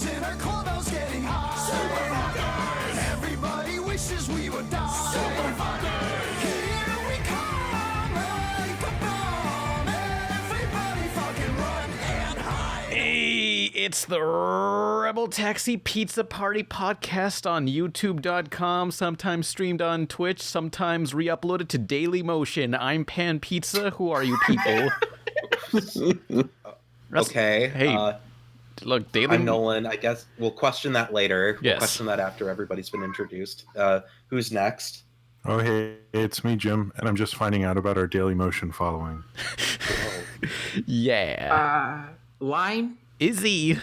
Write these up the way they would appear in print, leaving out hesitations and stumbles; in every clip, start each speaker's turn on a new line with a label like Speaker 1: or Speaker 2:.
Speaker 1: and our clothes getting hot. Super fuckers! Everybody wishes we would die. Super fuckers! Here we come like a bomb. Everybody fucking run and hide.
Speaker 2: Hey, it's the Rebel Taxi Pizza Party podcast on YouTube.com, sometimes streamed on Twitch, sometimes re-uploaded to Daily Motion. I'm Pan Pizza. Who are you people?
Speaker 3: Okay.
Speaker 2: Hey, look, Daily.
Speaker 3: I'm Nolan. I guess we'll question that later.
Speaker 2: Yes.
Speaker 3: We'll question that after everybody's been introduced. Who's next?
Speaker 4: Oh, hey, it's me, Jim, and I'm just finding out about our Daily Motion following.
Speaker 2: Yeah.
Speaker 5: Line?
Speaker 2: Izzy.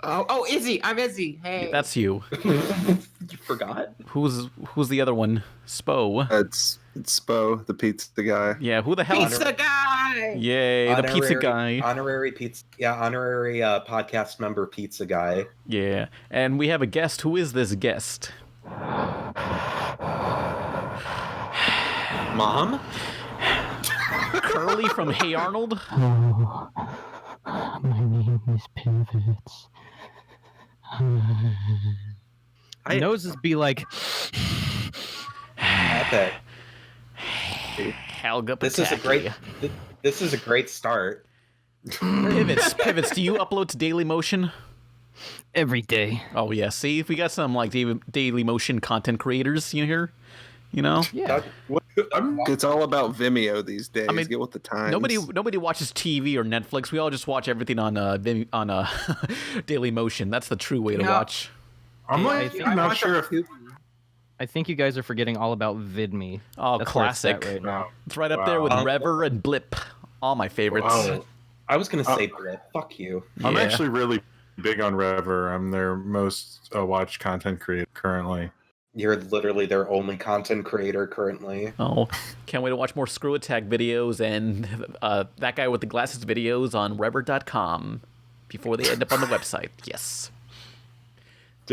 Speaker 5: Oh, Izzy. I'm Izzy. Hey.
Speaker 2: That's you.
Speaker 3: You forgot?
Speaker 2: Who's the other one? Spo.
Speaker 6: It's Spo, the pizza guy.
Speaker 2: Yeah, who the hell?
Speaker 5: Pizza guy!
Speaker 2: Yay, the pizza guy.
Speaker 3: Honorary podcast member pizza guy.
Speaker 2: Yeah, and we have a guest. Who is this guest?
Speaker 3: Mom?
Speaker 2: Curly from Hey Arnold?
Speaker 7: Oh, my name is Pivots.
Speaker 8: Noses be like,
Speaker 3: Epic.
Speaker 2: Helga
Speaker 3: This is a great start.
Speaker 2: Pivots, do you upload to Daily Motion?
Speaker 8: every day.
Speaker 2: Oh yeah, see, if we got some like Daily Motion content creators here, you know?
Speaker 8: Yeah.
Speaker 6: It's all about Vimeo these days.
Speaker 2: I mean,
Speaker 6: get with the times.
Speaker 2: Nobody watches TV or Netflix. We all just watch everything on Daily Motion. That's the true way to watch.
Speaker 4: I'm not sure if
Speaker 8: I think you guys are forgetting all about VidMe.
Speaker 2: Oh,
Speaker 8: That's where it's at
Speaker 2: classic.
Speaker 8: right now.
Speaker 2: It's right up there with Rever and Blip. All my favorites.
Speaker 3: Wow. I was gonna say Blip. Fuck you.
Speaker 4: I'm
Speaker 2: Yeah.
Speaker 4: actually really big on Rever. I'm their most watched content creator currently.
Speaker 3: You're literally their only content creator currently.
Speaker 2: Oh, can't wait to watch more Screw Attack videos and that guy with the glasses videos on Rever.com before they end up on the website. Yes.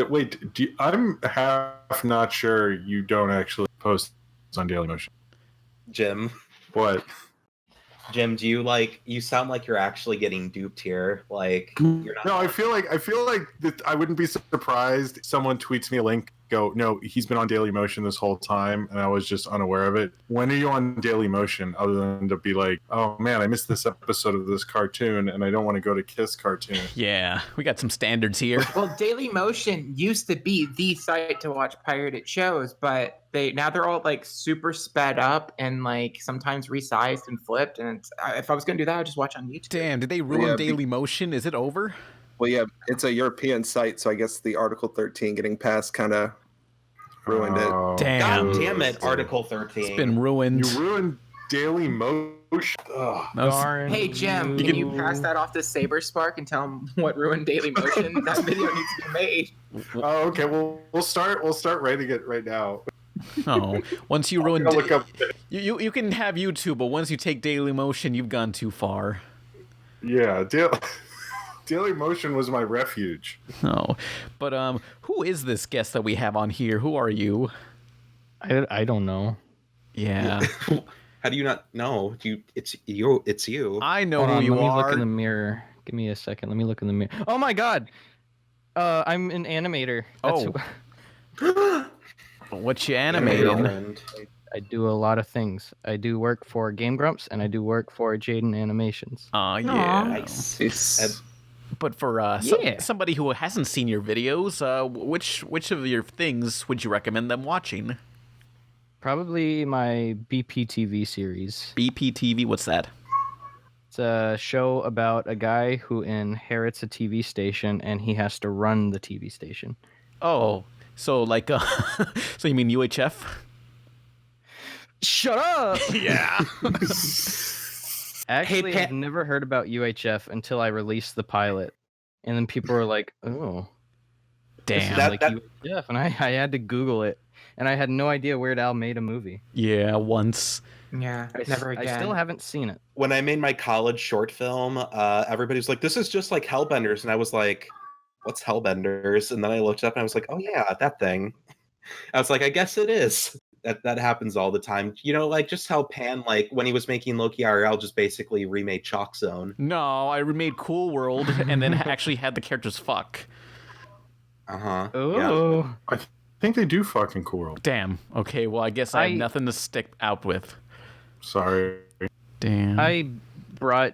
Speaker 4: Wait, I'm half not sure you don't actually post on Daily Motion.
Speaker 3: Jim,
Speaker 4: What?
Speaker 3: do you sound like you're actually getting duped here? Like you're not.
Speaker 4: No, I feel like that I wouldn't be surprised if someone tweets me a link. Go, no, he's been on Daily Motion this whole time, and I was just unaware of it. When are you on Daily Motion? Other than to be like, oh man, I missed this episode of this cartoon, and I don't want to go to Kiss Cartoon.
Speaker 2: Yeah, we got some standards here.
Speaker 5: Well, Daily Motion used to be the site to watch pirated shows, but they're all like super sped up and like sometimes resized and flipped. And if I was gonna do that, I'd just watch on YouTube.
Speaker 2: Damn, did they ruin Daily Motion? Is it over?
Speaker 6: Well, yeah, it's a European site, so I guess the Article 13 getting passed kind of ruined it.
Speaker 2: Damn.
Speaker 3: God damn it, Article 13.
Speaker 2: It's been ruined.
Speaker 4: You ruined Daily Motion. Ugh.
Speaker 8: Darn
Speaker 5: Hey Jim, can you pass that off to Saberspark and tell him what ruined Daily Motion? That video needs to be made.
Speaker 4: Oh, okay. Well, we'll start writing it right now.
Speaker 2: Oh, once you ruin,
Speaker 4: Look up.
Speaker 2: you can have YouTube, but once you take Daily Motion, you've gone too far.
Speaker 4: Yeah, Daily Motion was my refuge.
Speaker 2: Oh, but who is this guest that we have on here? Who are you?
Speaker 8: I don't know.
Speaker 2: Yeah,
Speaker 3: How do you not know? It's you.
Speaker 2: I know
Speaker 8: Hold
Speaker 2: who
Speaker 8: on,
Speaker 2: you
Speaker 8: let me
Speaker 2: are.
Speaker 8: look in the mirror. Give me a second. Let me look in the mirror. Oh my god! I'm an animator.
Speaker 2: What you animating?
Speaker 3: Girlfriend.
Speaker 8: I do a lot of things. I do work for Game Grumps, and I do work for Jaden Animations.
Speaker 2: Oh yeah.
Speaker 3: Nice.
Speaker 2: But for
Speaker 8: Yeah.
Speaker 2: somebody who hasn't seen your videos, which of your things would you recommend them watching?
Speaker 8: Probably my BPTV series.
Speaker 2: BPTV, what's that?
Speaker 8: It's a show about a guy who inherits a TV station, and he has to run the TV station.
Speaker 2: Oh, so like, so you mean UHF?
Speaker 8: Shut up!
Speaker 2: Yeah.
Speaker 8: Actually,
Speaker 5: Hey,
Speaker 8: I've never heard about UHF until I released the pilot, and then people were like, "Oh,
Speaker 2: Damn.
Speaker 3: That-
Speaker 8: like UHF," and I had to Google it, and I had no idea Weird Al made a movie.
Speaker 2: Yeah, once.
Speaker 5: Yeah, never again.
Speaker 8: I still haven't seen it.
Speaker 3: When I made my college short film, everybody was like, "This is just like Hellbenders," and I was like, "What's Hellbenders?" And then I looked up and I was like, "Oh yeah, that thing." I was like, "I guess it is." That happens all the time. You know, like just how Pan, like when he was making Loki IRL, just basically remade Chalk Zone.
Speaker 2: No, I remade Cool World and then actually had the characters fuck.
Speaker 3: Yeah.
Speaker 8: Oh.
Speaker 4: I think they do fucking Koral.
Speaker 2: Damn. Okay, well, I guess I have nothing to stick out with.
Speaker 4: Sorry.
Speaker 2: Damn.
Speaker 8: I brought,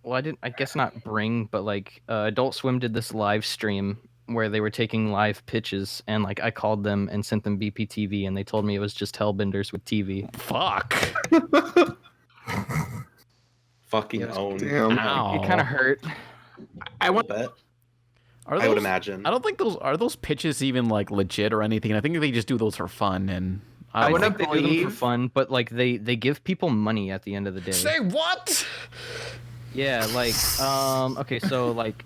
Speaker 8: well, I didn't, I guess not bring, but like Adult Swim did this live stream where they were taking live pitches, and like I called them and sent them BPTV, and they told me it was just Hellbenders with TV.
Speaker 2: Fuck.
Speaker 3: Fucking own.
Speaker 6: Damn.
Speaker 2: Ow.
Speaker 8: It kind of hurt.
Speaker 5: I want.
Speaker 3: Bet.
Speaker 2: Are
Speaker 3: I would
Speaker 2: those-
Speaker 3: imagine.
Speaker 2: I don't think those pitches even like legit or anything. I think they just do those for fun, and
Speaker 8: I
Speaker 5: wanna
Speaker 8: think they do them for
Speaker 5: believe-
Speaker 8: fun, but like they give people money at the end of the day.
Speaker 2: Say what?
Speaker 8: Yeah, like okay, so like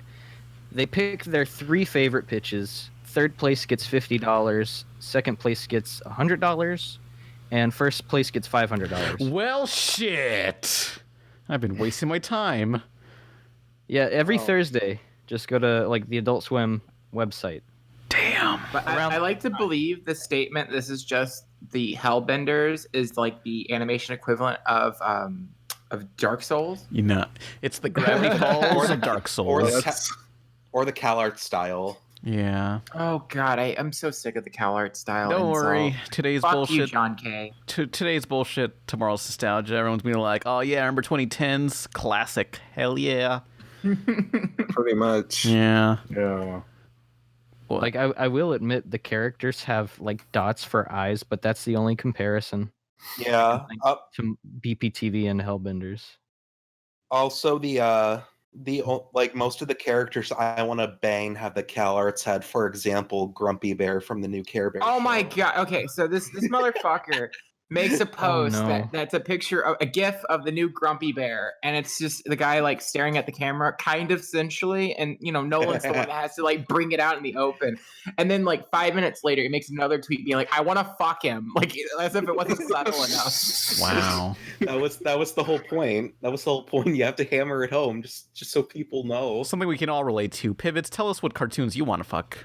Speaker 8: they pick their 3 favorite pitches. Third place gets $50, second place gets $100, and first place gets $500.
Speaker 2: Well, shit. I've been wasting my time.
Speaker 8: Yeah, every Thursday, just go to like the Adult Swim website.
Speaker 2: Damn.
Speaker 5: But
Speaker 8: Around-
Speaker 5: I like to believe the statement. This is just the Hellbenders is like the animation equivalent of Dark Souls.
Speaker 2: You know, it's the Gravity Falls of Dark
Speaker 3: Or
Speaker 2: Souls.
Speaker 3: the CalArt style.
Speaker 2: Yeah.
Speaker 5: Oh God, I'm so sick of the CalArt style.
Speaker 2: Don't worry.
Speaker 5: insult.
Speaker 2: Today's
Speaker 5: Fuck
Speaker 2: bullshit.
Speaker 5: you, John K.
Speaker 2: Today's bullshit. Tomorrow's nostalgia. Everyone's being like, "Oh yeah, remember 2010s classic? Hell yeah."
Speaker 6: Pretty much.
Speaker 2: Yeah.
Speaker 4: Yeah.
Speaker 2: Well,
Speaker 8: Like I will admit the characters have like dots for eyes, but that's the only comparison
Speaker 3: Yeah.
Speaker 8: to BPTV and Hellbenders.
Speaker 3: Also, like most of the characters I want to bang have the CalArts head. For example, Grumpy Bear from the new Care Bear.
Speaker 5: Oh my
Speaker 3: show.
Speaker 5: God. Okay, so this motherfucker makes a post
Speaker 8: no.
Speaker 5: that's a picture of a GIF of the new Grumpy Bear, and it's just the guy like staring at the camera, kind of sensually, and Nolan's the one that has to like bring it out in the open. And then like 5 minutes later, he makes another tweet being like, "I want to fuck him," like as if it wasn't subtle enough.
Speaker 2: wow.
Speaker 3: That was the whole point. That was the whole point. You have to hammer it home just so people know.
Speaker 2: Something we can all relate to. Pivots, tell us what cartoons you want to fuck.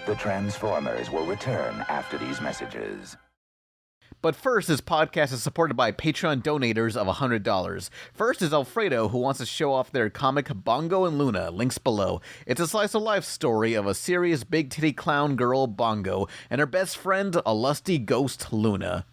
Speaker 9: The Transformers will return after these messages.
Speaker 2: But first, this podcast is supported by Patreon donators of $100. First is Alfredo, who wants to show off their comic Bongo and Luna, links below. It's a slice-of-life story of a serious big-titty clown girl, Bongo, and her best friend, a lusty ghost, Luna.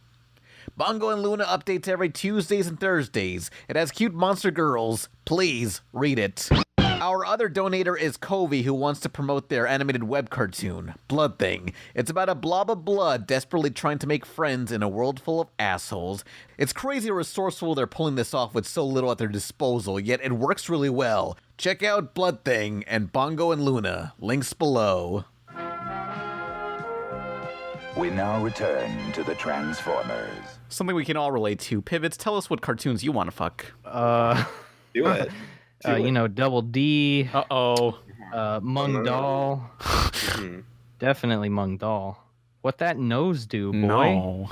Speaker 2: Bongo and Luna updates every Tuesdays and Thursdays. It has cute monster girls. Please, read it. Our other donator is Covey, who wants to promote their animated web cartoon, BloodThing. It's about a blob of blood desperately trying to make friends in a world full of assholes. It's crazy how resourceful they're pulling this off with so little at their disposal, yet it works really well. Check out BloodThing and Bongo and Luna, links below.
Speaker 9: We now return to the Transformers.
Speaker 2: Something we can all relate to. Pivots, tell us what cartoons you want to fuck.
Speaker 3: Do it.
Speaker 8: Double D,
Speaker 2: Uh-oh.
Speaker 8: Mung Doll.
Speaker 3: Mhm.
Speaker 8: Definitely Mung Doll. What that nose do, boy?
Speaker 2: No.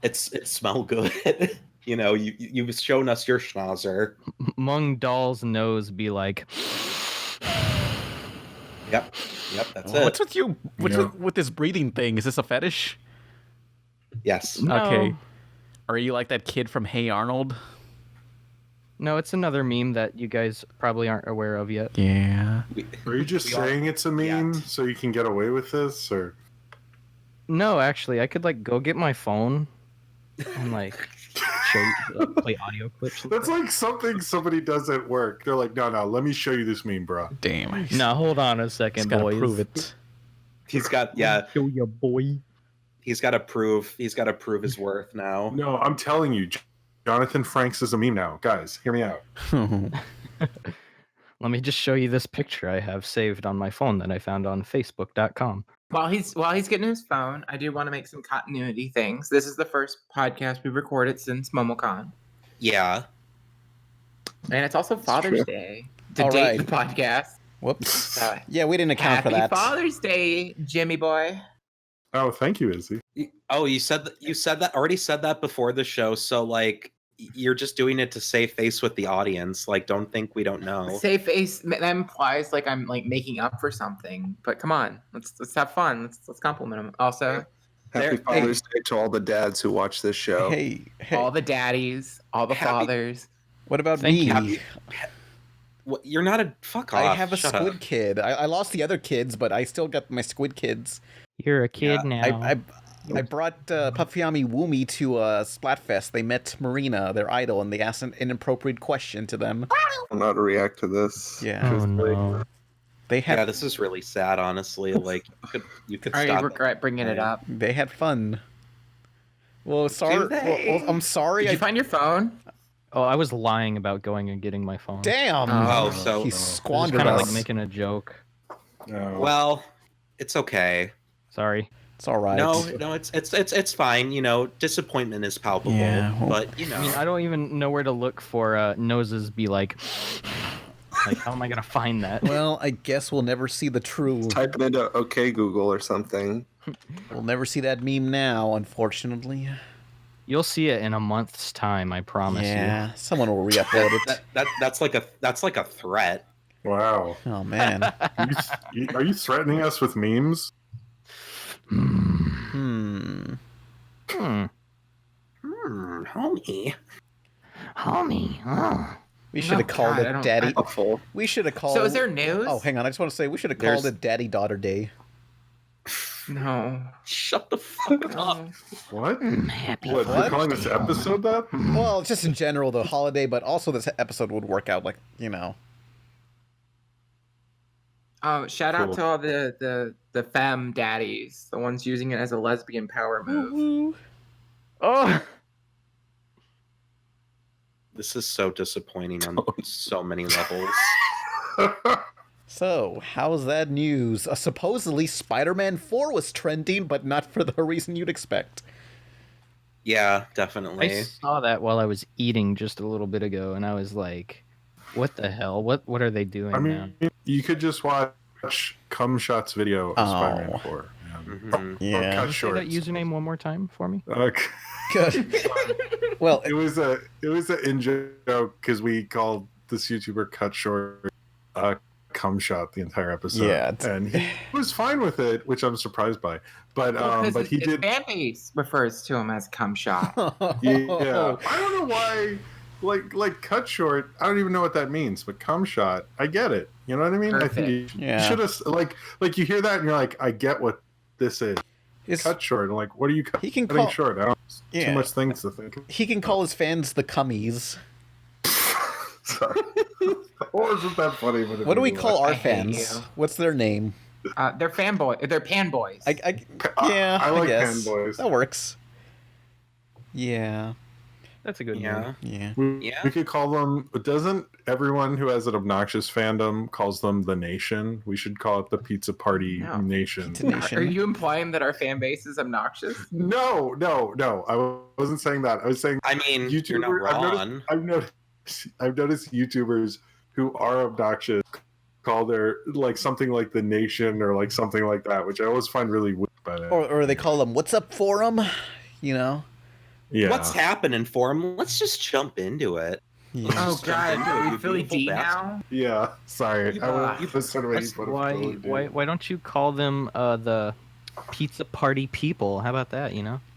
Speaker 3: It smell good. You've shown us your schnauzer.
Speaker 8: Mung Doll's nose be like,
Speaker 3: Yep, that's it.
Speaker 2: What's with you? What's
Speaker 4: Yeah.
Speaker 2: with this breathing thing? Is this a fetish?
Speaker 3: Yes.
Speaker 8: No.
Speaker 2: Okay. Are you like that kid from Hey Arnold?
Speaker 8: no, it's another meme that you guys probably aren't aware of yet.
Speaker 2: Yeah.
Speaker 4: Are you just saying it's a meme so you can get away with this, or?
Speaker 8: No, actually, I could like go get my phone and like show you, play audio clips. and
Speaker 4: That's
Speaker 8: stuff.
Speaker 4: like something somebody does at work. They're like, no, let me show you this meme, bro.
Speaker 2: Damn.
Speaker 8: Now hold on a
Speaker 2: He's
Speaker 8: second,
Speaker 2: gotta
Speaker 8: boys.
Speaker 2: prove it.
Speaker 3: He's got
Speaker 8: Show ya, boy.
Speaker 3: He's got to prove his worth now.
Speaker 4: No, I'm telling you, Jonathan Franks is a meme now. Guys, hear me out.
Speaker 8: Let me just show you this picture I have saved on my phone that I found on Facebook.com.
Speaker 5: While he's getting his phone, I do want to make some continuity things. This is the first podcast we recorded since MomoCon,
Speaker 3: Yeah.
Speaker 5: and it's also Father's Day to
Speaker 2: All
Speaker 5: date
Speaker 2: right.
Speaker 5: the podcast.
Speaker 2: Whoops.
Speaker 5: Uh,
Speaker 2: Yeah, we didn't account
Speaker 5: Happy
Speaker 2: for that.
Speaker 5: Father's Day, Jimmy boy.
Speaker 4: Oh, thank you, Izzy.
Speaker 3: Oh, you said that already said that before the show. So like, you're just doing it to save face with the audience. Like, don't think we don't know.
Speaker 5: Save face that implies like I'm like making up for something. But come on, let's have fun. Let's compliment him. Also,
Speaker 6: Happy
Speaker 3: There-
Speaker 6: Father's Day to all the dads who watch this show.
Speaker 2: Hey,
Speaker 5: all the daddies, all the
Speaker 3: Happy-
Speaker 5: fathers.
Speaker 2: what about
Speaker 8: Thank
Speaker 2: me?
Speaker 8: you.
Speaker 3: Happy, What, you're not a fuck off.
Speaker 2: I have a
Speaker 3: Shut
Speaker 2: squid
Speaker 3: up.
Speaker 2: kid. I lost the other kids, but I still got my squid kids.
Speaker 8: You're a kid now.
Speaker 2: I brought Puffyami Woomy to Splatfest. They met Marina, their idol, and they asked an inappropriate question to them.
Speaker 6: I'm not to react to this.
Speaker 2: Yeah.
Speaker 8: Oh no.
Speaker 2: They had
Speaker 3: Yeah, this is really sad, honestly. Like, you could
Speaker 5: I
Speaker 3: stop.
Speaker 5: regret bringing it up.
Speaker 2: they had fun. Well, sorry.
Speaker 3: Do they?
Speaker 2: Well, I'm sorry.
Speaker 5: Did you find your phone?
Speaker 8: Oh, I was lying about going and getting my phone.
Speaker 2: Damn.
Speaker 3: Oh, so
Speaker 2: he
Speaker 8: I was
Speaker 2: squandered
Speaker 8: kind of
Speaker 2: us.
Speaker 8: like making a joke.
Speaker 4: No.
Speaker 3: well, it's okay.
Speaker 8: Sorry.
Speaker 2: It's all right.
Speaker 3: No, it's fine. You know, disappointment is palpable,
Speaker 2: Yeah, well-
Speaker 3: but you know,
Speaker 8: I mean, I don't even know where to look for noses. Be like, how am I gonna find that?
Speaker 2: Well, I guess we'll never see the true.
Speaker 6: Type it into OK Google or something.
Speaker 2: We'll never see that meme now, unfortunately.
Speaker 8: You'll see it in a month's time. I promise
Speaker 2: Yeah, someone will re-upload it.
Speaker 3: that's like a threat.
Speaker 4: Wow.
Speaker 2: Oh man.
Speaker 4: Are you threatening us with memes?
Speaker 2: Hmm.
Speaker 8: you.
Speaker 3: Homie.
Speaker 8: Homie.
Speaker 2: We should have called
Speaker 5: God, I
Speaker 2: it
Speaker 5: don't-
Speaker 2: Daddy.
Speaker 6: Awful.
Speaker 2: We should have called.
Speaker 5: So is there news?
Speaker 2: Oh, hang on. I just want to say we should have called
Speaker 3: There's-
Speaker 2: it Daddy Daughter Day.
Speaker 5: No.
Speaker 3: Shut the fuck up.
Speaker 4: What?
Speaker 8: Happy.
Speaker 4: What? We're calling this episode that?
Speaker 2: Well, just in general, the holiday, but also this episode would work out like
Speaker 5: Shout out
Speaker 4: Cool.
Speaker 5: to all the femme daddies, the ones using it as a lesbian power move.
Speaker 8: Oh.
Speaker 3: This is so disappointing on so many levels.
Speaker 2: So, how's that news? Supposedly, Spider-Man 4 was trending, but not for the reason you'd expect.
Speaker 3: Yeah,
Speaker 8: I
Speaker 3: definitely.
Speaker 8: saw that while I was eating just a little bit ago, and I was like, "What the hell? What are they doing
Speaker 4: I
Speaker 8: now?"
Speaker 4: mean, you could just watch Cum Shot's video of
Speaker 2: Oh.
Speaker 4: Spider-Man 4.
Speaker 3: Mhm.
Speaker 4: Or
Speaker 2: Yeah.
Speaker 4: cut
Speaker 8: Say
Speaker 4: shorts.
Speaker 8: that username one more time for me.
Speaker 2: Good. Well,
Speaker 4: It was an in joke because we called this YouTuber Cut Short Cum Shot the entire episode.
Speaker 2: Yeah.
Speaker 4: And he was fine with it, which I'm surprised by. But but he
Speaker 5: his
Speaker 4: did.
Speaker 5: fan base refers to him as cum shot.
Speaker 4: Yeah, I don't know why. Like Cut Short, I don't even know what that means. But Cum Shot, I get it. You know what I mean? I think you
Speaker 2: Yeah.
Speaker 4: should have like you hear that and you're like, I get what this is.
Speaker 2: His-
Speaker 4: Cut Short. I'm like, what are you
Speaker 2: He can
Speaker 4: cutting
Speaker 2: call-
Speaker 4: short? I don't.
Speaker 2: Yeah.
Speaker 4: Too much things to think.
Speaker 2: he can call his fans the Cummies.
Speaker 4: Sorry. Wasn't that funny? But
Speaker 2: What do we call our
Speaker 5: I hate
Speaker 2: fans?
Speaker 5: you.
Speaker 2: What's their name?
Speaker 5: They're fanboy. They're panboys.
Speaker 2: Yeah,
Speaker 4: I like
Speaker 2: guess.
Speaker 4: fanboys.
Speaker 2: That works. Yeah.
Speaker 8: That's a good
Speaker 3: Yeah.
Speaker 8: one.
Speaker 2: Yeah.
Speaker 3: Yeah.
Speaker 4: We could call them. Doesn't everyone who has an obnoxious fandom calls them the Nation? We should call it the Pizza Party
Speaker 5: No.
Speaker 4: Nation.
Speaker 2: Pizza Nation.
Speaker 5: Are you implying that our fan base is obnoxious?
Speaker 4: No. I wasn't saying that. I was saying
Speaker 3: I mean, you're not
Speaker 4: YouTuber.
Speaker 3: wrong.
Speaker 4: I've noticed YouTubers who are obnoxious call their like something like the Nation or like something like that, which I always find really weird about it.
Speaker 2: Or they call them "What's up, forum?" You know.
Speaker 4: Yeah.
Speaker 3: What's happening for him? Let's just jump into it.
Speaker 2: Yeah.
Speaker 5: Oh
Speaker 3: Just jump
Speaker 5: god,
Speaker 3: into it,
Speaker 5: are
Speaker 3: you
Speaker 5: we Philly
Speaker 3: beautiful
Speaker 5: D
Speaker 3: bastard.
Speaker 5: now?
Speaker 4: Yeah. Sorry. I
Speaker 5: Ugh.
Speaker 4: was sort of making
Speaker 8: That's
Speaker 4: fun of
Speaker 8: why
Speaker 4: Philly D.
Speaker 8: why don't you call them the pizza party people? How about that?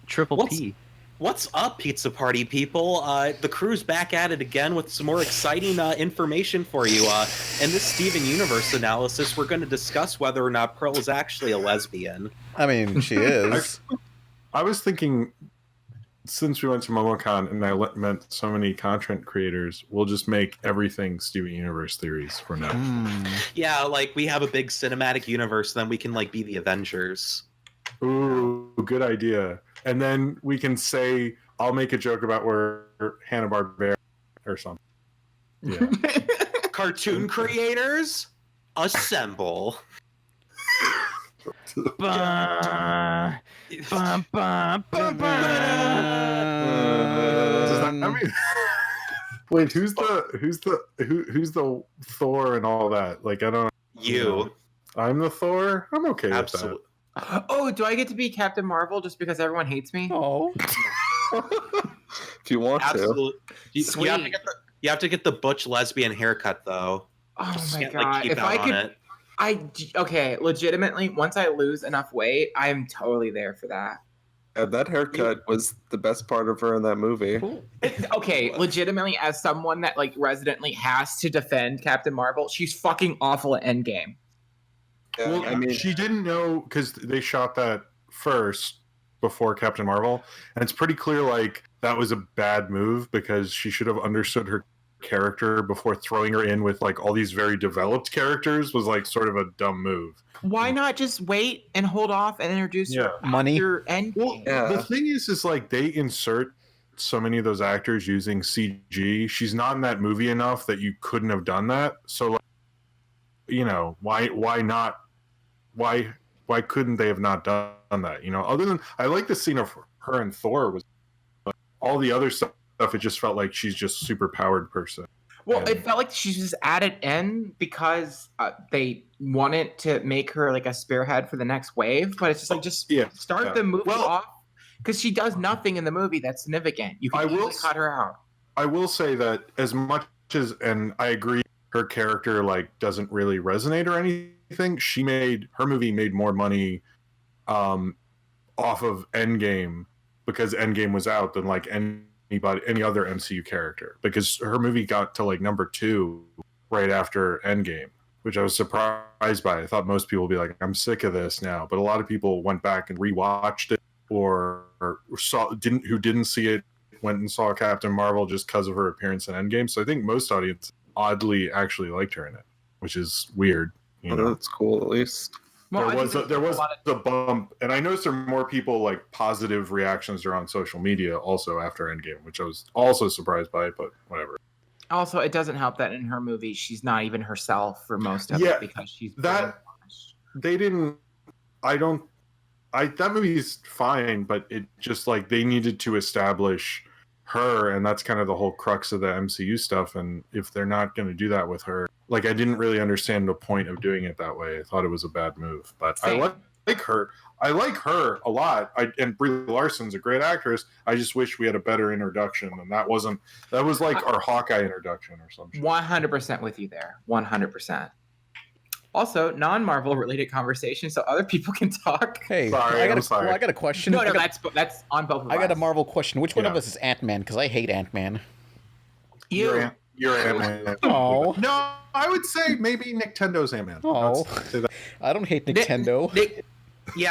Speaker 8: Triple
Speaker 3: What's-
Speaker 8: P.
Speaker 3: What's up, Pizza Party people? The crew's back at it again with some more exciting information for you. In this Steven Universe analysis, we're going to discuss whether or not Pearl is actually a lesbian.
Speaker 2: I mean, she is.
Speaker 4: I was thinking, since we went to MomoCon and I met so many content creators, we'll just make everything Steven Universe theories for now.
Speaker 2: Hmm.
Speaker 3: Yeah, like we have a big cinematic universe, then we can like be the Avengers.
Speaker 4: Ooh, good idea. And then we can say, I'll make a joke about where Hanna-Barbera or something. Yeah.
Speaker 3: Cartoon creators, assemble.
Speaker 8: Ba, ba, ba, ba, ba.
Speaker 4: Does that, I mean, wait, who's the Thor and all that? Like, I don't.
Speaker 3: You.
Speaker 4: I'm the Thor. I'm okay with
Speaker 3: Absolutely.
Speaker 5: Oh, do I get to be Captain Marvel just because everyone hates me?
Speaker 2: Oh.
Speaker 6: If you want to.
Speaker 3: Absolutely. You have to
Speaker 5: Sweet.
Speaker 3: you have to get the butch lesbian haircut though.
Speaker 5: Oh
Speaker 3: Just
Speaker 5: my
Speaker 3: can't,
Speaker 5: god!
Speaker 3: like, keep
Speaker 5: If
Speaker 3: out
Speaker 5: I
Speaker 3: on
Speaker 5: could,
Speaker 3: it.
Speaker 5: okay, legitimately, once I lose enough weight, I am totally there for that.
Speaker 6: That haircut was the best part of her in that movie.
Speaker 5: Okay, legitimately, as someone that like residently has to defend Captain Marvel, she's fucking awful at Endgame.
Speaker 6: Yeah,
Speaker 4: Well,
Speaker 6: I mean,
Speaker 4: she didn't know because they shot that first before Captain Marvel, and it's pretty clear like that was a bad move because she should have understood her character before throwing her in with like all these very developed characters was like sort of a dumb move.
Speaker 5: Why not just wait and hold off and introduce her
Speaker 2: Money.
Speaker 5: after Endgame?
Speaker 4: Well, the thing is like they insert so many of those actors using CG. She's not in that movie enough that you couldn't have done that. So, like, you know, why not? Why couldn't they have not done that? You know, other than I like the scene of her and Thor was, but all the other stuff. It just felt like she's just super powered person.
Speaker 5: Well, it felt like she's just added in because they wanted to make her like a spearhead for the next wave, but it's just like start the movie off because she does nothing in the movie that's significant. You can easily cut her out.
Speaker 4: I will say that as much as, and I agree, her character like doesn't really resonate or anything. Her movie made more money off of Endgame because Endgame was out than like any other MCU character, because her movie got to like number 2 right after Endgame, which I was surprised by. I thought most people would be like, I'm sick of this now, but a lot of people went back and rewatched it or who didn't see it went and saw Captain Marvel just because of her appearance in Endgame. So I think most audience oddly actually liked her in it, which is weird. You know?
Speaker 6: That's cool at least.
Speaker 4: Well, there was a bump, and I noticed there were more people like positive reactions around social media also after Endgame, which I was also surprised by, but whatever.
Speaker 5: Also, it doesn't help that in her movie she's not even herself for most of it because she's
Speaker 4: that movie is fine, but it just like they needed to establish her, and that's kind of the whole crux of the MCU stuff. And if they're not going to do that with her, like I didn't really understand the point of doing it that way. I thought it was a bad move, but I like her. I like her a lot. And Brie Larson's a great actress. I just wish we had a better introduction, and that was like our Hawkeye introduction or something.
Speaker 5: 100% with you there. 100%. Also, non-Marvel related conversation, so other people can talk.
Speaker 2: Hey,
Speaker 4: sorry,
Speaker 2: I got a question.
Speaker 5: No, that's on both of us.
Speaker 2: I got a Marvel question. Which one of us is Ant-Man? Because I hate Ant-Man.
Speaker 5: You.
Speaker 4: You're Ant-Man.
Speaker 2: Oh.
Speaker 4: No, I would say maybe Nintendo's Ant-Man.
Speaker 2: Oh. I don't hate Nintendo.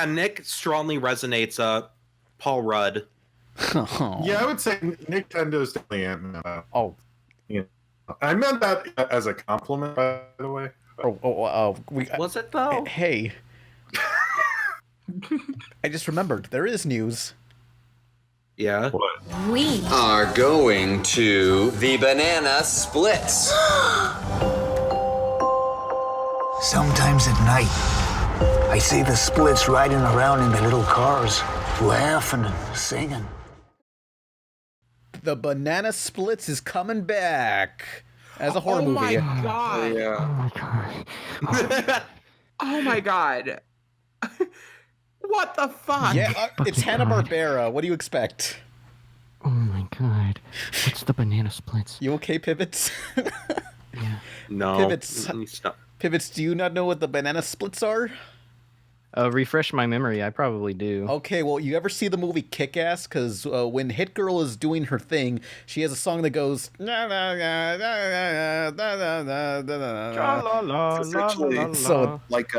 Speaker 3: Nick strongly resonates. Paul Rudd.
Speaker 2: Oh.
Speaker 4: Yeah, I would say Nintendo's definitely Ant-Man.
Speaker 2: Oh.
Speaker 4: Yeah. I meant that as a compliment, by the way.
Speaker 3: Was it though?
Speaker 2: Hey. I just remembered. There is news.
Speaker 3: Yeah.
Speaker 4: What?
Speaker 10: We are going to the banana splits.
Speaker 11: Sometimes at night, I see the splits riding around in their little cars, laughing and singing.
Speaker 2: The Banana Splits is coming back as a horror movie.
Speaker 5: My god!
Speaker 6: Yeah.
Speaker 5: Oh my god! What the fuck?
Speaker 2: Yeah, it's Hanna-Barbera. What do you expect?
Speaker 7: Oh my god. What's the banana splits?
Speaker 2: You okay, Pivots?
Speaker 7: Yeah.
Speaker 3: No.
Speaker 2: Pivots, do you not know what the Banana Splits are?
Speaker 8: Refresh my memory. I probably do.
Speaker 2: Okay, well, you ever see the movie Kick-Ass? Because when Hit Girl is doing her thing, she has a song that goes...
Speaker 6: It's actually like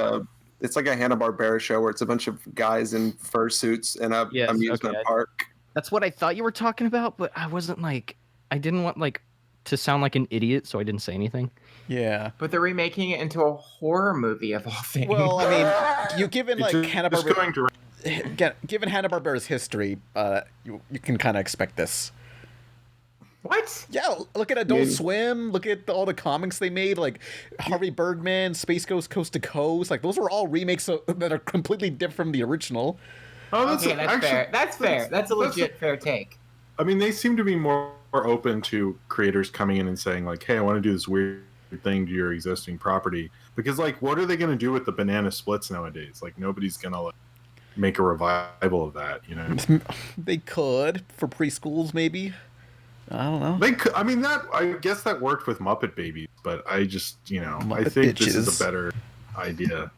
Speaker 6: it's like a Hanna-Barbera show where it's a bunch of guys in fursuits in a amusement park.
Speaker 8: That's what I thought you were talking about, but I wasn't like... I didn't want like to sound like an idiot, so I didn't say anything.
Speaker 2: Yeah.
Speaker 5: But they're remaking it into a horror movie of all things.
Speaker 2: Well, I mean, you given like
Speaker 4: Hanna-Barbera...
Speaker 2: Given Hanna-Barbera's history, you can kind of expect this.
Speaker 5: What?
Speaker 2: Yeah, look at Adult Swim. Look at all the comics they made, like Harvey Birdman, Space Ghost Coast to Coast. Like those are all remakes that are completely different from the original.
Speaker 4: Oh, that's
Speaker 5: fair. That's fair. That's a legit fair take.
Speaker 4: I mean, they seem to be more open to creators coming in and saying like, "Hey, I want to do this weird thing to your existing property," because like, what are they going to do with the banana splits nowadays? Like, nobody's going to like make a revival of that, you know?
Speaker 2: They could for preschools, maybe. I don't know.
Speaker 4: They could. I mean, I guess that worked with Muppet Babies, but I just,
Speaker 2: Muppet
Speaker 4: I think
Speaker 2: bitches.
Speaker 4: This is a better idea.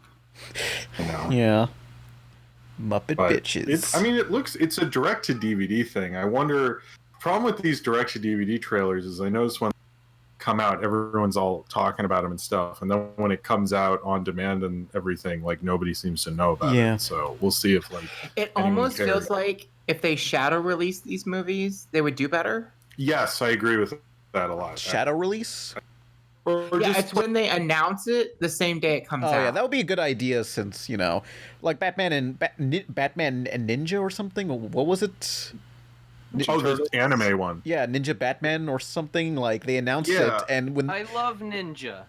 Speaker 4: You know?
Speaker 2: Yeah. Muppet
Speaker 4: But
Speaker 2: bitches.
Speaker 4: it's a direct-to-DVD thing. I wonder, problem with these direct-to-DVD trailers is I notice when they come out, everyone's all talking about them and stuff, and then when it comes out on demand and everything, like, nobody seems to know about it. So we'll see if, like,
Speaker 5: It
Speaker 4: anyone
Speaker 5: almost
Speaker 4: cares.
Speaker 5: feels like if they shadow release these movies, they would do better.
Speaker 4: Yes, I agree with that a lot.
Speaker 2: Shadow release?
Speaker 4: Or
Speaker 5: Yeah,
Speaker 4: just
Speaker 5: it's when they announce it the same day it comes out.
Speaker 2: Oh yeah, that would be a good idea since, you know, like Batman and Ninja or something. What was it?
Speaker 4: the anime one.
Speaker 2: Yeah, Ninja Batman or something. Like they announced it, and when
Speaker 8: I love Ninja.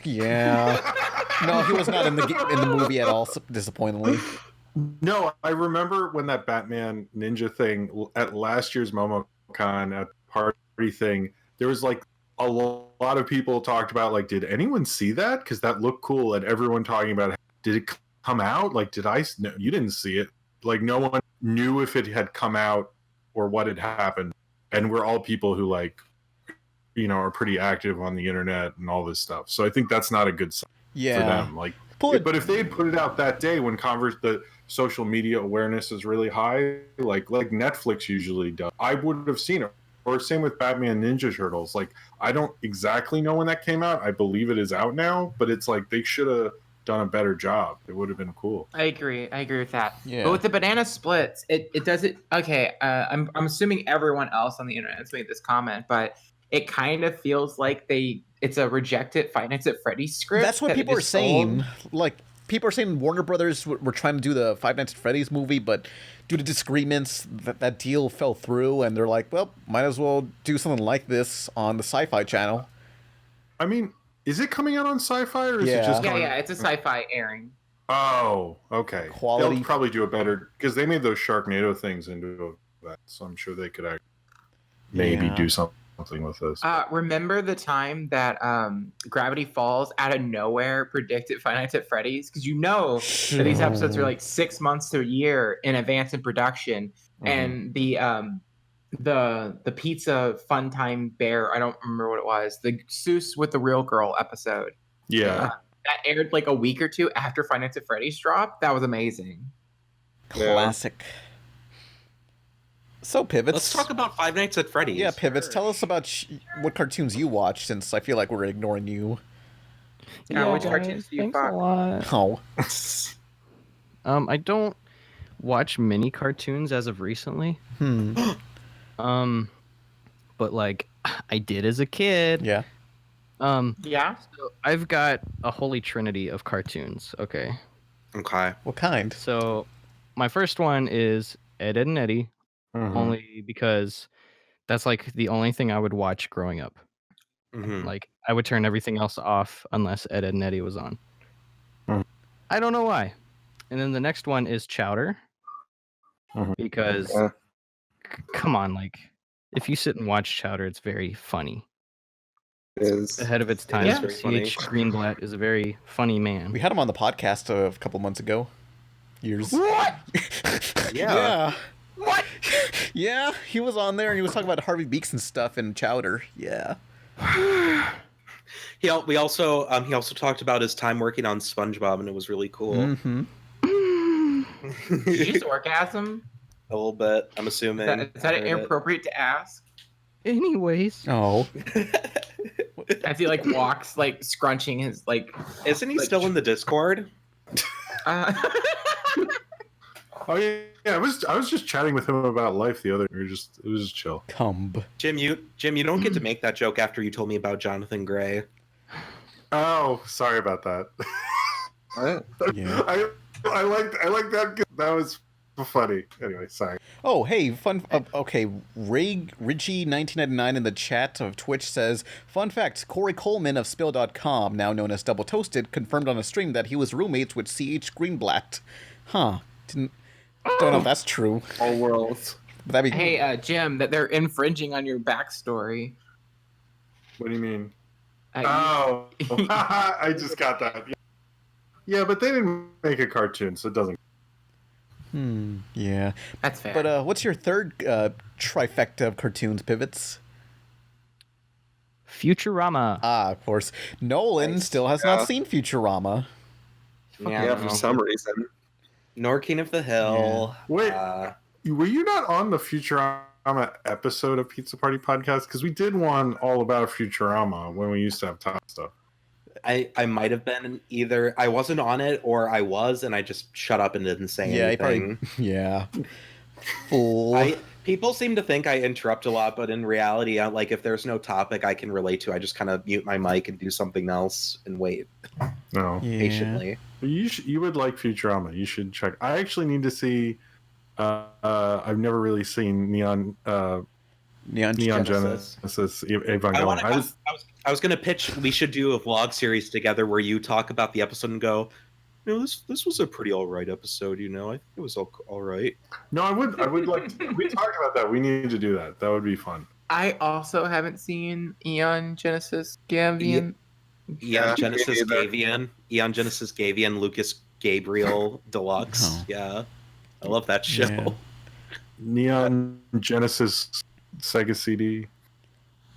Speaker 2: yeah, no, he was not in the movie at all. Disappointingly.
Speaker 4: No, I remember when that Batman Ninja thing at last year's MomoCon at party thing. There was like a lot of people talked about, like, did anyone see that? Because that looked cool, and everyone talking about, did it come out? Like, no, you didn't see it. Like, no one knew if it had come out or what had happened. And we're all people who, like, you know, are pretty active on the internet and all this stuff. So I think that's not a good sign for them. Like, but if they had put it out that day when the social media awareness is really high, like Netflix usually does, I would have seen it. Or same with Batman Ninja Turtles. Like, I don't exactly know when that came out. I believe it is out now, but it's like they should have done a better job. It would have been cool.
Speaker 5: I agree with that.
Speaker 2: Yeah.
Speaker 5: But with the banana splits, it does it. Okay, I'm assuming everyone else on the internet has made this comment, but it kind of feels like it's a rejected Five Nights at Freddy's script.
Speaker 2: That's what people are saying. Like, people are saying Warner Brothers were trying to do the Five Nights at Freddy's movie, but due to disagreements, that deal fell through, and they're like, well, might as well do something like this on the Sci-Fi Channel.
Speaker 4: I mean, is it coming out on Sci-Fi, or is it just
Speaker 5: Yeah, it's a Sci-Fi airing.
Speaker 4: Oh, okay.
Speaker 2: Quality.
Speaker 4: They'll probably do it better, because they made those Sharknado things into that, so I'm sure they could actually maybe do something with this.
Speaker 5: Remember the time that Gravity Falls out of nowhere predicted Five Nights at Freddy's? Because you know that these episodes are like 6 months to a year in advance in production, and the pizza fun time bear, I don't remember what it was, the Seuss with the Real Girl episode.
Speaker 4: Yeah.
Speaker 5: That aired like a week or two after Five Nights at Freddy's dropped. That was amazing.
Speaker 2: Classic. So, Pivots.
Speaker 3: Let's talk about Five Nights at Freddy's.
Speaker 2: Yeah, Pivots. Tell us about what cartoons you watch, since I feel like we're ignoring you.
Speaker 5: Yeah, which cartoons do you watch?
Speaker 2: Oh.
Speaker 8: I don't watch many cartoons as of recently. But like I did as a kid.
Speaker 2: Yeah.
Speaker 5: Yeah.
Speaker 8: So I've got a holy trinity of cartoons. Okay.
Speaker 2: What kind?
Speaker 8: So my first one is Ed, Edd and Eddy, only because that's like the only thing I would watch growing up. Like I would turn everything else off unless Ed, Edd and Eddy was on. I don't know why. And then the next one is Chowder, because come on, like if you sit and watch Chowder, it's very funny.
Speaker 6: It is
Speaker 8: ahead of its time.
Speaker 6: It is very funny.
Speaker 8: C.H. Greenblatt is a very funny man.
Speaker 2: We had him on the podcast a couple months ago. Years.
Speaker 5: What?
Speaker 2: Yeah.
Speaker 5: What?
Speaker 2: Yeah, he was on there and he was talking about Harvey Beaks and stuff and Chowder. Yeah.
Speaker 3: He also talked about his time working on SpongeBob, and it was really cool.
Speaker 5: Did you use orgasm?
Speaker 3: A little bit, I'm assuming.
Speaker 5: Is that inappropriate to ask?
Speaker 8: Anyways.
Speaker 2: Oh.
Speaker 5: As he like walks, like scrunching his like.
Speaker 3: Isn't he still in the Discord?
Speaker 4: Oh yeah, I was just chatting with him about life the other. It was just chill.
Speaker 2: Kamp.
Speaker 3: Jim, you don't get to make that joke after you told me about Jonathan Gray.
Speaker 4: Oh, sorry about that.
Speaker 2: Yeah.
Speaker 4: I like that. That was funny. Anyway, sorry.
Speaker 2: Oh, hey, fun. Okay, Riggy1999 in the chat of Twitch says, fun fact, Corey Coleman of Spill.com, now known as Double Toasted, confirmed on a stream that he was roommates with C.H. Greenblatt. Huh. Don't know if that's true.
Speaker 6: All worlds.
Speaker 2: That'd be...
Speaker 5: Hey, Jim, that they're infringing on your backstory.
Speaker 4: What do you mean? I just got that. Yeah, but they didn't make a cartoon, so it doesn't.
Speaker 2: Yeah.
Speaker 5: That's fair.
Speaker 2: But what's your third trifecta of cartoons, Pivots?
Speaker 8: Futurama.
Speaker 2: Ah, of course. Nolan still has not seen Futurama.
Speaker 6: Yeah, for some reason.
Speaker 3: Nor King of the Hill.
Speaker 4: Wait, were you not on the Futurama episode of Pizza Party Podcast? Because we did one all about Futurama when we used to have top stuff.
Speaker 3: I might have been either I wasn't on it or I was and I just shut up and didn't say anything.
Speaker 2: Fool.
Speaker 3: People seem to think I interrupt a lot, but in reality, like if there's no topic I can relate to, I just kind of mute my mic and do something else and wait. Patiently.
Speaker 4: You would like Futurama. You should check. I actually need to see. I've never really seen Neon Genesis Evangelion.
Speaker 3: I was gonna pitch. We should do a vlog series together where you talk about the episode and go, this was a pretty all right episode. I think it was all right.
Speaker 4: No, I would like. We talked about that. We need to do that. That would be fun.
Speaker 5: I also haven't seen Eon Genesis Gavian.
Speaker 3: Eon Genesis Gavian, Lucas Gabriel Deluxe.
Speaker 2: Oh.
Speaker 3: Yeah, I love that show.
Speaker 2: Yeah.
Speaker 4: Neon Genesis Sega CD.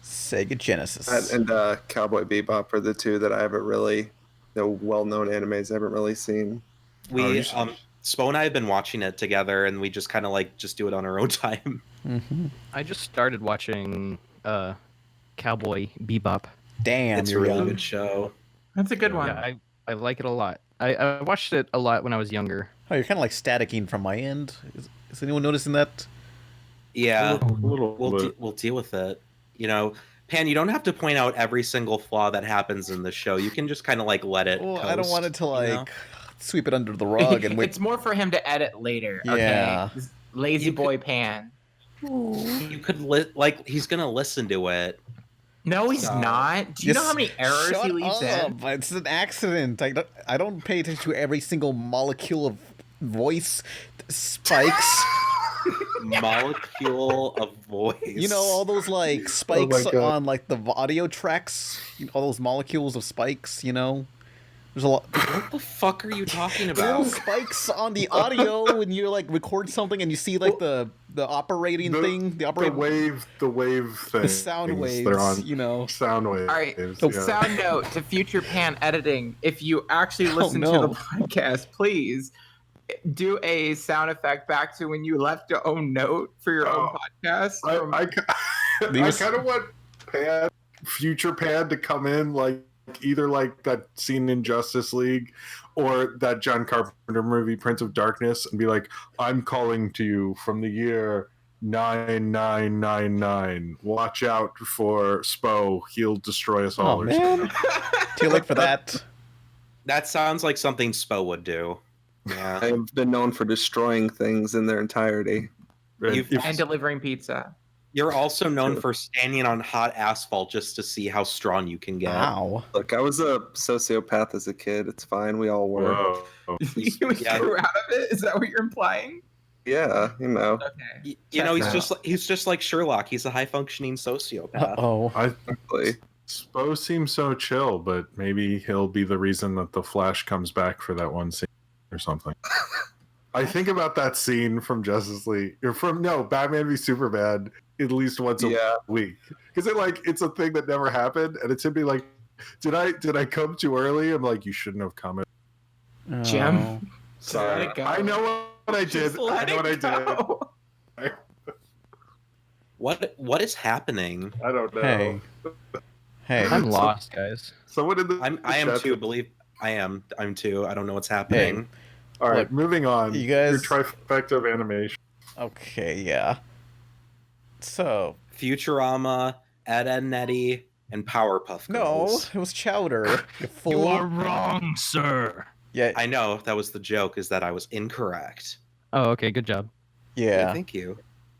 Speaker 2: Sega Genesis.
Speaker 6: And Cowboy Bebop are the two that I haven't really, well-known animes I haven't really seen.
Speaker 3: We Spo and I have been watching it together, and we just kind of just do it on our own time.
Speaker 2: Mm-hmm.
Speaker 8: I just started watching Cowboy Bebop.
Speaker 2: Damn,
Speaker 3: it's a really good show.
Speaker 5: That's a good one.
Speaker 8: Yeah, I like it a lot. I watched it a lot when I was younger.
Speaker 2: Oh, you're kind of like staticking from my end. Is anyone noticing that?
Speaker 3: Yeah,
Speaker 4: we'll
Speaker 3: deal with it. Pan, you don't have to point out every single flaw that happens in the show. You can just kind of let it.
Speaker 2: Well,
Speaker 3: coast,
Speaker 2: I don't want it to sweep it under the rug and wait.
Speaker 5: It's more for him to edit later.
Speaker 2: Yeah.
Speaker 5: Okay? Lazy boy Pan.
Speaker 3: You could he's gonna listen to it.
Speaker 5: No, he's not. Do you know how many errors he leaves in?
Speaker 2: It's an accident. I don't pay attention to every single molecule of voice spikes.
Speaker 3: Molecule of voice.
Speaker 2: All those spikes on the audio tracks. All those molecules of spikes. There's a lot.
Speaker 3: What the fuck are you talking about?
Speaker 2: Little spikes on the audio when you record something and you see the operating thing, the wave
Speaker 4: thing,
Speaker 2: the sound waves.
Speaker 4: They're on sound waves.
Speaker 5: All right. So sound note to future Pan editing: if you actually listen to the podcast, please do a sound effect back to when you left your own note for your own podcast.
Speaker 4: I kind of want future Pan to come in either that scene in Justice League or that John Carpenter movie Prince of Darkness and be like, I'm calling to you from the year 9999. Watch out for Spo. He'll destroy us all.
Speaker 2: Oh, man. Too late for that.
Speaker 3: That sounds like something Spo would do. Yeah.
Speaker 6: I've been known for destroying things in their entirety.
Speaker 5: And delivering pizza.
Speaker 3: You're also known for standing on hot asphalt just to see how strong you can get.
Speaker 2: Wow.
Speaker 6: Look, I was a sociopath as a kid. It's fine. We all were.
Speaker 5: You grew out of it? Is that what you're implying?
Speaker 6: Yeah,
Speaker 5: Okay.
Speaker 3: He's just like Sherlock. He's a high functioning sociopath.
Speaker 4: Spo seems so chill, but maybe he'll be the reason that the Flash comes back for that one scene or something. I think about that scene from Justice League or Batman v Superman at least once a week because it's a thing that never happened, and it's him being like, "Did I come too early?" I'm like, "You shouldn't have come."
Speaker 5: Jim,
Speaker 4: sorry. I know what I did. I know what I did.
Speaker 3: What is happening?
Speaker 4: I don't know.
Speaker 2: Hey,
Speaker 8: I'm lost, guys.
Speaker 4: Someone in the
Speaker 3: I am too. I'm too. I don't know what's happening.
Speaker 4: Hey. All right, moving on.
Speaker 2: You guys,
Speaker 4: your trifecta of animation.
Speaker 2: Okay, yeah. So
Speaker 3: Futurama, Ed, Edd n Eddy, and Powerpuff Girls.
Speaker 2: No, it was Chowder.
Speaker 7: You are wrong, sir.
Speaker 2: Yeah,
Speaker 3: I know that was the joke. Is that I was incorrect.
Speaker 8: Oh, okay, good job.
Speaker 2: Yeah,
Speaker 3: hey, thank you.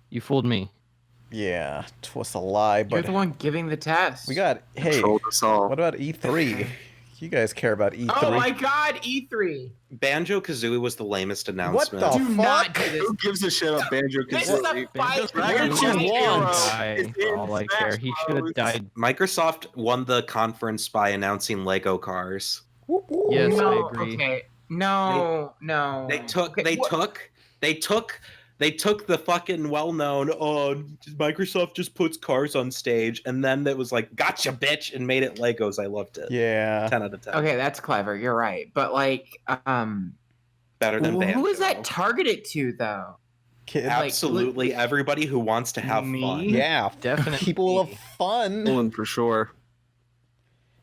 Speaker 8: You fooled me.
Speaker 2: Yeah, it was a lie. But
Speaker 5: you're the one giving the test.
Speaker 2: We got. Hey, what about E3? You guys care about E3?
Speaker 5: Oh my God, E3!
Speaker 3: Banjo Kazooie was the lamest announcement.
Speaker 2: What the fuck?
Speaker 6: Who gives a shit about Banjo Kazooie?
Speaker 5: This is a fight.
Speaker 8: All I care. He should have died.
Speaker 3: Microsoft won the conference by announcing Lego cars.
Speaker 8: Yes,
Speaker 5: no,
Speaker 8: I agree.
Speaker 5: Okay. No.
Speaker 3: They took the fucking well-known, Microsoft just puts cars on stage, and then it was like, gotcha, bitch, and made it Legos. I loved it.
Speaker 2: Yeah.
Speaker 3: 10 out of 10.
Speaker 5: Okay, that's clever. You're right. But
Speaker 3: better than Banjo.
Speaker 5: Who is that targeted to, though?
Speaker 2: Kids.
Speaker 3: Absolutely everybody who wants to have fun.
Speaker 2: Yeah,
Speaker 8: definitely.
Speaker 2: People of fun.
Speaker 6: Nolan for sure.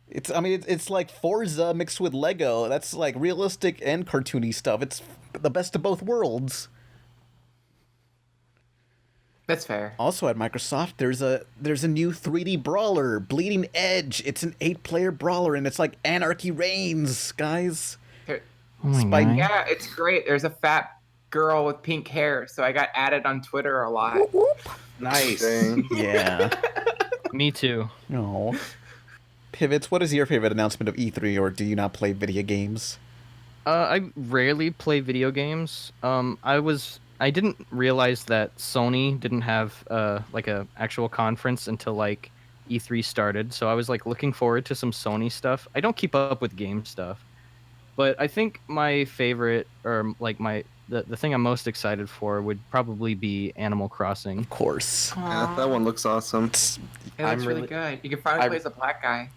Speaker 2: It's like Forza mixed with Lego. That's like realistic and cartoony stuff. It's the best of both worlds.
Speaker 5: That's fair.
Speaker 2: Also at Microsoft, there's a new 3D brawler, Bleeding Edge. It's an 8-player brawler, and it's like Anarchy Reigns, guys.
Speaker 5: Yeah, it's great. There's a fat girl with pink hair, so I got added on Twitter a lot.
Speaker 2: Whoop, whoop.
Speaker 3: Nice.
Speaker 2: Yeah.
Speaker 8: Me too.
Speaker 2: No. Pivots, what is your favorite announcement of E3, or do you not play video games?
Speaker 8: I rarely play video games. I didn't realize that Sony didn't have like a actual conference until like E3 started, so I was like looking forward to some Sony stuff. I don't keep up with game stuff, but I think my favorite, or like the thing I'm most excited for would probably be Animal Crossing.
Speaker 2: Of course.
Speaker 6: Yeah, that one looks awesome.
Speaker 5: It looks really good. You can finally play as a black guy.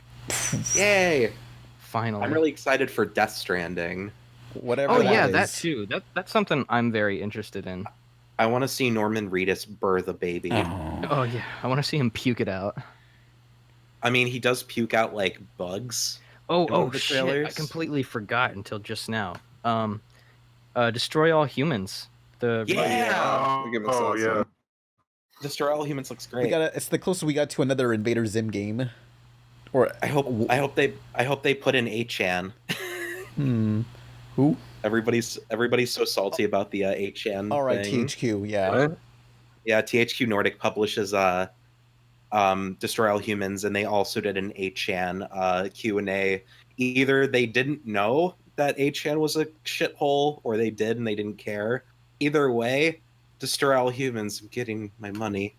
Speaker 3: Yay!
Speaker 8: Finally.
Speaker 3: I'm really excited for Death Stranding.
Speaker 2: Whatever.
Speaker 8: Oh yeah,
Speaker 2: is.
Speaker 8: that too. That's something I'm very interested in.
Speaker 3: I want to see Norman Reedus birth a baby.
Speaker 8: Oh yeah, I want to see him puke it out.
Speaker 3: I mean, he does puke out like bugs.
Speaker 8: Oh
Speaker 3: the
Speaker 8: shit! I
Speaker 3: trailers.
Speaker 8: completely forgot until just now. Destroy All Humans.
Speaker 3: Yeah. Destroy All Humans looks great.
Speaker 2: It's the closest we got to another Invader Zim game. Or
Speaker 3: I hope they put in 8chan.
Speaker 2: Who?
Speaker 3: Everybody's so salty about the 8chan.
Speaker 2: All right,
Speaker 3: thing.
Speaker 2: THQ, yeah.
Speaker 6: What?
Speaker 3: Yeah, THQ Nordic publishes Destroy All Humans, and they also did an 8chan Q&A. Either they didn't know that 8chan was a shithole, or they did and they didn't care. Either way, Destroy All Humans, I'm getting my money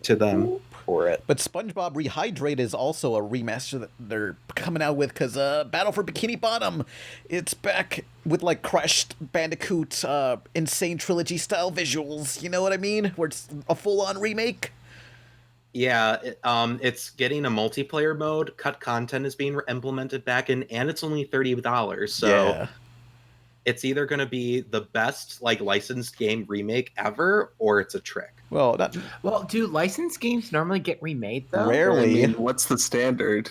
Speaker 3: to them for it.
Speaker 2: But SpongeBob Rehydrate is also a remaster that they're coming out with, because Battle for Bikini Bottom, it's back with like Crash Bandicoot Insane Trilogy style visuals, you know what I mean? Where it's a full-on remake.
Speaker 3: Yeah, it's getting a multiplayer mode, cut content is being implemented back in, and it's only $30, so
Speaker 2: yeah.
Speaker 3: It's either going to be the best like licensed game remake ever, or it's a trick.
Speaker 2: Well,
Speaker 5: do licensed games normally get remade though?
Speaker 2: Rarely.
Speaker 6: I mean, what's the standard?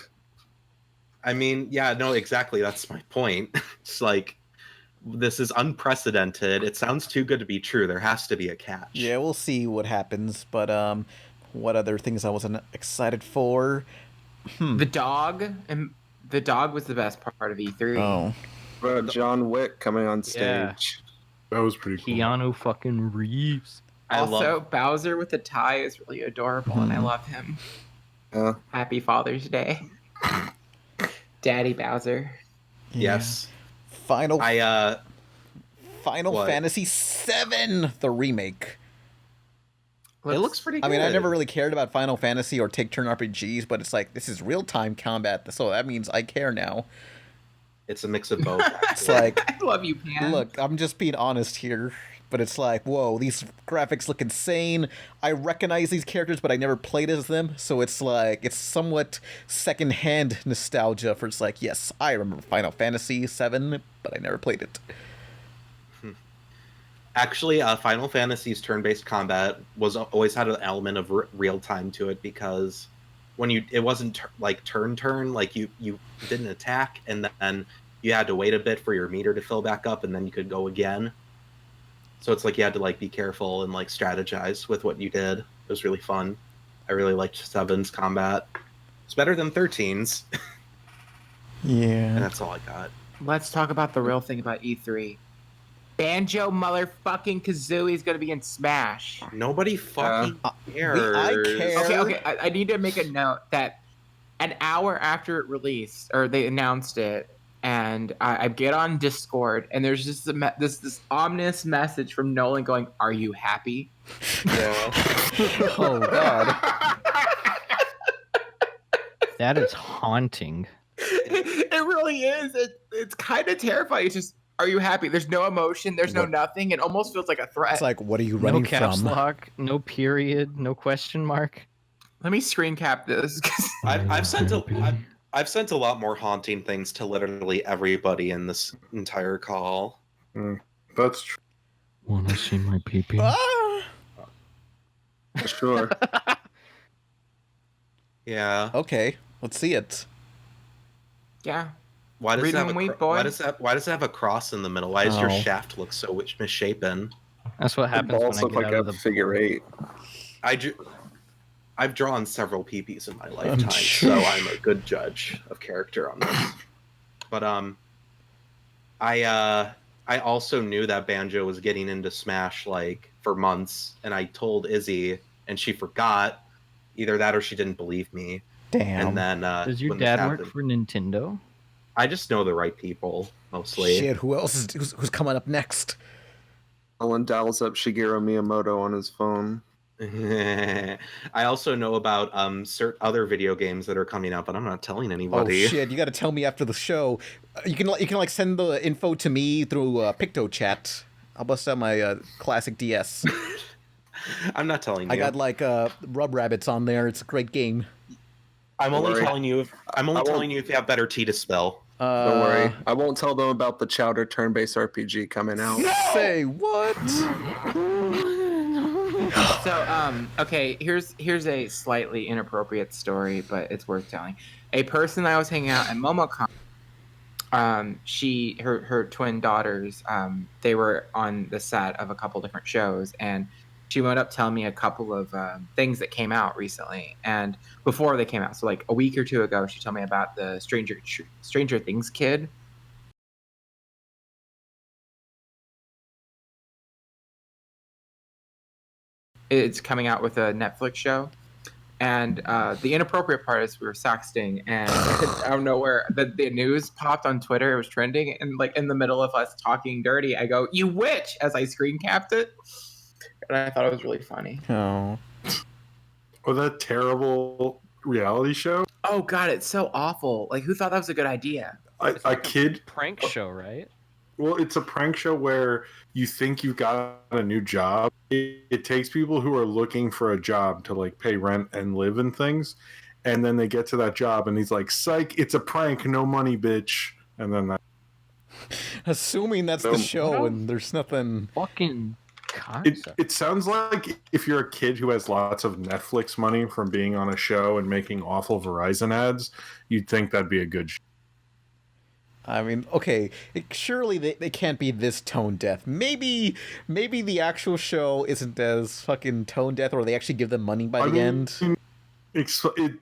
Speaker 3: I mean, yeah, no, exactly. That's my point. It's like, this is unprecedented. It sounds too good to be true. There has to be a catch.
Speaker 2: Yeah, we'll see what happens. But what other things I wasn't excited for?
Speaker 5: The dog was the best part of E3.
Speaker 2: Oh.
Speaker 6: John Wick coming on stage.
Speaker 8: Yeah.
Speaker 4: That was pretty cool.
Speaker 8: Keanu fucking Reeves.
Speaker 5: Also, Bowser with the tie is really adorable, and I love him. Happy Father's Day, Daddy Bowser.
Speaker 2: Yeah.
Speaker 3: Yes.
Speaker 2: Final
Speaker 3: what?
Speaker 2: Fantasy VII, the remake.
Speaker 3: It looks pretty good.
Speaker 2: I mean, I never really cared about Final Fantasy or take-turn RPGs, but it's like, this is real-time combat, so that means I care now.
Speaker 3: It's a mix of both.
Speaker 2: It's like,
Speaker 5: I love you, Pan.
Speaker 2: Look, I'm just being honest here, but it's like, whoa, these graphics look insane. I recognize these characters, but I never played as them, so it's like, it's somewhat second-hand nostalgia for, it's like, yes, I remember Final Fantasy VII, but I never played it.
Speaker 3: Actually, Final Fantasy's turn-based combat always had an element of real time to it, because when it wasn't like turn, like you didn't attack, and then you had to wait a bit for your meter to fill back up, and then you could go again. So it's like you had to like be careful and like strategize with what you did. It was really fun. I really liked 7's combat. It's better than 13's.
Speaker 2: Yeah.
Speaker 3: And that's all I got.
Speaker 5: Let's talk about the real thing about E3. Banjo motherfucking Kazooie is going to be in Smash.
Speaker 3: Nobody fucking cares.
Speaker 2: I care.
Speaker 5: Okay. I need to make a note that an hour after it released, or they announced it, and I get on Discord, and there's just this ominous message from Nolan going, "Are you happy?"
Speaker 3: Yeah.
Speaker 2: Oh, God.
Speaker 8: That is haunting.
Speaker 5: It really is. It's kind of terrifying. It's just, are you happy? There's no emotion. There's no nothing. It almost feels like a threat.
Speaker 2: It's like, what are you running
Speaker 8: No caps
Speaker 2: from?
Speaker 8: lock, no period, no question mark.
Speaker 5: Let me screen cap this.
Speaker 3: I've sent a lot more haunting things to literally everybody in this entire call.
Speaker 4: The That's true.
Speaker 7: Wanna see my pee-pee?
Speaker 2: Ah!
Speaker 6: Sure.
Speaker 3: Yeah.
Speaker 2: Okay, let's see it.
Speaker 5: Yeah.
Speaker 3: Why does it have
Speaker 5: boy.
Speaker 3: why does it have a cross in the middle? Why does your
Speaker 2: Oh.
Speaker 3: shaft look so misshapen?
Speaker 8: That's what
Speaker 6: The
Speaker 8: happens when
Speaker 6: balls
Speaker 8: I
Speaker 6: look
Speaker 8: get
Speaker 6: like
Speaker 8: out
Speaker 6: a
Speaker 8: of the
Speaker 6: figure eight.
Speaker 3: I've drawn several PPs in my lifetime,
Speaker 2: sure.
Speaker 3: so I'm a good judge of character on this. But I also knew that Banjo was getting into Smash like for months, and I told Izzy, and she forgot. Either that or she didn't believe me.
Speaker 2: Damn.
Speaker 3: And then
Speaker 8: Does your
Speaker 3: when this
Speaker 8: dad work
Speaker 3: happened-
Speaker 8: for Nintendo?
Speaker 3: I just know the right people mostly.
Speaker 2: Shit, who else is who's coming up next?
Speaker 6: Nolan dials up Shigeru Miyamoto on his phone.
Speaker 3: I also know about certain other video games that are coming out, but I'm not telling
Speaker 2: Oh
Speaker 3: anybody.
Speaker 2: shit, you got to tell me after the show. You can like send the info to me through PictoChat. I'll bust out my classic DS.
Speaker 3: I'm not telling you.
Speaker 2: I got like Rub Rabbits on there. It's a great game.
Speaker 3: I'm only
Speaker 6: Worry.
Speaker 3: telling you. Telling you if you have better tea to spell.
Speaker 6: Don't worry. I won't tell them about the Chowder turn-based RPG coming out.
Speaker 2: Say what?
Speaker 5: So, okay, here's a slightly inappropriate story, but it's worth telling. A person I was hanging out at MomoCon, her twin daughters, they were on the set of a couple different shows, and she wound up telling me a couple of things that came out recently, and before they came out, so like a week or two ago, she told me about the Stranger Things kid. It's coming out with a Netflix show, and the inappropriate part is we were sexting, and out of nowhere, the news popped on Twitter. It was trending, and like in the middle of us talking dirty, I go, "You witch!" as I screen capped it, and I thought it was really funny.
Speaker 2: Oh.
Speaker 4: Oh, that terrible reality show?
Speaker 5: Oh god, it's so awful. Like, who thought that was a good idea?
Speaker 4: A kid
Speaker 8: Prank show, right?
Speaker 4: Well, it's a prank show where you think you've got a new job. It takes people who are looking for a job to like pay rent and live and things, and then they get to that job and he's like, "Psych, it's a prank, no money, bitch." And then that.
Speaker 2: Assuming that's the show and there's nothing.
Speaker 8: Fucking concept.
Speaker 4: It sounds like if you're a kid who has lots of Netflix money from being on a show and making awful Verizon ads, you'd think that'd be a good show.
Speaker 2: I mean, okay, surely they can't be this tone deaf. Maybe the actual show isn't as fucking tone deaf, or they actually give them money by the end.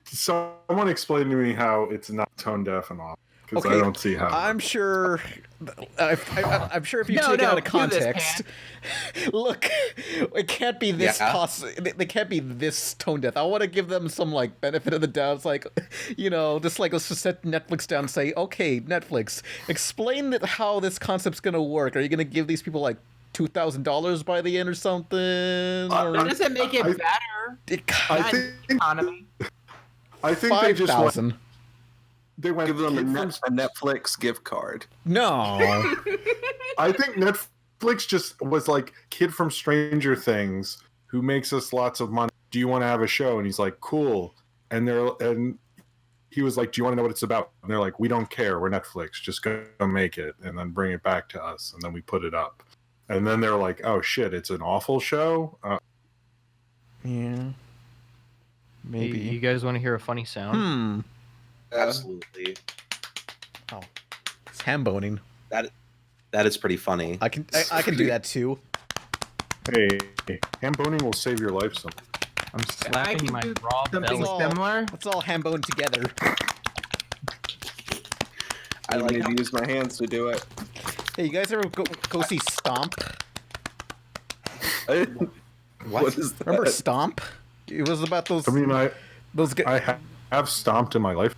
Speaker 4: Someone explained to me how it's not tone deaf and all, because I don't see how.
Speaker 2: I'm sure. I'm sure if you take it out of context, look, it can't be this they can't be this tone deaf. I want to give them some like benefit of the doubt. It's like, just like let's just set Netflix down and say, okay, Netflix, explain how this concept's gonna work. Are you gonna give these people like $2,000 by the end or something?
Speaker 5: That doesn't make it better. Economy.
Speaker 4: I think they just want.
Speaker 6: They went give them a Netflix gift card.
Speaker 2: No.
Speaker 4: I think Netflix just was like, kid from Stranger Things who makes us lots of money. Do you want to have a show? And he's like, cool. And he was like, do you want to know what it's about? And they're like, we don't care. We're Netflix. Just go make it and then bring it back to us. And then we put it up. And then they're like, oh shit, it's an awful show?
Speaker 2: Yeah. Maybe.
Speaker 8: You guys want to hear a funny sound?
Speaker 3: Absolutely.
Speaker 2: Oh, it's ham boning.
Speaker 3: That is pretty funny.
Speaker 2: I can do that too.
Speaker 4: Hey, ham boning will save your life.
Speaker 8: I'm slapping my raw belly.
Speaker 5: Similar.
Speaker 2: Let's all ham bone together.
Speaker 6: I need to use my hands to do it.
Speaker 2: Hey, you guys ever go see Stomp?
Speaker 6: What is that?
Speaker 2: Remember Stomp? It was about those.
Speaker 4: I mean,
Speaker 2: those guys.
Speaker 4: I have stomped in my life.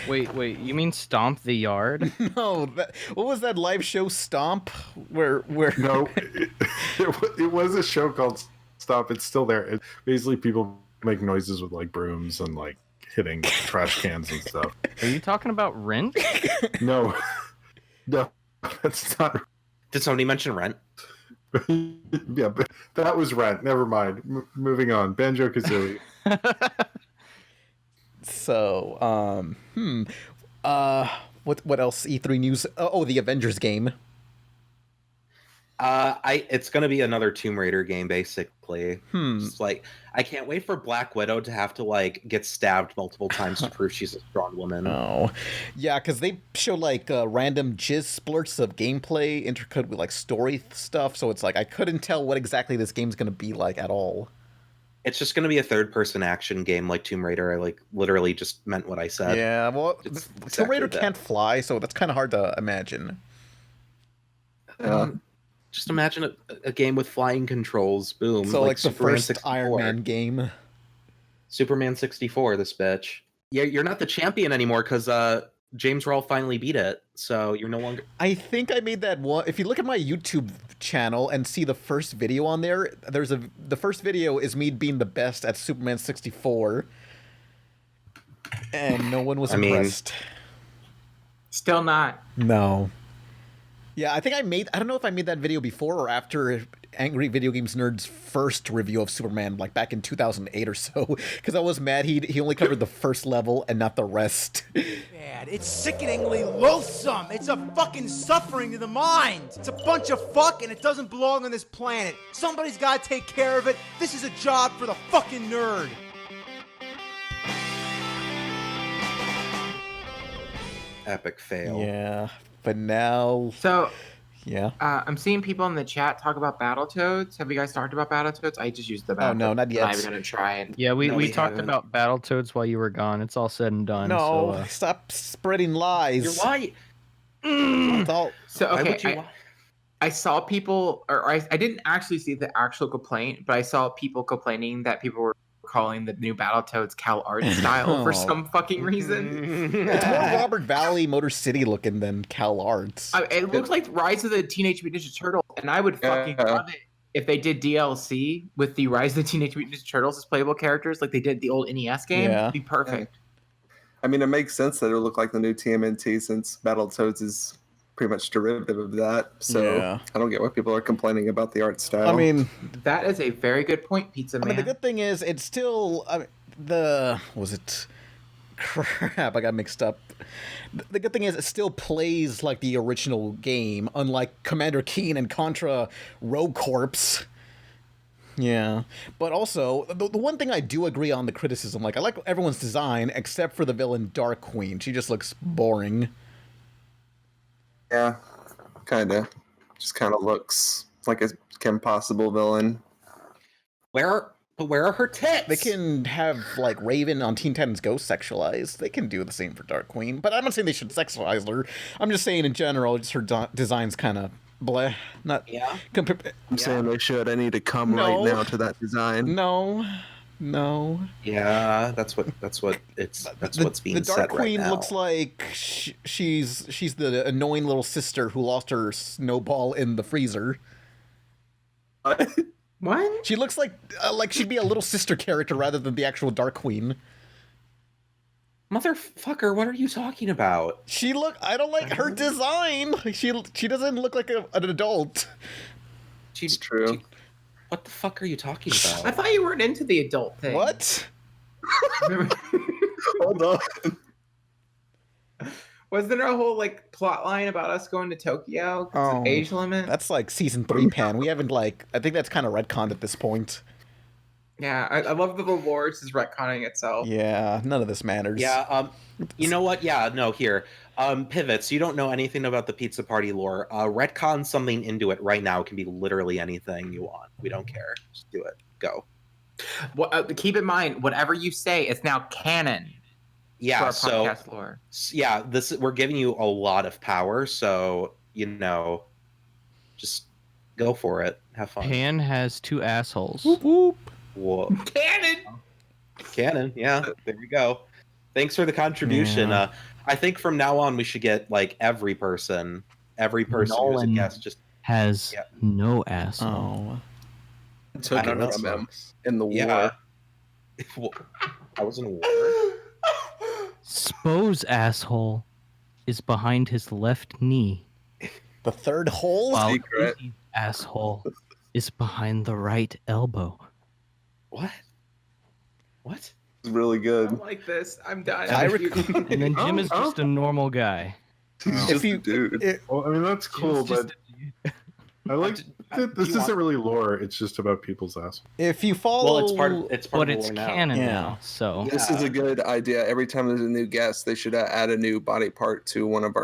Speaker 8: Wait, you mean Stomp the Yard?
Speaker 2: No, what was that live show Stomp? Where?
Speaker 4: No, it was a show called Stomp. It's still there. Basically, people make noises with like brooms and like hitting trash cans and stuff.
Speaker 8: Are you talking about Rent?
Speaker 4: No, that's not.
Speaker 3: Did somebody mention Rent?
Speaker 4: Yeah, but that was Rent. Never mind. Moving on. Banjo Kazooie.
Speaker 2: So, what else? E3 news. Oh, the Avengers game.
Speaker 3: It's gonna be another Tomb Raider game, basically.
Speaker 2: Hmm.
Speaker 3: It's like I can't wait for Black Widow to have to like get stabbed multiple times to prove she's a strong woman.
Speaker 2: Oh, yeah, because they show like random jizz splurts of gameplay intercut with like story stuff, so it's like I couldn't tell what exactly this game's gonna be like at all.
Speaker 3: It's just gonna be a third-person action game like Tomb Raider. I like literally just meant what I said.
Speaker 2: Yeah, well, Tomb Raider
Speaker 3: that.
Speaker 2: can't fly, so that's kind of hard to imagine.
Speaker 3: Just imagine a game with flying controls. Boom.
Speaker 2: So like the
Speaker 3: Superman
Speaker 2: first
Speaker 3: 64.
Speaker 2: Iron Man game.
Speaker 3: Superman 64, this bitch. Yeah, you're not the champion anymore because James Rawle finally beat it. So you're no longer.
Speaker 2: I think I made that one. If you look at my YouTube channel and see the first video on there, the first video is me being the best at Superman 64. And no one was impressed.
Speaker 5: Still not.
Speaker 2: No. Yeah, I don't know if I made that video before or after Angry Video Games Nerd's first review of Superman, like back in 2008 or so, because I was mad he only covered the first level and not the rest.
Speaker 1: Bad. It's sickeningly loathsome. It's a fucking suffering to the mind. It's a bunch of fuck and it doesn't belong on this planet. Somebody's gotta take care of it. This is a job for the fucking nerd.
Speaker 3: Epic fail.
Speaker 2: Yeah, but now...
Speaker 5: So,
Speaker 2: yeah.
Speaker 5: I'm seeing people in the chat talk about Battletoads. Have you guys talked about Battletoads? I just used the Battletoads.
Speaker 2: Oh, no, not yet.
Speaker 5: I'm going to try it.
Speaker 8: Yeah, we talked
Speaker 3: haven't.
Speaker 8: about Battletoads while you were gone. It's all said and done.
Speaker 2: No,
Speaker 8: so,
Speaker 2: stop spreading lies.
Speaker 3: You're lying.
Speaker 5: So,
Speaker 3: Why would
Speaker 5: okay,
Speaker 3: you
Speaker 5: I saw people, or I didn't actually see the actual complaint, but I saw people complaining that people were calling the new Battletoads Cal Art style for some fucking reason.
Speaker 2: It's more Robert Valley Motor City looking than Cal Arts.
Speaker 5: It looks like Rise of the Teenage Mutant Ninja Turtles, and I would fucking love it if they did DLC with the Rise of the Teenage Mutant Ninja Turtles as playable characters, like they did the old NES game.
Speaker 2: Yeah.
Speaker 5: It'd be perfect.
Speaker 6: I mean, it makes sense that it would look like the new TMNT since Battletoads is pretty much derivative of that. So
Speaker 2: Yeah.
Speaker 6: I don't get why people are complaining about the art style.
Speaker 2: I mean,
Speaker 5: That is a very good point, Pizza Man.
Speaker 2: the good thing is it's still crap, I got mixed up. The good thing is it still plays like the original game, unlike Commander Keen and Contra Rogue Corps. Yeah, but also the one thing I do agree on the criticism, like I like everyone's design except for the villain Dark Queen. She just looks boring.
Speaker 6: Yeah, kind of. Just kind of looks like a Kim Possible villain.
Speaker 3: Where are her tits?
Speaker 2: They can have like Raven on Teen Titans Go sexualized. They can do the same for Dark Queen, but I'm not saying they should sexualize her. I'm just saying in general, just her design's kind of bleh. Not
Speaker 3: Yeah.
Speaker 6: I'm saying they should. I need to come right now to that design.
Speaker 2: No.
Speaker 3: Yeah, that's what's being
Speaker 2: The
Speaker 3: said
Speaker 2: Dark
Speaker 3: right
Speaker 2: Queen
Speaker 3: now.
Speaker 2: looks like she's the annoying little sister who lost her snowball in the freezer.
Speaker 5: What?
Speaker 2: She looks like she'd be a little sister character rather than the actual Dark Queen.
Speaker 3: Motherfucker, what are you talking about?
Speaker 2: I don't like her design. She doesn't look like an adult.
Speaker 3: She's
Speaker 6: true.
Speaker 3: What the fuck are you talking
Speaker 5: I
Speaker 3: about?
Speaker 5: thought you weren't into the adult thing.
Speaker 2: What?
Speaker 6: Hold on.
Speaker 5: Wasn't there a whole like plot line about us going to Tokyo? 'Cause of age limit.
Speaker 2: That's like season 3 Pan. We haven't I think that's kind of retconned at this point.
Speaker 5: Yeah, I love that the lore is retconning itself.
Speaker 2: Yeah, none of this matters.
Speaker 3: Yeah, you know what? Yeah, no, here. Pivots, you don't know anything about the Pizza Party lore. Retcon something into it right now. It can be literally anything you want. We don't care. Just do it. Go.
Speaker 5: Well, keep in mind, whatever you say is now canon.
Speaker 3: Yeah,
Speaker 5: to our
Speaker 3: so
Speaker 5: podcast lore.
Speaker 3: yeah, we're giving you a lot of power, so just go for it. Have fun.
Speaker 8: Pan has 2 assholes.
Speaker 2: Whoop whoop.
Speaker 3: Whoa.
Speaker 5: Canon.
Speaker 3: Yeah, there we go. Thanks for the contribution.
Speaker 2: Yeah.
Speaker 3: I think from now on we should get like every person who's a
Speaker 8: Nolan
Speaker 3: guest just
Speaker 8: has no asshole.
Speaker 2: Oh.
Speaker 6: Took
Speaker 3: I don't
Speaker 6: it from
Speaker 3: know.
Speaker 6: him in the
Speaker 3: Yeah.
Speaker 6: war.
Speaker 3: I was in a war.
Speaker 8: Spo's asshole is behind his left knee,
Speaker 2: The third hole?
Speaker 8: while
Speaker 6: Secret.
Speaker 8: Izzy's asshole is behind the right elbow.
Speaker 3: What? What?
Speaker 6: It's really
Speaker 5: I
Speaker 6: good.
Speaker 5: don't like this. I'm done.
Speaker 8: And then Jim is just a normal guy.
Speaker 6: He's
Speaker 2: If
Speaker 6: just
Speaker 2: you-
Speaker 6: a dude.
Speaker 2: it-
Speaker 4: Well, I mean, that's cool,
Speaker 8: Jim's just
Speaker 4: but
Speaker 8: a dude.
Speaker 4: I like that this isn't really lore. It's just about people's assholes.
Speaker 2: If you follow,
Speaker 3: well, it's part
Speaker 8: But
Speaker 3: of
Speaker 8: it's
Speaker 3: the lore now.
Speaker 8: canon
Speaker 2: Yeah.
Speaker 8: now, so
Speaker 6: This is a good idea. Every time there's a new guest, they should add a new body part to one of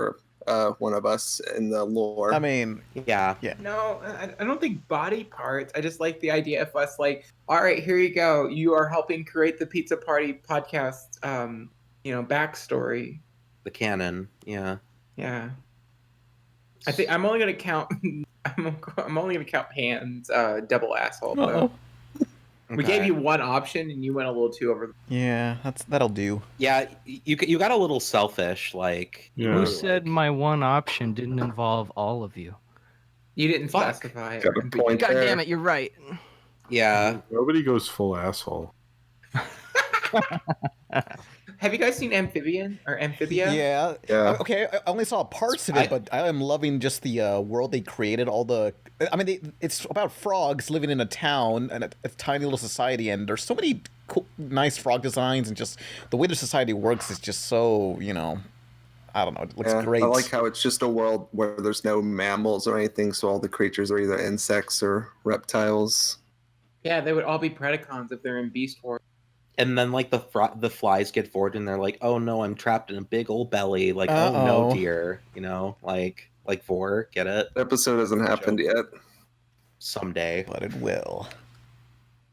Speaker 6: us in the lore.
Speaker 2: I mean,
Speaker 3: Yeah.
Speaker 5: No, I don't think body parts. I just like the idea of us like, all right, here you go. You are helping create the Pizza Party podcast, backstory.
Speaker 3: The canon. Yeah.
Speaker 5: Yeah. I think I'm only gonna count. I'm only gonna count Pan's double asshole. Though. We gave you one option and you went a little too over.
Speaker 2: Yeah, that'll do.
Speaker 3: Yeah, you got a little selfish. Like,
Speaker 8: who said my one option didn't involve all of you?
Speaker 5: You didn't specify.
Speaker 6: Got a point
Speaker 8: God
Speaker 6: there.
Speaker 8: damn it, you're right.
Speaker 3: Yeah.
Speaker 4: Nobody goes full asshole.
Speaker 5: Have you guys seen Amphibia?
Speaker 2: Yeah.
Speaker 6: Yeah.
Speaker 2: Okay, I only saw parts of it, but I am loving just the world they created. It's about frogs living in a town and a tiny little society, and there's so many cool, nice frog designs, and just the way the society works is just so, I don't know, it looks great.
Speaker 6: I like how it's just a world where there's no mammals or anything, so all the creatures are either insects or reptiles.
Speaker 5: Yeah, they would all be Predacons if they're in Beast Wars.
Speaker 3: And then like the flies get bored and they're like, oh no, I'm trapped in a big old belly. Like, oh no, dear. Like Vor, get it?
Speaker 6: The episode hasn't happened yet.
Speaker 3: Someday.
Speaker 2: But it will.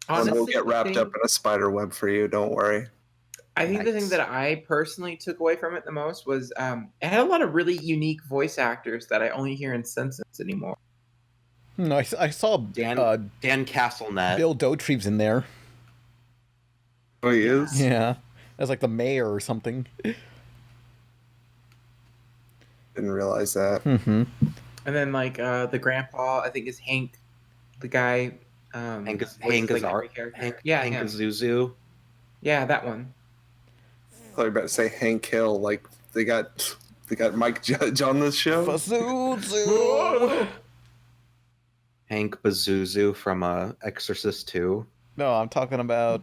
Speaker 6: And we'll get wrapped up in a spider web for you, don't worry.
Speaker 5: I think the thing that I personally took away from it the most was it had a lot of really unique voice actors that I only hear in Simpsons anymore.
Speaker 2: No, I saw
Speaker 3: Dan Castlenet.
Speaker 2: Bill Dauterive's in there.
Speaker 6: Oh, he is?
Speaker 2: Yeah. As like the mayor or something.
Speaker 6: Didn't realize that.
Speaker 2: Mm-hmm.
Speaker 5: And then like the grandpa, I think is Hank, the guy.
Speaker 3: Hank Azuzu.
Speaker 5: Yeah, that one.
Speaker 6: I thought you were about to say Hank Hill. Like they got Mike Judge on this show.
Speaker 2: Bazuzu.
Speaker 3: Hank Bazuzu from Exorcist 2.
Speaker 2: No, I'm talking about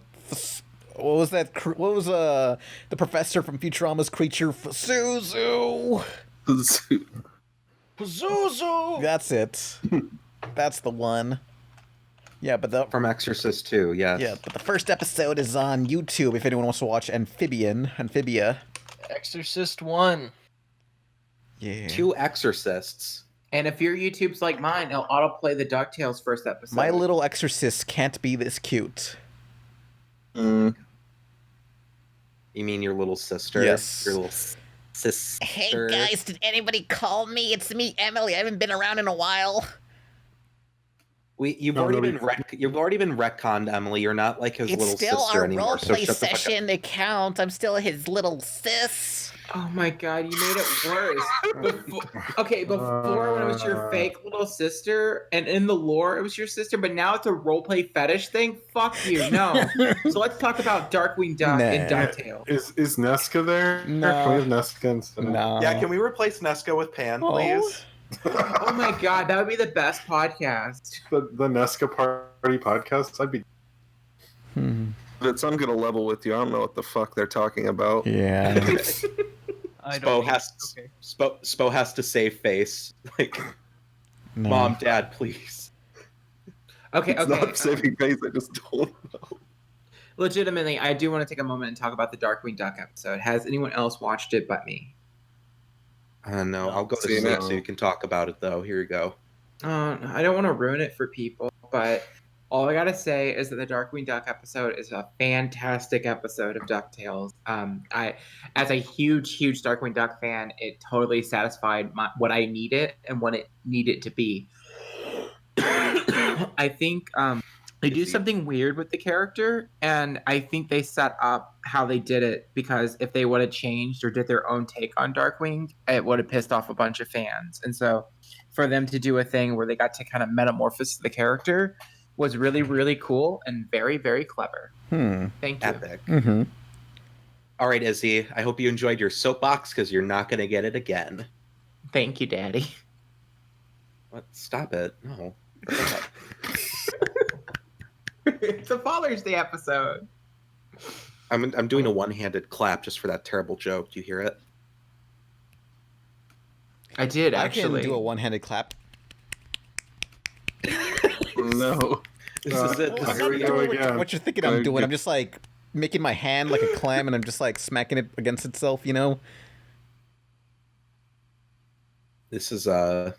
Speaker 2: what was that? What was the professor from Futurama's creature? Pazuzu. Pazuzu. That's it. That's the one. Yeah, but
Speaker 3: from Exorcist 2, yes.
Speaker 2: Yeah, but the first episode is on YouTube if anyone wants to watch Amphibia.
Speaker 12: Exorcist 1.
Speaker 2: Yeah.
Speaker 3: 2 Exorcists.
Speaker 5: And if your YouTube's like mine, it'll autoplay the DuckTales first episode.
Speaker 2: My little exorcist can't be this cute.
Speaker 3: You mean your little sister?
Speaker 2: Yes.
Speaker 3: Your little sister.
Speaker 13: Hey guys, did anybody call me? It's me, Emily. I haven't been around in a while.
Speaker 3: You've already been retconned, Emily. You're not like his little sister anymore.
Speaker 13: It's still our roleplay session account. I'm still his little sis.
Speaker 5: Oh my god, you made it worse. Before when it was your fake little sister, and in the lore it was your sister, but now it's a roleplay fetish thing? Fuck you, no. So let's talk about Darkwing Dunk and DuckTales.
Speaker 4: Is Nesca there?
Speaker 2: No.
Speaker 4: Can we have Nesca instead?
Speaker 2: No.
Speaker 3: Yeah, can we replace Nesca with Pan, please?
Speaker 5: Oh my god, that would be the best podcast.
Speaker 4: The Nesca Party podcast? I'd be...
Speaker 6: It's I'm gonna level with you. I don't know what the fuck they're talking about.
Speaker 2: Yeah.
Speaker 3: Spo has to save face. Like,
Speaker 2: No.
Speaker 3: Mom, Dad, please.
Speaker 6: It's not saving face. I just don't know.
Speaker 5: Legitimately, I do want to take a moment and talk about the Darkwing Duck episode. Has anyone else watched it but me?
Speaker 3: No, I'll go to sleep so you can talk about it, though. Here you go.
Speaker 5: I don't want to ruin it for people, but all I gotta say is that the Darkwing Duck episode is a fantastic episode of DuckTales. As a huge Darkwing Duck fan, it totally satisfied what I needed and what it needed to be. I think they do something weird with the character, and I think they set up how they did it, because if they would have changed or did their own take on Darkwing, it would have pissed off a bunch of fans. And so for them to do a thing where they got to kind of metamorphose the character was really, really cool and very, very clever. Thank you.
Speaker 3: Epic.
Speaker 2: Mm-hmm.
Speaker 3: All right, Izzy, I hope you enjoyed your soapbox, because you're not going to get it again.
Speaker 5: Thank you, Daddy.
Speaker 3: What? Stop it. No.
Speaker 5: It's a Father's Day episode.
Speaker 3: I'm doing a one-handed clap just for that terrible joke. Do you hear it?
Speaker 5: I did, actually.
Speaker 2: I can do a one-handed clap.
Speaker 6: no.
Speaker 3: This is it.
Speaker 2: Well, I'm not doing what you're thinking I'm doing. I'm just like making my hand like a clam, and I'm just like smacking it against itself, you know.
Speaker 3: This is a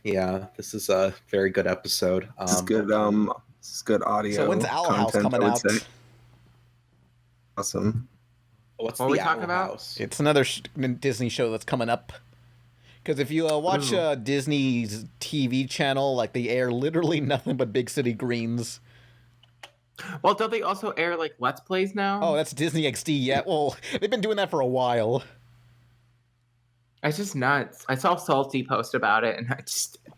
Speaker 3: very good episode.
Speaker 6: This is good. This is good audio.
Speaker 2: So when's Owl House
Speaker 6: content,
Speaker 2: coming
Speaker 6: I would
Speaker 2: out?
Speaker 6: say. Awesome.
Speaker 3: What's
Speaker 5: What
Speaker 3: the
Speaker 5: are we talking
Speaker 3: Owl
Speaker 5: about?
Speaker 3: House?
Speaker 2: It's another Disney show that's coming up. Because if you watch Disney's TV channel, like they air literally nothing but Big City Greens.
Speaker 5: Well, don't they also air like Let's Plays now?
Speaker 2: Oh, that's Disney XD. Yeah, well, they've been doing that for a while.
Speaker 5: It's just nuts. I saw Salty post about it, and that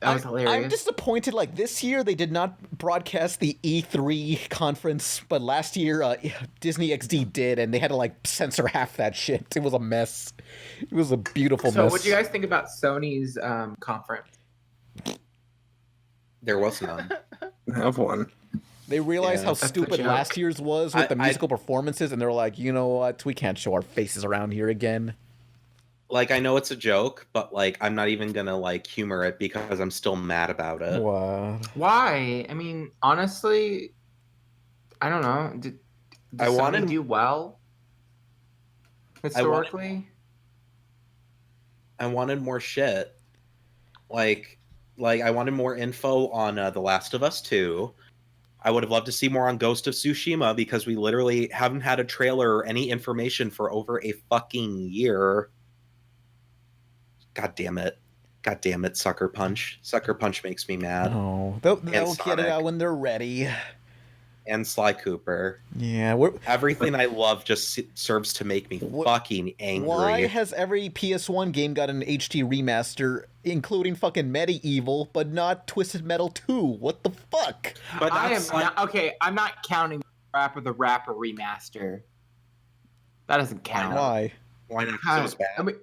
Speaker 5: was hilarious.
Speaker 2: I'm disappointed. Like this year, they did not broadcast the E3 conference, but last year Disney XD did, and they had to like censor half that shit. It was a mess. It was a beautiful
Speaker 5: So,
Speaker 2: mess.
Speaker 5: what do you guys think about Sony's conference?
Speaker 3: There was none.
Speaker 6: Have one.
Speaker 2: They realized how
Speaker 5: That's the
Speaker 2: stupid
Speaker 5: joke.
Speaker 2: last year's was with the musical performances, and they're like, you know what? We can't show our faces around here again.
Speaker 3: Like, I know it's a joke, but like, I'm not even gonna like humor it because I'm still mad about it.
Speaker 2: What?
Speaker 5: Why? I mean, honestly, I don't know. Did
Speaker 3: I
Speaker 5: Sony
Speaker 3: wanted-
Speaker 5: do well historically?
Speaker 3: I wanted more shit. Like I wanted more info on The Last of Us 2. I would have loved to see more on Ghost of Tsushima because we literally haven't had a trailer or any information for over a fucking year. God damn it, Sucker Punch. Sucker Punch makes me mad.
Speaker 2: Oh, they'll get it out when they're ready.
Speaker 3: And Sly Cooper.
Speaker 2: Yeah,
Speaker 3: everything I love just serves to make me fucking angry.
Speaker 2: Why has every PS1 game got an HD remaster, including fucking Medieval, but not Twisted Metal 2? What the fuck?
Speaker 3: But
Speaker 5: I am not, okay. I'm not counting the Rapper remaster. That doesn't count.
Speaker 2: Why?
Speaker 3: Why not? 'Cause it was bad.
Speaker 5: I mean,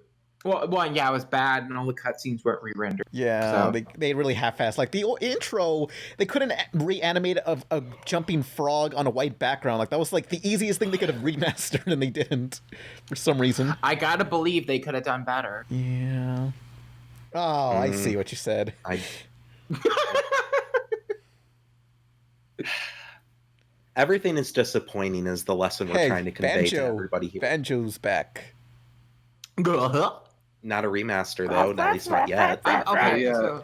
Speaker 5: well, yeah, it was bad, and all the cutscenes weren't re-rendered.
Speaker 2: Yeah,
Speaker 5: so.
Speaker 2: they really half-assed. Like the intro, they couldn't reanimate a jumping frog on a white background. Like that was like the easiest thing they could have remastered, and they didn't for some reason.
Speaker 5: I gotta believe they could have done better.
Speaker 2: Yeah. Oh, I see what you said.
Speaker 3: Everything is disappointing is the lesson we're trying to convey to everybody here.
Speaker 2: Banjo's back.
Speaker 3: Not a remaster though, at least not yet.
Speaker 5: Okay, so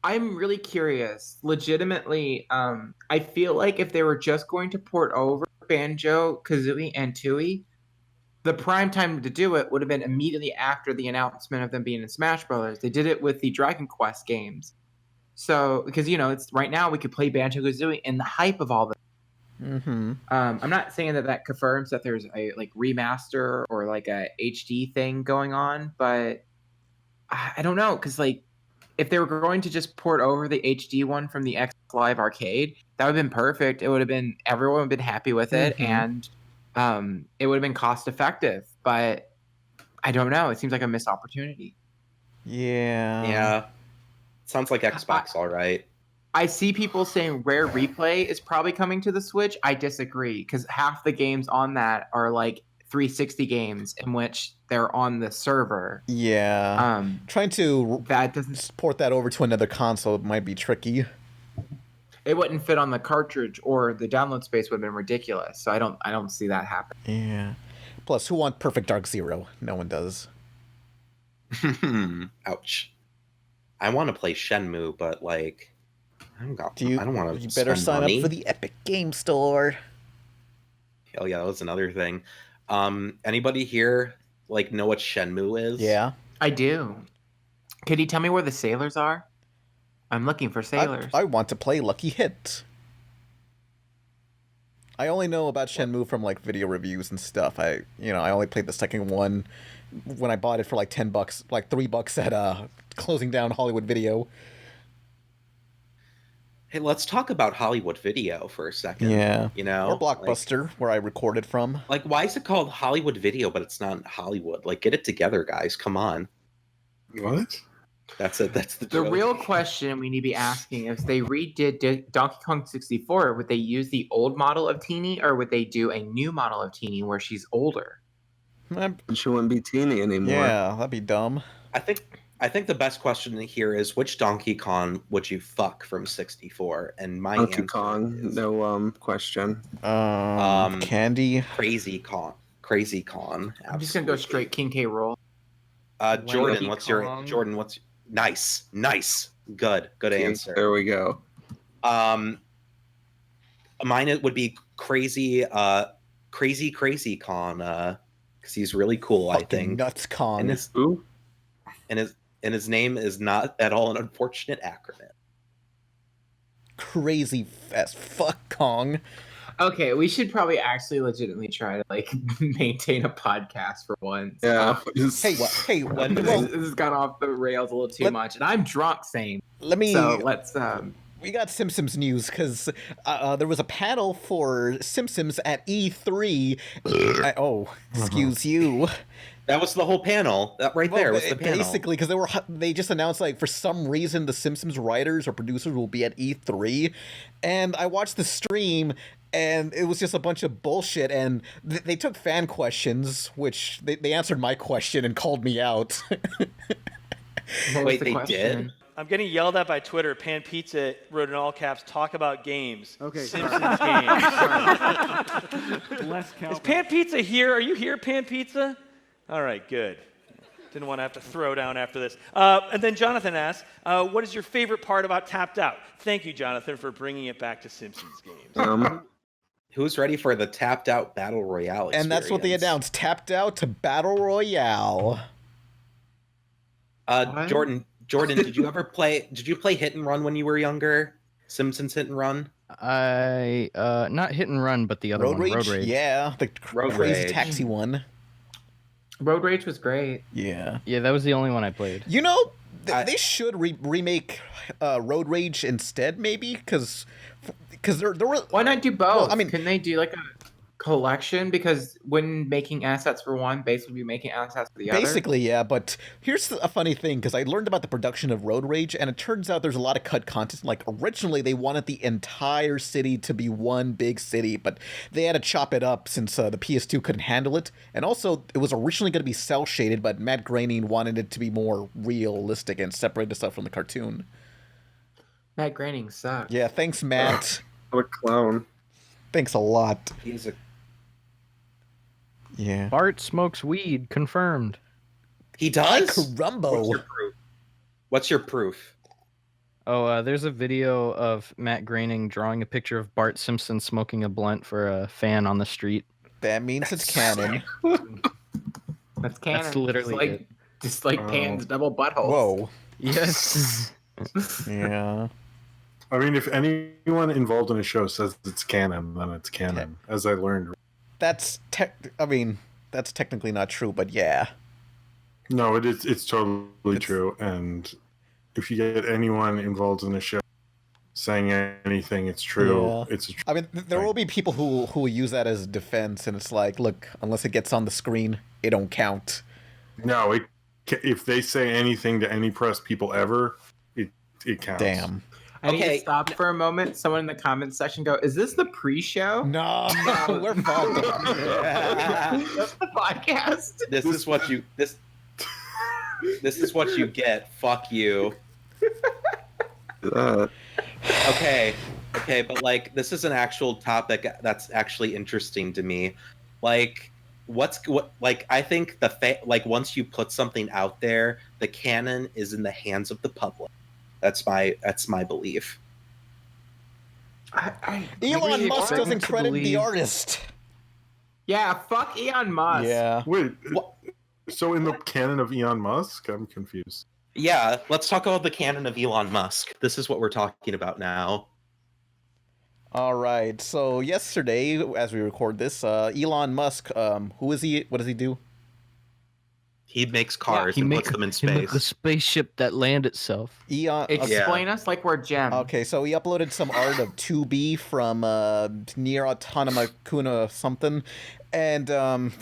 Speaker 5: I'm really curious. Legitimately, I feel like if they were just going to port over Banjo, Kazooie, and Tooie, the prime time to do it would have been immediately after the announcement of them being in Smash Brothers. They did it with the Dragon Quest games. So, because it's right now we could play Banjo Kazooie in the hype of all this.
Speaker 2: Mm-hmm.
Speaker 5: I'm not saying that confirms that there's a like remaster or like a HD thing going on, but I don't know, because like if they were going to just port over the HD one from the X Live Arcade, that would have been perfect. It would have been everyone would have been happy with it, and it would have been cost effective. But I don't know. It seems like a missed opportunity.
Speaker 2: Yeah.
Speaker 3: Sounds like Xbox, all right.
Speaker 5: I see people saying Rare Replay is probably coming to the Switch. I disagree, because half the games on that are like 360 games in which they're on the server.
Speaker 2: Yeah. Trying to port that over to another console might be tricky.
Speaker 5: It wouldn't fit on the cartridge, or the download space would have been ridiculous. So I don't see that happen.
Speaker 2: Yeah. Plus, who wants Perfect Dark Zero? No one does.
Speaker 3: Ouch. I want to play Shenmue, but like I don't want to.
Speaker 2: You better sign
Speaker 3: money.
Speaker 2: up for the Epic Game Store.
Speaker 3: Hell yeah, that was another thing. Anybody here like know what Shenmue is?
Speaker 2: Yeah,
Speaker 5: I do. Could you tell me where the sailors are? I'm looking for sailors.
Speaker 2: I want to play Lucky Hit. I only know about Shenmue from like video reviews and stuff. I only played the second one when I bought it for like $10, like $3 at closing down Hollywood Video.
Speaker 3: Hey, let's talk about Hollywood Video for a second.
Speaker 2: Yeah.
Speaker 3: Or
Speaker 2: Blockbuster, where I recorded from.
Speaker 3: Like, why is it called Hollywood Video, but it's not Hollywood? Like, get it together, guys. Come on.
Speaker 4: What?
Speaker 3: That's it. That's the
Speaker 5: The
Speaker 3: joke.
Speaker 5: real question we need to be asking is, if they redid Donkey Kong 64, would they use the old model of Teeny, or would they do a new model of Teeny where she's older?
Speaker 6: She wouldn't be teeny anymore.
Speaker 2: Yeah, that'd be dumb.
Speaker 3: I think I think the best question here is which Donkey Kong would you fuck from 64? And my
Speaker 6: Donkey
Speaker 3: answer
Speaker 6: Kong,
Speaker 3: is,
Speaker 6: no question.
Speaker 2: Candy.
Speaker 3: Crazy Kong. Crazy Kong.
Speaker 5: I'm just gonna go straight King K. Rool.
Speaker 3: Jordan, what's nice. Good answer.
Speaker 6: There we go.
Speaker 3: Mine it would be crazy Kong, because he's really cool. I think
Speaker 2: Nuts Kong.
Speaker 3: And his name is not at all an unfortunate acronym.
Speaker 2: Crazy as fuck Kong.
Speaker 5: Okay, we should probably actually legitimately try to like maintain a podcast for once.
Speaker 6: Yeah.
Speaker 5: This has gone off the rails a little too much, and I'm drunk. Same. Let's.
Speaker 2: We got Simpsons news because there was a panel for Simpsons at E3. Excuse you.
Speaker 3: That was the whole panel. That there was the panel.
Speaker 2: Basically, because they just announced like for some reason the Simpsons writers or producers will be at E3, and I watched the stream. And it was just a bunch of bullshit, and they took fan questions, which they answered my question and called me out.
Speaker 3: Wait, they did?
Speaker 14: I'm getting yelled at by Twitter. Pan Pizza wrote in all caps, "Talk about games."
Speaker 15: Okay.
Speaker 14: Simpsons games.
Speaker 15: Less
Speaker 14: Is Pan Pizza here? Are you here, Pan Pizza? All right, good. Didn't want to have to throw down after this. And then Jonathan asks, what is your favorite part about Tapped Out? Thank you, Jonathan, for bringing it back to Simpsons games.
Speaker 3: Who's ready for the Tapped Out Battle Royale experience?
Speaker 2: And that's what they announced. Tapped Out to Battle Royale.
Speaker 3: Jordan, did you ever play Hit and Run when you were younger? Simpsons Hit and Run?
Speaker 8: Not Hit and Run, but the other
Speaker 2: Road
Speaker 8: one,
Speaker 2: Rage?
Speaker 8: Road Rage.
Speaker 2: Yeah, the crazy taxi one.
Speaker 5: Road Rage was great.
Speaker 2: Yeah.
Speaker 8: Yeah, that was the only one I played.
Speaker 2: You know, they should remake Road Rage instead, maybe, because there were.
Speaker 5: Why not do both?
Speaker 2: Well, I mean,
Speaker 5: can they do like a collection? Because when making assets for one, base would be making assets for the other.
Speaker 2: Basically, yeah. But here's a funny thing, because I learned about the production of Road Rage, and it turns out there's a lot of cut content. Like originally, they wanted the entire city to be one big city, but they had to chop it up since the PS2 couldn't handle it. And also, it was originally going to be cel shaded, but Matt Groening wanted it to be more realistic and separate the stuff from the cartoon.
Speaker 5: Matt Groening sucks.
Speaker 2: Yeah, thanks, Matt.
Speaker 6: What a clown.
Speaker 2: Thanks a lot.
Speaker 3: He's a.
Speaker 2: Yeah.
Speaker 8: Bart smokes weed, confirmed.
Speaker 3: He does?
Speaker 2: Carumbo.
Speaker 3: What's your proof?
Speaker 8: Oh, there's a video of Matt Groening drawing a picture of Bart Simpson smoking a blunt for a fan on the street.
Speaker 2: That means it's canon.
Speaker 5: That's canon.
Speaker 8: That's literally it.
Speaker 5: Just like Pan's double butthole.
Speaker 2: Whoa.
Speaker 8: Yes.
Speaker 2: Yeah.
Speaker 4: I mean, if anyone involved in a show says it's canon, then it's canon, as I learned.
Speaker 2: That's technically not true, but yeah.
Speaker 4: No, it's totally true. And if you get anyone involved in a show saying anything, it's true.
Speaker 2: Yeah.
Speaker 4: It's a
Speaker 2: I mean, there will be people who will use that as defense, and it's like, look, unless it gets on the screen, it don't count.
Speaker 4: No, if they say anything to any press people ever, it counts.
Speaker 2: Damn.
Speaker 5: I need to stop for a moment. Someone in the comments section go, is this the pre-show?
Speaker 2: No, we're fucked.
Speaker 5: That's the podcast.
Speaker 3: This is what you get. Fuck you. Okay, but like this is an actual topic that's actually interesting to me. Like I think once you put something out there, the canon is in the hands of the public. That's my belief.
Speaker 2: Elon Musk doesn't credit the artist.
Speaker 5: Yeah, fuck Elon Musk.
Speaker 2: Yeah.
Speaker 4: Wait, so in the canon of Elon Musk? I'm confused.
Speaker 3: Yeah, let's talk about the canon of Elon Musk. This is what we're talking about now.
Speaker 2: All right. So yesterday, as we record this, Elon Musk, who is he? What does he do?
Speaker 3: He makes cars and puts them in space.
Speaker 8: The spaceship that land itself.
Speaker 5: Explain us like we're Gem.
Speaker 2: Okay, so he uploaded some art of 2B from Near Autonoma Kuna something, and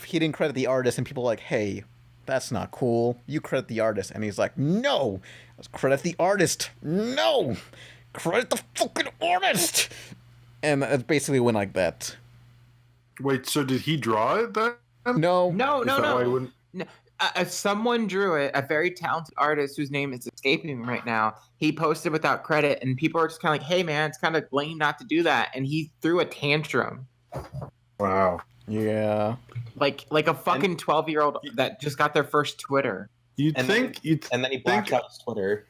Speaker 2: he didn't credit the artist, and people were like, hey, that's not cool. You credit the artist. And he's like, no, let's credit the artist. No, credit the fucking artist. And it basically went like that.
Speaker 4: Wait, so did he draw it then?
Speaker 2: No.
Speaker 5: No. Someone drew it, a very talented artist whose name is escaping me right now. He posted without credit, and people are just kind of like, hey, man, it's kind of lame not to do that. And he threw a tantrum.
Speaker 4: Wow.
Speaker 2: Yeah.
Speaker 5: Like a fucking 12-year-old that just got their first Twitter.
Speaker 3: And then he blocked out his Twitter.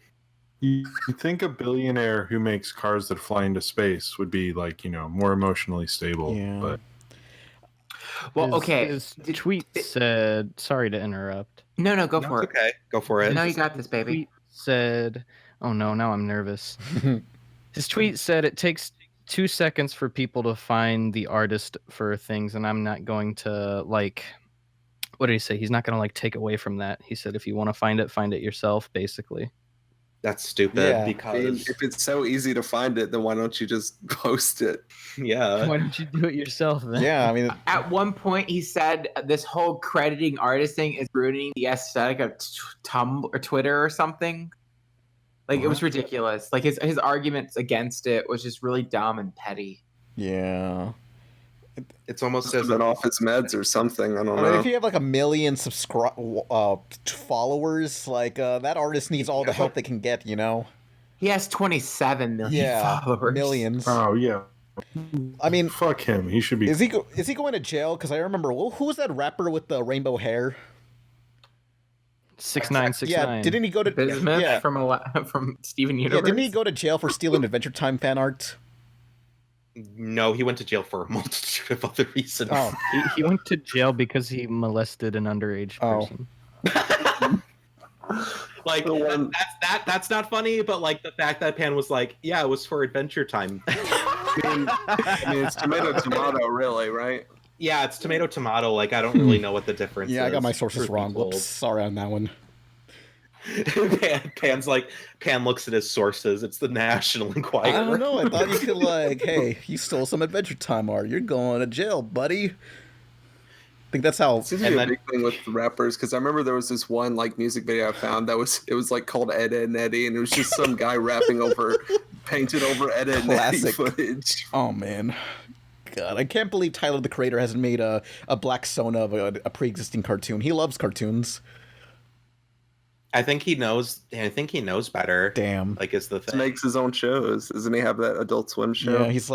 Speaker 4: You think a billionaire who makes cars that fly into space would be like, more emotionally stable.
Speaker 2: Yeah.
Speaker 4: But
Speaker 5: Well, okay.
Speaker 8: His tweet said, sorry to interrupt.
Speaker 5: No, go for it.
Speaker 3: Okay, go for it.
Speaker 5: No, you got this, baby.
Speaker 8: Tweet said, oh no, now I'm nervous. His tweet said it takes 2 seconds for people to find the artist for things, and I'm not going to what did he say? He's not going to take away from that. He said if you want to find it yourself, basically.
Speaker 3: That's stupid because
Speaker 6: I mean, if it's so easy to find it, then why don't you just post it?
Speaker 3: Yeah.
Speaker 8: Why don't you do it yourself then?
Speaker 2: Yeah, I mean,
Speaker 5: at one point he said this whole crediting artist thing is ruining the aesthetic of Tumblr or Twitter or something. It was ridiculous. His arguments against it was just really dumb and petty.
Speaker 2: Yeah.
Speaker 3: It's almost
Speaker 6: as an off his meds or something. I don't know.
Speaker 2: If you have 1 million followers, that artist needs all the help they can get,
Speaker 5: He has 27 million followers.
Speaker 2: Millions.
Speaker 4: Oh yeah.
Speaker 2: I mean,
Speaker 4: fuck him. He should be.
Speaker 2: Is he going to jail? Because I remember who was that rapper with the rainbow hair?
Speaker 8: 6969.
Speaker 2: Yeah, didn't he go to
Speaker 5: Bismuth from Steven Universe?
Speaker 2: Yeah, didn't he go to jail for stealing Adventure Time fan art?
Speaker 3: No, he went to jail for a multitude of other reasons.
Speaker 2: Oh,
Speaker 8: he went to jail because he molested an underage person.
Speaker 3: That's not funny, but the fact that Pan was it was for Adventure Time.
Speaker 6: I mean, it's tomato, really, right?
Speaker 3: Yeah, it's tomato. I don't really know what the difference is.
Speaker 2: Yeah, I got my sources wrong. Whoops, sorry on that one.
Speaker 3: Pan looks at his sources. It's the National Enquirer.
Speaker 2: I don't know. I thought you could hey, you stole some Adventure Time art. You're going to jail, buddy. I think that's how.
Speaker 6: It seems to be a big thing with rappers because I remember there was this one music video I found that was called Ed, Ed and Eddie, and it was just some guy rapping painted over Ed, Ed and Eddie footage.
Speaker 2: Oh man. God, I can't believe Tyler the Creator hasn't made a Black Sona of a pre-existing cartoon. He loves cartoons.
Speaker 3: I think he knows better.
Speaker 2: Damn.
Speaker 3: Is the thing.
Speaker 6: He makes his own shows. Doesn't he have that Adult Swim show?
Speaker 2: Yeah, he's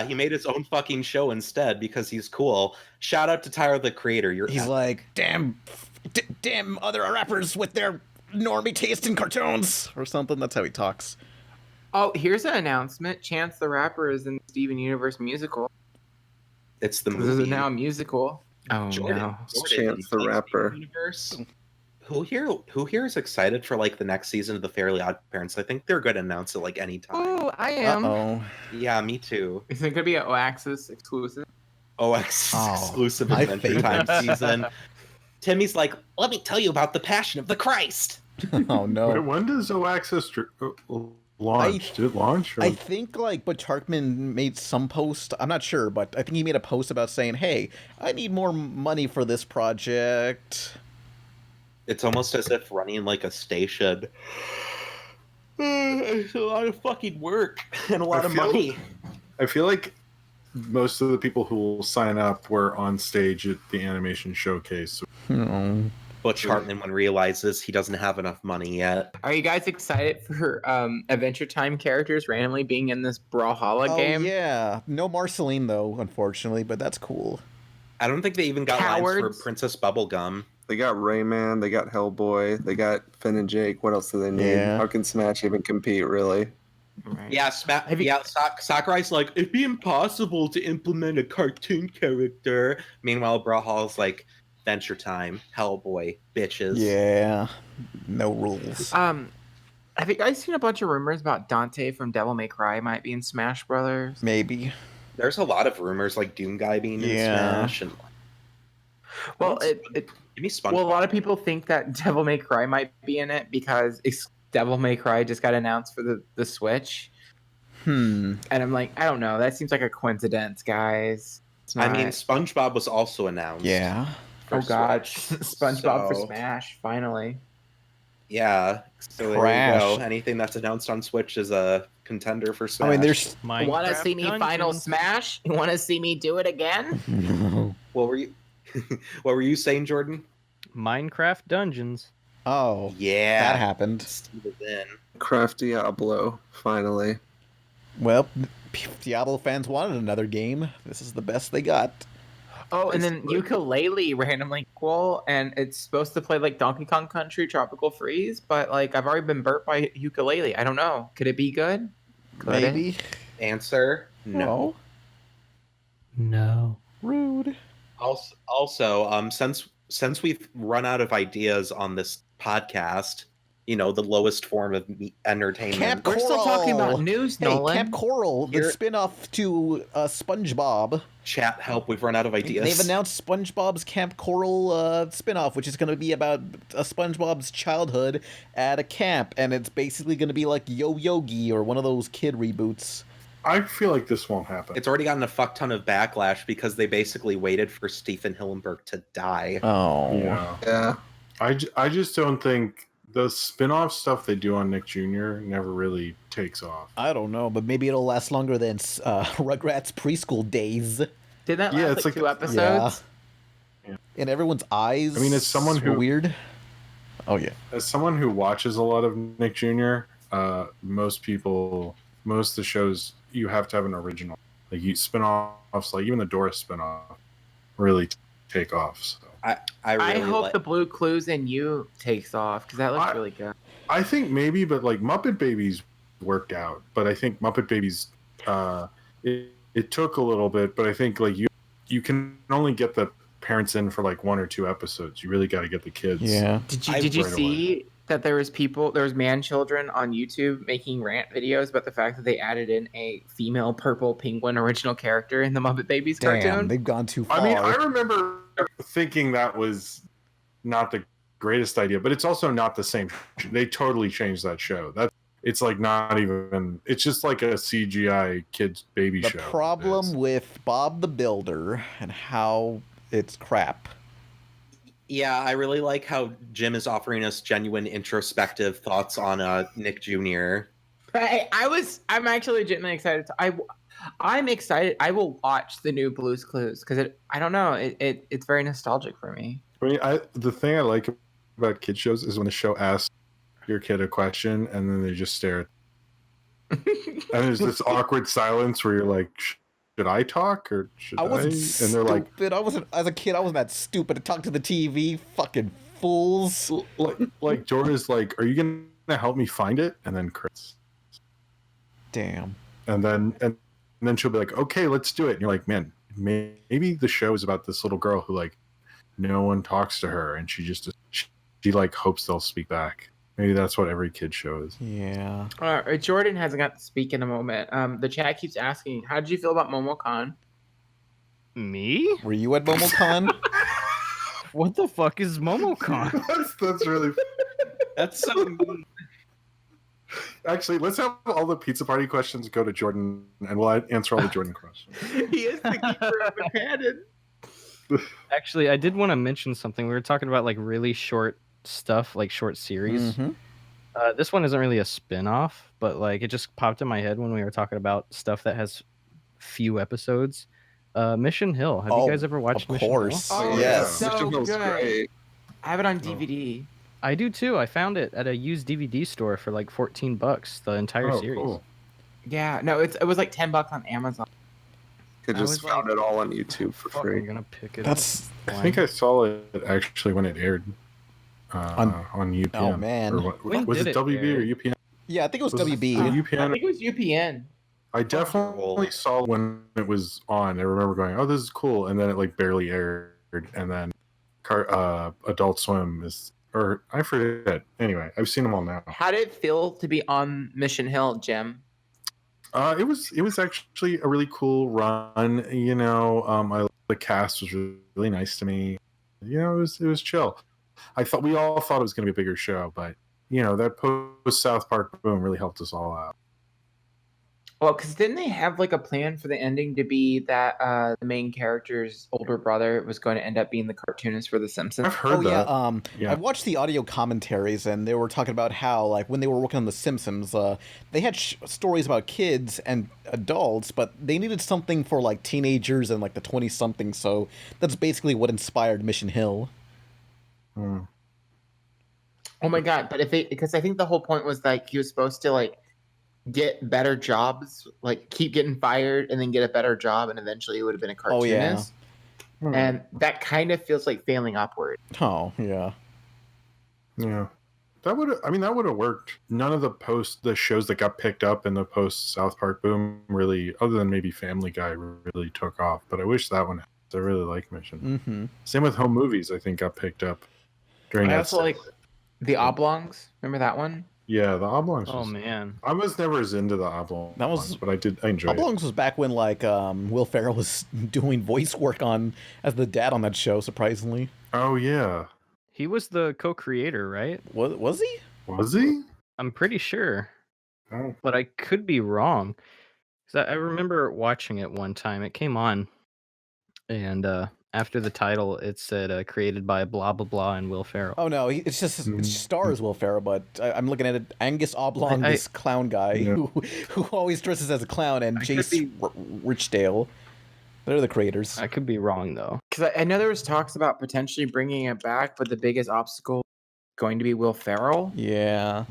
Speaker 3: he made his own fucking show instead because he's cool. Shout out to Tyler the Creator.
Speaker 2: He's damn other rappers with their normie taste in cartoons or something. That's how he talks.
Speaker 5: Oh, here's an announcement. Chance the Rapper is in the Steven Universe musical.
Speaker 3: It's the movie.
Speaker 5: This is now a musical. Oh, no.
Speaker 6: Chance the Rapper.
Speaker 3: Universe. Who here is excited for the next season of the Fairly Odd Parents? I think they're going to announce it anytime.
Speaker 5: Oh, I am.
Speaker 2: Uh-oh.
Speaker 3: Yeah, me too.
Speaker 5: Is it going to be an OAxis exclusive?
Speaker 3: Exclusive Adventure Time season. Timmy's let me tell you about the Passion of the Christ.
Speaker 2: Oh no!
Speaker 4: Wait, when does OAxis launch? Did it launch? Or?
Speaker 2: I think Butch Hartman made some post. I'm not sure, but I think he made a post about saying, "Hey, I need more money for this project."
Speaker 3: It's almost as if running a station. It's a lot of fucking work and a lot of money.
Speaker 4: I feel like most of the people who will sign up were on stage at the animation showcase.
Speaker 3: Butch Hartman realizes he doesn't have enough money yet.
Speaker 5: Are you guys excited for Adventure Time characters randomly being in this Brawlhala game?
Speaker 2: Yeah. No Marceline, though, unfortunately, but that's cool.
Speaker 3: I don't think they even got lines for Princess Bubblegum.
Speaker 6: They got Rayman, they got Hellboy, they got Finn and Jake. What else do they need?
Speaker 2: Yeah.
Speaker 6: How can Smash even compete, really?
Speaker 5: Right.
Speaker 3: Yeah, Sakurai's it'd be impossible to implement a cartoon character. Meanwhile, Brawlhala's Adventure Time, Hellboy, bitches.
Speaker 2: Yeah, no rules.
Speaker 5: Have you guys seen a bunch of rumors about Dante from Devil May Cry might be in Smash Brothers?
Speaker 2: Maybe.
Speaker 3: There's a lot of rumors Doom Guy being in Smash and.
Speaker 5: Well, a lot of people think that Devil May Cry might be in it because Devil May Cry just got announced for the Switch. And I'm I don't know. That seems like a coincidence, guys.
Speaker 3: I mean, SpongeBob was also announced.
Speaker 2: Yeah.
Speaker 5: Oh god, SpongeBob for Smash, finally.
Speaker 3: Yeah. So there you go. Anything that's announced on Switch is a contender for Smash.
Speaker 2: I mean, there's.
Speaker 5: Want to see me final Smash? You want to see me do it again?
Speaker 2: No.
Speaker 3: What were you saying, Jordan?
Speaker 8: Minecraft Dungeons.
Speaker 2: Oh,
Speaker 3: yeah,
Speaker 2: that happened.
Speaker 3: Steve is in.
Speaker 6: Craft Diablo, finally.
Speaker 2: Well, Diablo fans wanted another game. This is the best they got.
Speaker 5: Oh, and then Ukulele randomly cool, and it's supposed to play like Donkey Kong Country Tropical Freeze, but like I've already been burnt by Ukulele. I don't know. Could it be good? Could
Speaker 2: Maybe.
Speaker 5: it?
Speaker 3: Answer: no.
Speaker 7: No.
Speaker 2: Rude.
Speaker 3: Also, since we've run out of ideas on this podcast, the lowest form of entertainment.
Speaker 2: Camp
Speaker 5: We're still talking about news,
Speaker 2: Hey,
Speaker 5: Nolan.
Speaker 2: Camp Koral, the spin-off to Spongebob.
Speaker 3: Chat help, we've run out of ideas.
Speaker 2: They've announced SpongeBob's Camp Koral spin-off, which is going to be about SpongeBob's childhood at a camp, and it's basically going to be like Yo Yogi or one of those kid reboots.
Speaker 4: I feel like this won't happen.
Speaker 3: It's already gotten a fuck ton of backlash because they basically waited for Stephen Hillenburg to die.
Speaker 2: Oh.
Speaker 6: Yeah.
Speaker 4: I just don't think the spin-off stuff they do on Nick Jr. never really takes off.
Speaker 2: I don't know, but maybe it'll last longer than Rugrats preschool days.
Speaker 5: Did that last like 2 episodes?
Speaker 2: Yeah. In everyone's eyes.
Speaker 4: I mean, as someone who
Speaker 2: weird. Oh yeah.
Speaker 4: As someone who watches a lot of Nick Jr., most of the shows you have to have an original. Like spin-offs, like even the Doris spin-off, really take off. So
Speaker 3: I
Speaker 5: hope the Blue Clues and You takes off because that looks really good.
Speaker 4: I think maybe, but like Muppet Babies worked out. But I think Muppet Babies, it took a little bit. But I think like you can only get the parents in for like 1 or 2 episodes. You really got to get the kids.
Speaker 2: Yeah.
Speaker 5: Did you see that there was man children on YouTube making rant videos about the fact that they added in a female purple penguin original character in the Muppet Babies cartoon?
Speaker 2: Damn, they've gone too far.
Speaker 4: I mean, I remember thinking that was not the greatest idea, but it's also not the same. They totally changed that show. It's like not even. It's just like a CGI kids baby show.
Speaker 2: The problem with Bob the Builder and how it's crap.
Speaker 3: Yeah, I really like how Jim is offering us genuine introspective thoughts on Nick Jr.
Speaker 5: I'm actually legitimately excited. I'm excited. I will watch the new Blue's Clues because I don't know. It's very nostalgic for me.
Speaker 4: I mean, the thing I like about kid shows is when the show asks your kid a question and then they just stare. And there's this awkward silence where you're like, should I talk or should I?
Speaker 2: wasn't
Speaker 4: And
Speaker 2: stupid.
Speaker 4: they're like,
Speaker 2: as a kid, I wasn't that stupid to talk to the TV. Fucking fools.
Speaker 4: like Jordan's like, are you gonna help me find it? And then Chris.
Speaker 2: Damn.
Speaker 4: And then she'll be like, okay, let's do it. And you're like, man, maybe the show is about this little girl who like no one talks to her and she like hopes they'll speak back. Maybe that's what every kid show is.
Speaker 2: Yeah.
Speaker 5: Jordan hasn't got to speak in a moment. The chat keeps asking, how did you feel about MomoCon?
Speaker 8: Me?
Speaker 2: Were you at MomoCon?
Speaker 8: What the fuck is MomoCon?
Speaker 4: That's really.
Speaker 3: That's so.
Speaker 4: Actually, let's have all the pizza party questions go to Jordan, and we'll answer all the Jordan questions.
Speaker 5: He is the keeper of the canon.
Speaker 8: Actually, I did want to mention something. We were talking about like really short stuff, like short series.
Speaker 2: Mm-hmm.
Speaker 8: This one isn't really a spin-off, but like it just popped in my head when we were talking about stuff that has few episodes. Mission Hill. Have you guys ever watched Mission Hill?
Speaker 5: Oh,
Speaker 2: yes.
Speaker 5: So
Speaker 6: Mission Hill's
Speaker 5: good.
Speaker 6: great.
Speaker 5: I have it on DVD.
Speaker 8: I do too. I found it at a used DVD store for like $14, the entire series.
Speaker 4: Cool.
Speaker 5: Yeah, no, it was like $10 on Amazon.
Speaker 6: I just found it all on YouTube for free.
Speaker 8: I'm gonna pick it
Speaker 2: That's.
Speaker 8: up.
Speaker 4: I think I saw it actually when it aired on UPN.
Speaker 2: Oh, man.
Speaker 4: Or what,
Speaker 8: When
Speaker 4: was
Speaker 8: did
Speaker 4: it
Speaker 8: it
Speaker 4: WB
Speaker 8: air?
Speaker 4: or UPN?
Speaker 2: Yeah, I think it was WB.
Speaker 5: I
Speaker 4: UPN.
Speaker 5: think it was UPN.
Speaker 4: I definitely saw when it was on. I remember going, "Oh, this is cool," and then it like barely aired, and then Adult Swim is, or I forget. Anyway, I've seen them all now.
Speaker 5: How did it feel to be on Mission Hill, Jim?
Speaker 4: It was actually a really cool run. The cast was really nice to me. It was chill. We all thought it was going to be a bigger show, but that post South Park boom really helped us all out.
Speaker 5: Well, because didn't they have like a plan for the ending to be that the main character's older brother was going to end up being the cartoonist for The Simpsons?
Speaker 4: I've heard that.
Speaker 2: I watched the audio commentaries, and they were talking about how, like, when they were working on The Simpsons, they had stories about kids and adults, but they needed something for like teenagers and like the 20-somethings. So that's basically what inspired Mission Hill.
Speaker 5: Oh my god! But because I think the whole point was like he was supposed to like get better jobs, like keep getting fired and then get a better job, and eventually it would have been a cartoonist.
Speaker 2: Oh, yeah.
Speaker 5: And that kind of feels like failing upward.
Speaker 2: Oh, yeah.
Speaker 4: Yeah. That would have worked. None of the shows that got picked up in the post South Park boom really, other than maybe Family Guy, really took off. But I wish that one. I really like Mission.
Speaker 2: Mm-hmm.
Speaker 4: Same with Home Movies. I think got picked up during
Speaker 5: I
Speaker 4: that.
Speaker 5: also like the Oblongs. Remember that one?
Speaker 4: Yeah, the Oblongs.
Speaker 8: Oh man,
Speaker 4: I was never as into the Oblongs, but I enjoyed
Speaker 2: Oblongs was back when like Will Ferrell was doing voice work as the dad on that show. Surprisingly.
Speaker 4: Oh yeah.
Speaker 8: He was the co-creator, right?
Speaker 2: Was he?
Speaker 4: Was he?
Speaker 8: I'm pretty sure.
Speaker 4: Oh.
Speaker 8: But I could be wrong. 'Cause I remember watching it one time. It came on, and after the title, it said created by blah blah blah and Will Ferrell.
Speaker 2: Oh no, it stars Will Ferrell, but I'm looking at it. Angus Oblong, this clown guy who always dresses as a clown, and Jace Richdale. They're the creators.
Speaker 8: I could be wrong though.
Speaker 5: Because I know there was talks about potentially bringing it back, but the biggest obstacle going to be Will Ferrell.
Speaker 2: Yeah.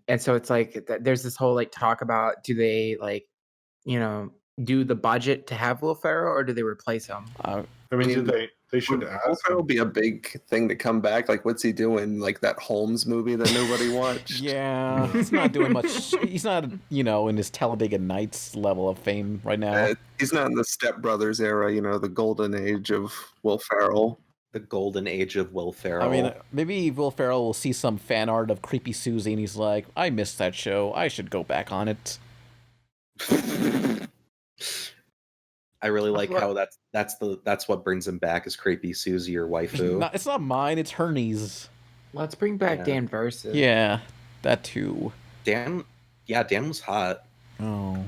Speaker 5: And so it's like there's this whole like talk about do they like, do the budget to have Will Ferrell or do they replace him?
Speaker 4: I mean, they should ask.
Speaker 6: Will Ferrell be a big thing to come back. Like, what's he doing? Like that Holmes movie that nobody watched.
Speaker 2: Yeah, he's not doing much. He's not, in his Talladega Nights level of fame right now.
Speaker 6: He's not in the Step Brothers era. The golden age of Will Ferrell.
Speaker 3: The golden age of Will Ferrell.
Speaker 2: I mean, maybe Will Ferrell will see some fan art of Creepy Susie and he's like, I missed that show. I should go back on it.
Speaker 3: I really like how that's what brings him back is Creepy Susie or waifu.
Speaker 2: It's not mine, it's Hernie's.
Speaker 5: Let's bring back Dan Versus.
Speaker 2: Yeah, that too.
Speaker 3: Dan was hot.
Speaker 2: Oh.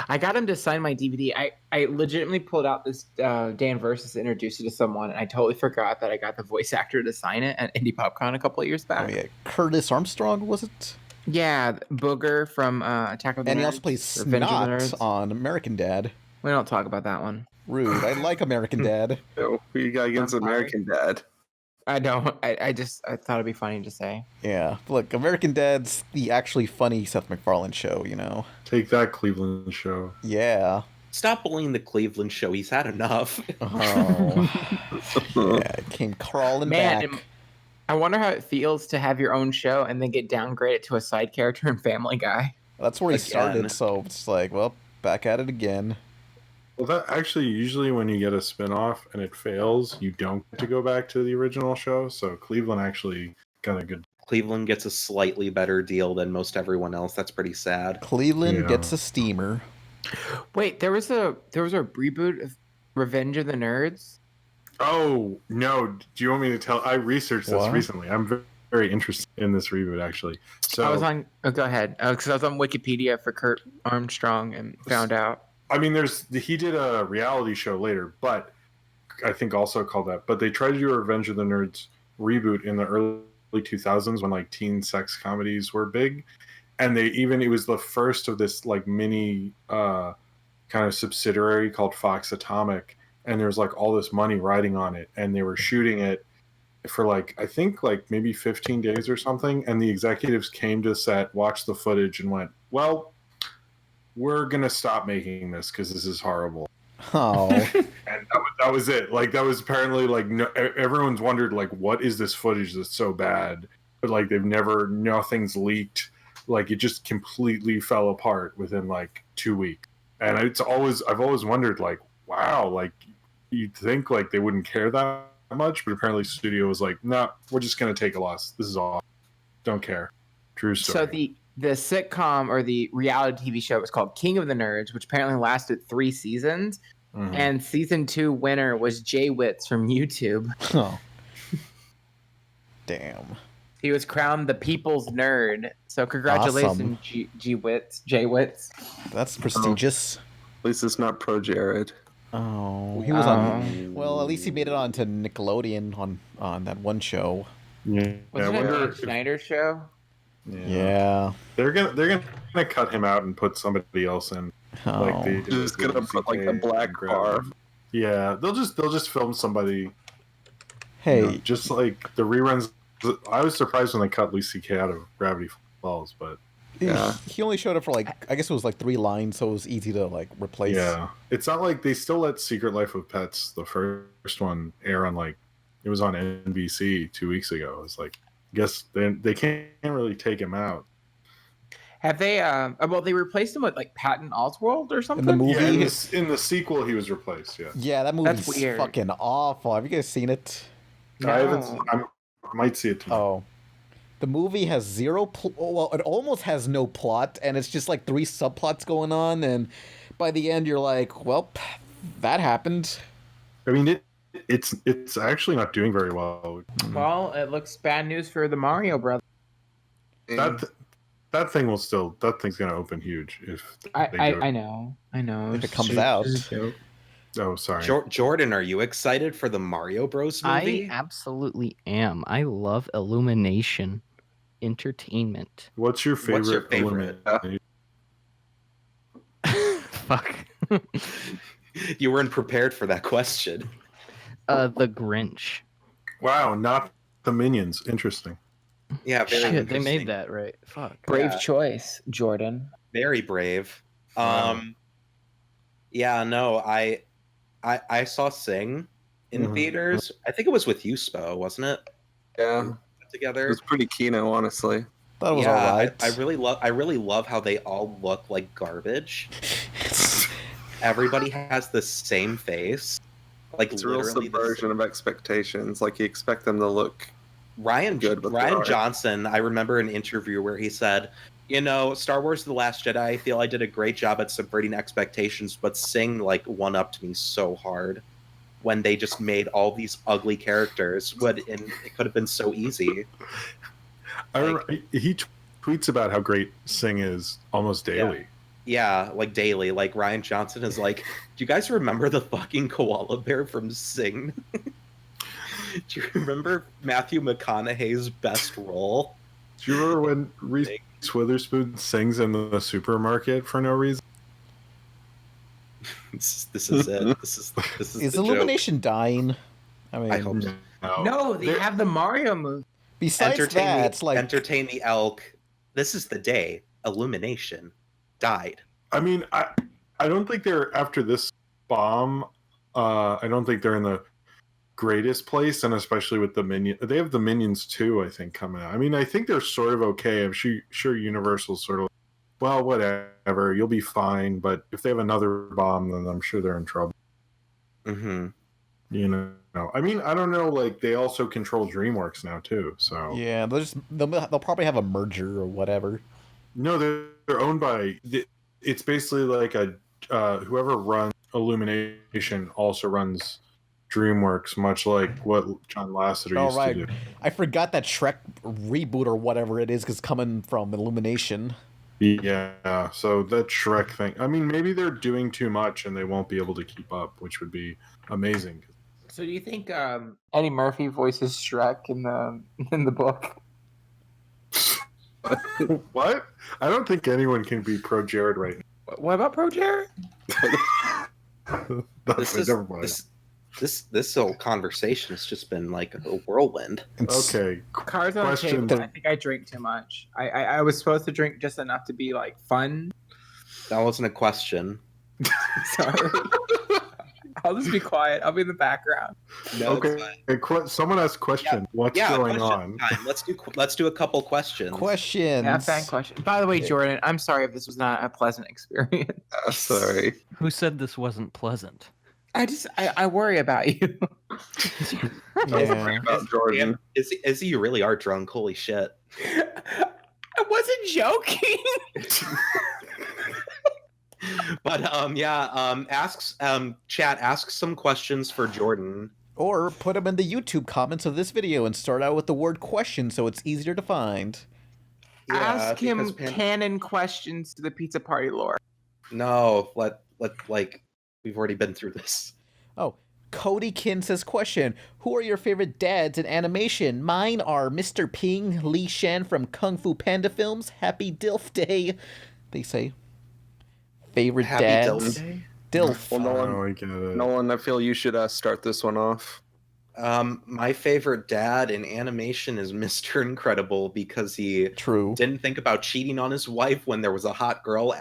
Speaker 5: I got him to sign my DVD. I legitimately pulled out this Dan Versus, introduced it to someone, and I totally forgot that I got the voice actor to sign it at Indie PopCon a couple of years back.
Speaker 2: Oh yeah, Curtis Armstrong, was it?
Speaker 5: Yeah, Booger from Attack of the Nerds.
Speaker 2: And he also plays Snot on American Dad.
Speaker 5: We don't talk about that one.
Speaker 2: Rude. I like American Dad.
Speaker 6: Who you got against American Dad?
Speaker 5: I don't. I thought it'd be funny to say.
Speaker 2: Yeah. Look, American Dad's the actually funny Seth MacFarlane show,
Speaker 4: Take that, Cleveland show.
Speaker 2: Yeah.
Speaker 3: Stop bullying the Cleveland show. He's had enough.
Speaker 2: Oh. Yeah, it came crawling back.
Speaker 5: I wonder how it feels to have your own show and then get downgraded to a side character in Family Guy.
Speaker 2: That's where he started, so it's like, well, back at it again.
Speaker 4: Well, that actually, usually when you get a spinoff and it fails, you don't get to go back to the original show. So Cleveland actually got a good.
Speaker 3: Cleveland gets a slightly better deal than most everyone else. That's pretty sad.
Speaker 2: Cleveland gets a steamer.
Speaker 5: Wait, there was a reboot of Revenge of the Nerds.
Speaker 4: Oh no! Do you want me to tell? I researched this recently. I'm very, very interested in this reboot, actually. So
Speaker 5: I was on. Oh, go ahead. Because I was on Wikipedia for Kurt Armstrong and found out.
Speaker 4: I mean, he did a reality show later, but I think also called that. But they tried to do a Revenge of the Nerds reboot in the early 2000s when like teen sex comedies were big, and it was the first of this like mini kind of subsidiary called Fox Atomic, and there was like all this money riding on it, and they were shooting it for like I think like maybe 15 days or something, and the executives came to set, watched the footage, and went, well, we're gonna stop making this because this is horrible.
Speaker 2: Oh.
Speaker 4: And that was it. Like that was apparently like everyone's wondered like what is this footage that's so bad, but like nothing's leaked. Like it just completely fell apart within like 2 weeks. And I've always wondered like, wow, like you'd think like they wouldn't care that much, but apparently studio was like, nah, we're just gonna take a loss. This is all. Don't care. True story.
Speaker 5: So the sitcom or the reality TV show was called King of the Nerds, which apparently lasted 3 seasons. Mm-hmm. And season 2 winner was Jay Witz from YouTube.
Speaker 2: Oh. Damn.
Speaker 5: He was crowned the People's Nerd. So congratulations,
Speaker 2: awesome.
Speaker 5: Jay Witz.
Speaker 2: That's prestigious.
Speaker 6: At least it's not pro Jared.
Speaker 2: Oh, he was on. Well, at least he made it onto Nickelodeon on that one show.
Speaker 4: Yeah.
Speaker 5: Was it a Schneider show?
Speaker 2: Yeah.
Speaker 4: They're gonna cut him out and put somebody else in.
Speaker 2: Oh.
Speaker 4: Like they
Speaker 6: just gonna put like the black bar.
Speaker 4: Yeah, they'll just film somebody.
Speaker 2: Hey,
Speaker 4: just like the reruns. I was surprised when they cut Louis C.K. out of Gravity Falls, but
Speaker 2: he only showed up for I guess it was 3 lines, so it was easy to replace.
Speaker 4: Yeah, it's not like they still let Secret Life of Pets, the first one, air on it was on NBC 2 weeks ago. It's I guess they can't really take him out.
Speaker 5: Have they? Well, they replaced him with Patton Oswalt or something.
Speaker 2: In the movie,
Speaker 4: in the sequel, he was replaced. Yeah.
Speaker 2: Yeah, that movie's
Speaker 5: That's weird.
Speaker 2: fucking awful. Have you guys seen it?
Speaker 4: No. I haven't. I might see it tomorrow.
Speaker 2: Oh. The movie has zero. Well, it almost has no plot, and it's just 3 subplots going on, and by the end, you're like, well, that happened.
Speaker 4: I mean, it's actually not doing very well.
Speaker 5: Well, it looks bad news for the Mario Brothers.
Speaker 4: That thing's gonna open huge if
Speaker 5: I know.
Speaker 2: If it comes out.
Speaker 4: Oh, sorry.
Speaker 3: Jordan, are you excited for the Mario Bros movie?
Speaker 8: I absolutely am. I love Illumination Entertainment.
Speaker 4: What's your favorite?
Speaker 8: Fuck.
Speaker 3: You weren't prepared for that question.
Speaker 8: The Grinch.
Speaker 4: Wow, not the Minions. Interesting.
Speaker 3: Yeah, very
Speaker 8: Shit, they
Speaker 3: interesting.
Speaker 8: made that right. Fuck.
Speaker 5: Brave choice, Jordan.
Speaker 3: Very brave.
Speaker 4: Wow.
Speaker 3: Yeah, no, I saw Sing in theaters. I think it was with you, Spo, wasn't it?
Speaker 6: Yeah.
Speaker 3: Together.
Speaker 6: It was pretty kino, honestly.
Speaker 2: That was
Speaker 3: yeah,
Speaker 2: alright.
Speaker 3: I really love how they all look like garbage. Everybody has the same face.
Speaker 6: It's a real subversion of expectations. You expect them to look
Speaker 3: Ryan
Speaker 6: good, but
Speaker 3: Ryan Johnson, I remember an interview where he said, Star Wars The Last Jedi, I feel I did a great job at subverting expectations, but Sing one-upped me so hard when they just made all these ugly characters, and it could have been so easy.
Speaker 4: He tweets about how great Sing is almost daily.
Speaker 3: Yeah, daily. Ryan Johnson is do you guys remember the fucking koala bear from Sing? Do you remember Matthew McConaughey's best role?
Speaker 4: Do you remember when Reese Witherspoon sings in the supermarket for no reason?
Speaker 3: This is it. This is the
Speaker 2: Illumination
Speaker 3: joke.
Speaker 2: dying? I mean,
Speaker 3: I hope so.
Speaker 5: No, they have the Mario movie.
Speaker 2: Besides
Speaker 3: entertain the elk. This is the day Illumination died.
Speaker 4: I mean, I don't think they're after this bomb. I don't think they're in the greatest place, and especially with the Minions. They have the Minions too, I think, coming out. I mean, I think they're sort of okay. I'm sure Universal's sort of, well, whatever, you'll be fine. But if they have another bomb, then I'm sure they're in trouble.
Speaker 3: Mm-hmm.
Speaker 4: I mean, I don't know. They also control DreamWorks now too. So
Speaker 2: yeah, they'll probably have a merger or whatever.
Speaker 4: No, they're owned by. It's basically whoever runs Illumination also runs DreamWorks, much like what John Lasseter used to do.
Speaker 2: I forgot that Shrek reboot or whatever it is coming from Illumination.
Speaker 4: Yeah, so that Shrek thing. I mean, maybe they're doing too much and they won't be able to keep up, which would be amazing.
Speaker 5: So, do you think Eddie Murphy voices Shrek in the book?
Speaker 4: What? I don't think anyone can be pro Jared right now.
Speaker 5: What about pro Jared?
Speaker 3: This whole conversation has just been a whirlwind.
Speaker 4: Okay.
Speaker 5: Cards on the table. I think I drank too much. I was supposed to drink just enough to be fun.
Speaker 3: That wasn't a question.
Speaker 5: Sorry. I'll just be quiet. I'll be in the background.
Speaker 3: No,
Speaker 4: okay. Someone asked question. What's going on?
Speaker 3: Time. Let's do a couple questions.
Speaker 2: Questions.
Speaker 5: Yeah, fan question. By the way, Jordan, I'm sorry if this was not a pleasant experience.
Speaker 6: Sorry.
Speaker 8: Who said this wasn't pleasant?
Speaker 5: I worry about you.
Speaker 6: Yeah. About Jordan.
Speaker 3: Izzy, you really are drunk. Holy shit.
Speaker 5: I wasn't joking.
Speaker 3: But ask some questions for Jordan.
Speaker 2: Or put them in the YouTube comments of this video and start out with the word question so it's easier to find.
Speaker 3: Yeah,
Speaker 5: ask him canon questions to the pizza party lore.
Speaker 3: No, we've already been through this.
Speaker 2: Oh, Cody Kin says question. Who are your favorite dads in animation? Mine are Mr. Ping, Li Shan from Kung Fu Panda films. Happy Dilf Day, they say. Favorite
Speaker 3: Happy
Speaker 2: dads?
Speaker 3: Dilf Day?
Speaker 2: Dilf.
Speaker 6: Well, Nolan, I feel you should start this one off.
Speaker 3: My favorite dad in animation is Mr. Incredible because he didn't think about cheating on his wife when there was a hot girl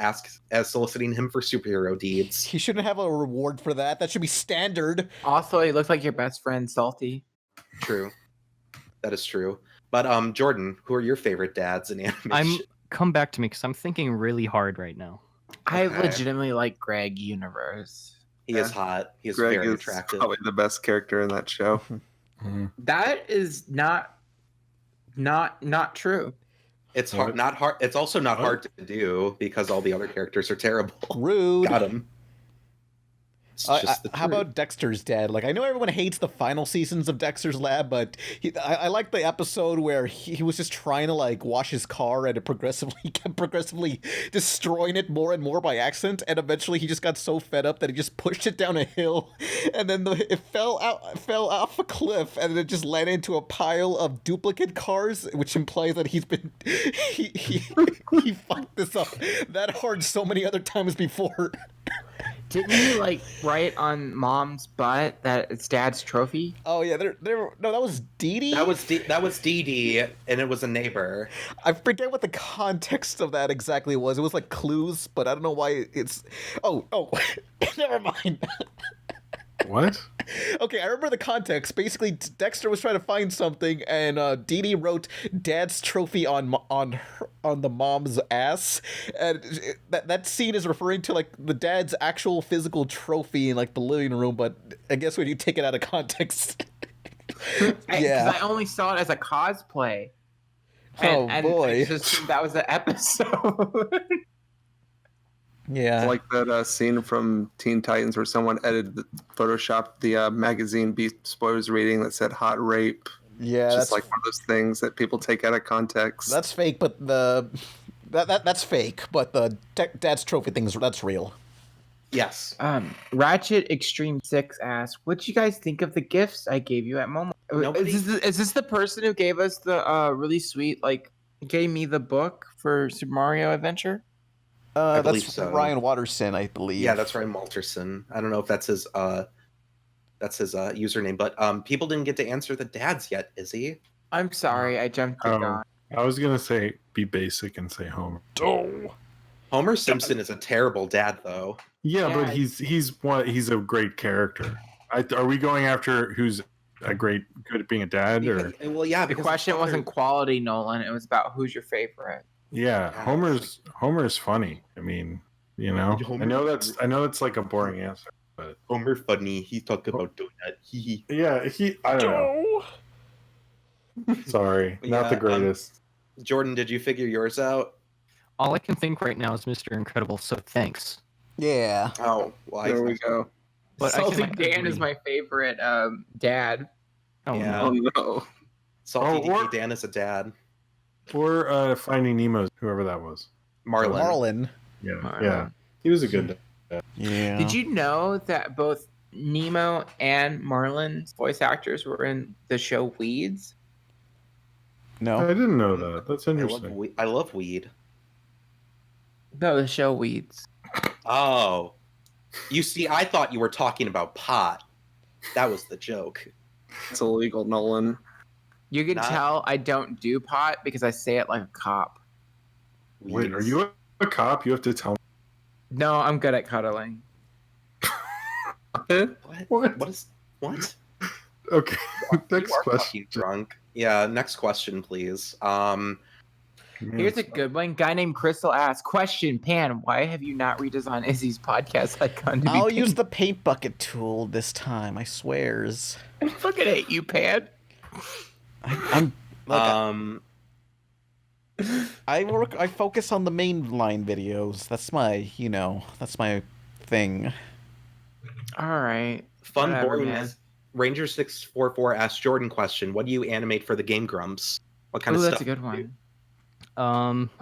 Speaker 3: soliciting him for superhero deeds.
Speaker 2: He shouldn't have a reward for that. That should be standard.
Speaker 5: Also, he looks like your best friend, Salty.
Speaker 3: True. That is true. But Jordan, who are your favorite dads in animation?
Speaker 8: Come back to me because I'm thinking really hard right now.
Speaker 5: I legitimately like Greg Universe.
Speaker 3: He is hot. He is
Speaker 6: Greg
Speaker 3: very
Speaker 6: is
Speaker 3: attractive.
Speaker 6: probably the best character in that show.
Speaker 5: That is not true.
Speaker 3: It's hard. Not hard. It's also not hard to do because all the other characters are terrible.
Speaker 2: Rude.
Speaker 3: Got him.
Speaker 2: How about Dexter's dad? Like, I know everyone hates the final seasons of Dexter's Lab, but I like the episode where he was just trying to like wash his car and he kept progressively destroying it more and more by accident, and eventually he just got so fed up that he just pushed it down a hill, and then it fell off a cliff, and then it just landed into a pile of duplicate cars, which implies that he fucked this up that hard so many other times before.
Speaker 5: Didn't you like write on Mom's butt that it's Dad's trophy?
Speaker 2: Oh yeah, no, that was Dee Dee.
Speaker 3: That was Dee Dee, and it was a neighbor.
Speaker 2: I forget what the context of that exactly was. It was like clues, but I don't know why it's. Oh, never mind.
Speaker 4: What?
Speaker 2: Okay, I remember the context. Basically, Dexter was trying to find something, and Dee Dee wrote "Dad's trophy" on the mom's ass, and that scene is referring to like the dad's actual physical trophy in like the living room. But I guess when you take it out of context,
Speaker 5: yeah, I only saw it as a cosplay. And
Speaker 2: boy,
Speaker 5: that was the episode.
Speaker 2: Yeah,
Speaker 6: it's like that scene from Teen Titans where someone photoshopped the magazine Beast Boy was reading that said "hot rape."
Speaker 2: Yeah,
Speaker 6: it's
Speaker 2: that's
Speaker 6: just like one of those things that people take out of context.
Speaker 2: That's fake, but that's fake. But the dad's trophy that's real.
Speaker 3: Yes.
Speaker 5: Ratchet Extreme 6 asked, "What'd you guys think of the gifts I gave you at Momo?" Is this the person who gave us the really sweet gave me the book for Super Mario Adventure?
Speaker 2: That's
Speaker 3: so.
Speaker 2: Ryan Watterson, I believe.
Speaker 3: Yeah, that's Ryan Walterson. I don't know if that's his username, but people didn't get to answer the dads yet, Izzy.
Speaker 5: I'm sorry, I jumped the gun.
Speaker 4: I was gonna say be basic and say Homer.
Speaker 3: Oh, Homer Simpson is a terrible dad, though.
Speaker 4: Yeah, but he's a great character. Are we going after who's good at being a dad, or?
Speaker 3: Well, yeah.
Speaker 5: The question wasn't quality, Nolan. It was about who's your favorite.
Speaker 4: Yeah, Homer's funny. I mean, you know, I know that's like a boring answer, but
Speaker 3: Homer funny. He talked about doing that.
Speaker 4: I don't know. Sorry, not the greatest.
Speaker 3: Jordan, did you figure yours out?
Speaker 8: All I can think right now is Mr. Incredible. So thanks.
Speaker 2: Yeah.
Speaker 3: Oh, well,
Speaker 6: there we go.
Speaker 5: But Salty Dan is my favorite dad.
Speaker 8: Oh,
Speaker 3: yeah.
Speaker 6: No.
Speaker 3: Salty Dan is a dad.
Speaker 4: Or Finding Nemo, whoever that was.
Speaker 2: Marlin.
Speaker 4: Yeah. He was a good dad.
Speaker 2: Yeah.
Speaker 5: Did you know that both Nemo and Marlin's voice actors were in the show Weeds?
Speaker 2: No.
Speaker 4: I didn't know that. That's interesting.
Speaker 3: I love Weed.
Speaker 5: No, the show Weeds.
Speaker 3: Oh. You see, I thought you were talking about pot. That was the joke.
Speaker 6: It's illegal, Nolan.
Speaker 5: You can tell I don't do pot because I say it like a cop.
Speaker 4: Wait, are you a cop? You have to tell me.
Speaker 5: No, I'm good at cuddling.
Speaker 3: What?
Speaker 4: Okay. Next question.
Speaker 3: Drunk. Yeah, next question, please.
Speaker 5: Here's a good one. Guy named Crystal asks, question, Pan, why have you not redesigned Izzy's podcast icon to be
Speaker 2: I'll
Speaker 5: pink?
Speaker 2: use the paint bucket tool this time, I swears.
Speaker 5: I fucking hate you, Pan.
Speaker 2: I focus on the mainline videos. That's my thing.
Speaker 5: All right.
Speaker 3: Fun
Speaker 5: Whatever,
Speaker 3: boring
Speaker 5: man.
Speaker 3: as Ranger644 asked Jordan question. What do you animate for the Game Grumps? What kind of stuff?
Speaker 5: That's a good one.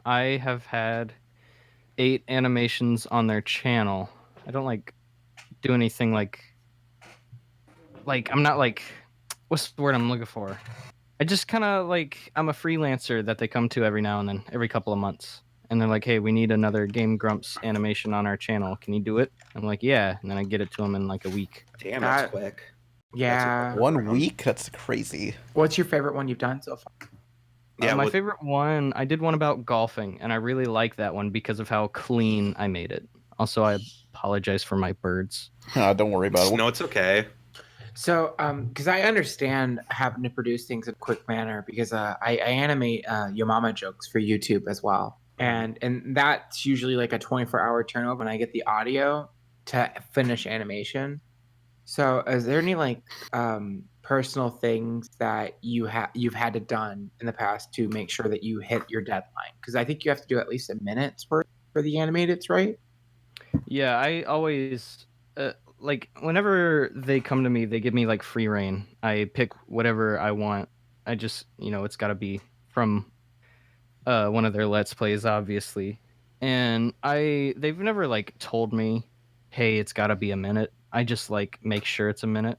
Speaker 8: I have had 8 animations on their channel. I don't do anything like I'm not what's the word I'm looking for? I just kind of I'm a freelancer that they come to every now and then, every couple of months. And they're like, hey, we need another Game Grumps animation on our channel. Can you do it? I'm like, yeah. And then I get it to them in a week.
Speaker 3: Damn, that's quick.
Speaker 5: Yeah.
Speaker 2: 1 week? That's crazy.
Speaker 5: What's your favorite one you've done so far?
Speaker 3: Yeah,
Speaker 8: my favorite one, I did one about golfing, and I really like that one because of how clean I made it. Also, I apologize for my birds.
Speaker 2: Don't worry about it.
Speaker 3: No, it's okay.
Speaker 5: So, because I understand having to produce things in a quick manner, because I animate Yo Mama jokes for YouTube as well, and that's usually like a 24-hour turnover when I get the audio to finish animation. So, is there any like personal things that you've had to done in the past to make sure that you hit your deadline? Because I think you have to do at least a minute's worth for the animated, right?
Speaker 8: Yeah, I always like whenever they come to me, they give me like free reign. I pick whatever I want. I just, it's got to be from one of their Let's Plays, obviously. And they've never like told me, hey, it's got to be a minute. I just like make sure it's a minute.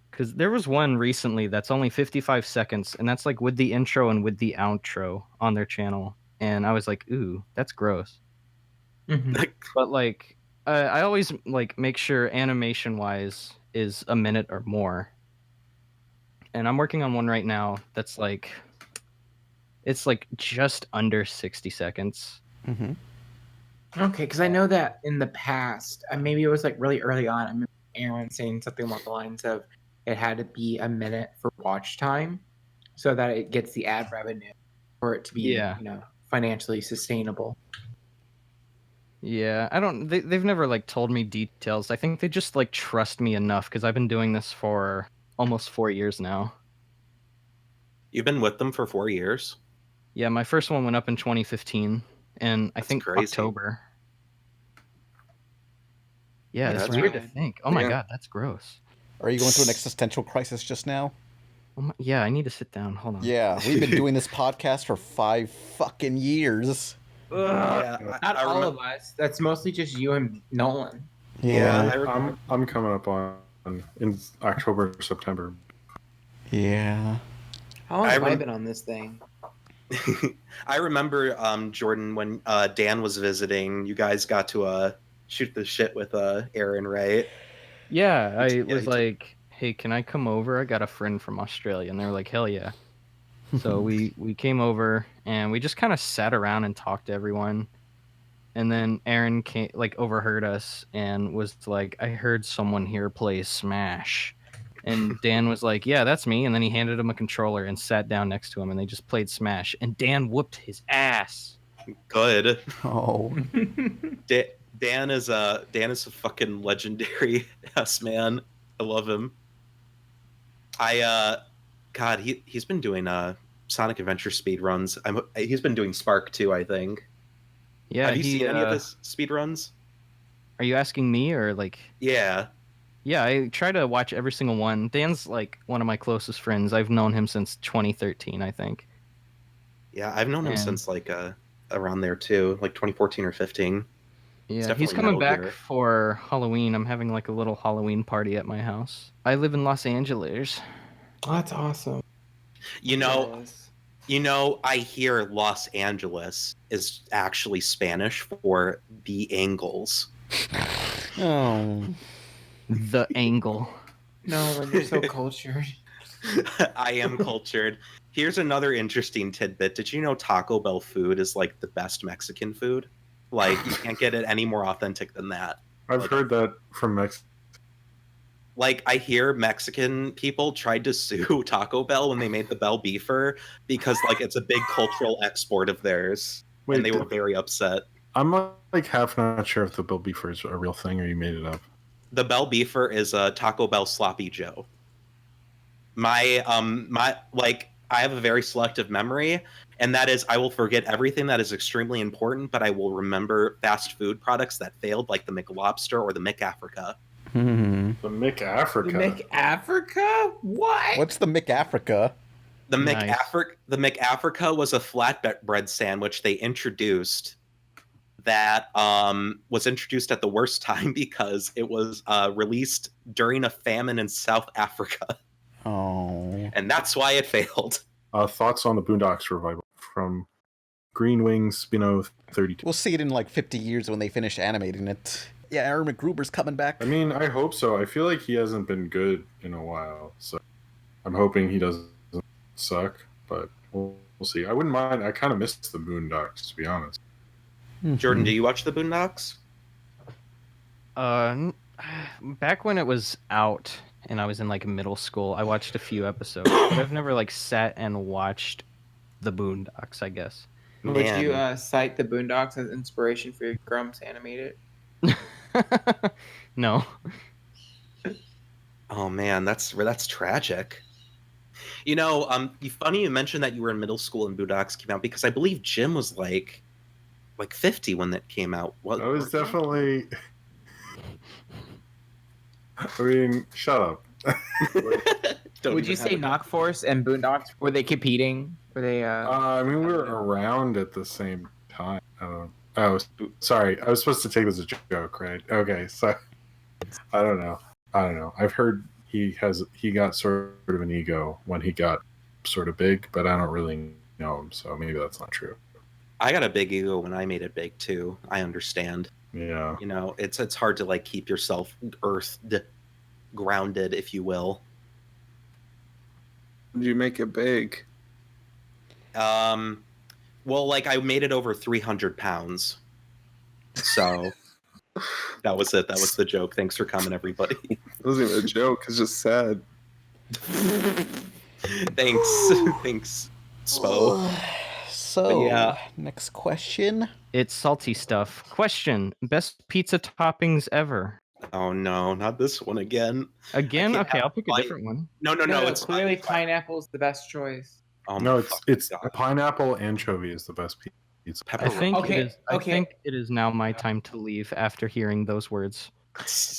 Speaker 8: Because there was one recently that's only 55 seconds, and that's like with the intro and with the outro on their channel. And I was like, ooh, that's gross. But like, I always like make sure animation-wise is a minute or more. And I'm working on one right now that's like, it's like just under 60 seconds.
Speaker 2: Mm-hmm.
Speaker 5: Okay, because I know that in the past, maybe it was like really early on, I remember Aaron saying something along the lines of it had to be a minute for watch time so that it gets the ad revenue for it to be, financially sustainable.
Speaker 8: Yeah, they've never like told me details. I think they just like trust me enough because I've been doing this for almost 4 years now.
Speaker 3: You've been with them for 4 years?
Speaker 8: Yeah, my first one went up in 2015, and I think
Speaker 3: crazy.
Speaker 8: October. Yeah, it's weird to think. Oh my god, that's gross.
Speaker 2: Are you going through an existential crisis just now?
Speaker 8: Yeah, I need to sit down. Hold on.
Speaker 2: Yeah, we've been doing this podcast for 5 fucking years.
Speaker 5: Not all of us. That's mostly just you and Nolan.
Speaker 2: Yeah,
Speaker 4: I'm coming up on in October, September.
Speaker 2: Yeah.
Speaker 5: How long have I been on this thing?
Speaker 3: I remember, Jordan, when Dan was visiting, you guys got to shoot the shit with Aaron, right?
Speaker 8: Yeah, I was like, hey, can I come over? I got a friend from Australia. And they were like, hell yeah. So we came over and we just kind of sat around and talked to everyone. And then Aaron overheard us and was like, I heard someone here play Smash. And Dan was like, yeah, that's me. And then he handed him a controller and sat down next to him and they just played Smash. And Dan whooped his ass.
Speaker 3: Good.
Speaker 2: Oh.
Speaker 3: Dan is a fucking legendary ass man. I love him. God, he's been doing Sonic Adventure speed runs. He's been doing Spark too, I think.
Speaker 8: Yeah,
Speaker 3: have you seen any of his speed runs?
Speaker 8: Are you asking me or like?
Speaker 3: Yeah.
Speaker 8: Yeah, I try to watch every single one. Dan's like one of my closest friends. I've known him since 2013, I think.
Speaker 3: Yeah, I've known him since like around there too, like 2014 or 15.
Speaker 8: Yeah, he's coming back for Halloween. I'm having like a little Halloween party at my house. I live in Los Angeles.
Speaker 5: Oh, that's awesome.
Speaker 3: You know, I hear Los Angeles is actually Spanish for the angles.
Speaker 2: Oh.
Speaker 8: The angle.
Speaker 5: No, you're so cultured.
Speaker 3: I am cultured. Here's another interesting tidbit. Did you know Taco Bell food is like the best Mexican food? Like, you can't get it any more authentic than that.
Speaker 4: I've heard that from Mexico.
Speaker 3: Like, I hear Mexican people tried to sue Taco Bell when they made the Bell Beefer because, like, it's a big cultural export of theirs.
Speaker 4: Wait,
Speaker 3: and they were very upset.
Speaker 4: I'm like half not sure if the Bell Beefer is a real thing or you made it up.
Speaker 3: The Bell Beefer is a Taco Bell Sloppy Joe. I have a very selective memory, and that is I will forget everything that is extremely important, but I will remember fast food products that failed, like the McLobster or the McAfrica.
Speaker 4: The McAfrica.
Speaker 5: The McAfrica? What?
Speaker 2: What's the McAfrica?
Speaker 3: The McAfrica was a flatbread sandwich they introduced that was introduced at the worst time because it was released during a famine in South Africa.
Speaker 2: Oh.
Speaker 3: And that's why it failed.
Speaker 4: Thoughts on the Boondocks revival from Green Wings Spinoff 32.
Speaker 2: We'll see it in like 50 years when they finish animating it. Yeah, Aaron McGruber's coming back.
Speaker 4: I mean, I hope so. I feel like he hasn't been good in a while, so I'm hoping he doesn't suck. But we'll see. I wouldn't mind. I kind of missed the Boondocks, to be honest.
Speaker 3: Jordan, do you watch the Boondocks?
Speaker 8: Back when it was out and I was in like middle school, I watched a few episodes, but I've never like sat and watched the Boondocks, I guess.
Speaker 5: Would you cite the Boondocks as inspiration for your Grumps animated?
Speaker 8: No.
Speaker 3: Oh man, that's tragic. You know, funny you mentioned that you were in middle school and Boondocks came out because I believe Jim was like 50 when that came out.
Speaker 4: I was definitely. I mean, shut up.
Speaker 5: Would you say Knock Force and Boondocks, were they competing? Were they?
Speaker 4: I mean, we were around at the same time. Oh, sorry. I was supposed to take this as a joke, right? Okay, so I don't know. I've heard he got sort of an ego when he got sort of big, but I don't really know him, so maybe that's not true.
Speaker 3: I got a big ego when I made it big too. I understand.
Speaker 4: Yeah.
Speaker 3: You know, it's hard to like keep yourself grounded, if you will.
Speaker 6: Did you make it big?
Speaker 3: Well, like I made it over 300 pounds. So that was it. That was the joke. Thanks for coming, everybody.
Speaker 6: It wasn't even a joke. It's just sad.
Speaker 3: Thanks, Spo.
Speaker 2: So,
Speaker 3: yeah.
Speaker 2: Next question.
Speaker 8: It's salty stuff. Question: best pizza toppings ever?
Speaker 3: Oh no, not this one again.
Speaker 8: Again? Okay, I'll pick a different one.
Speaker 3: No.
Speaker 5: It's clearly pineapple's the best choice.
Speaker 4: No, it's pineapple anchovy is the best pizza.
Speaker 8: I think it is now my time to leave after hearing those words.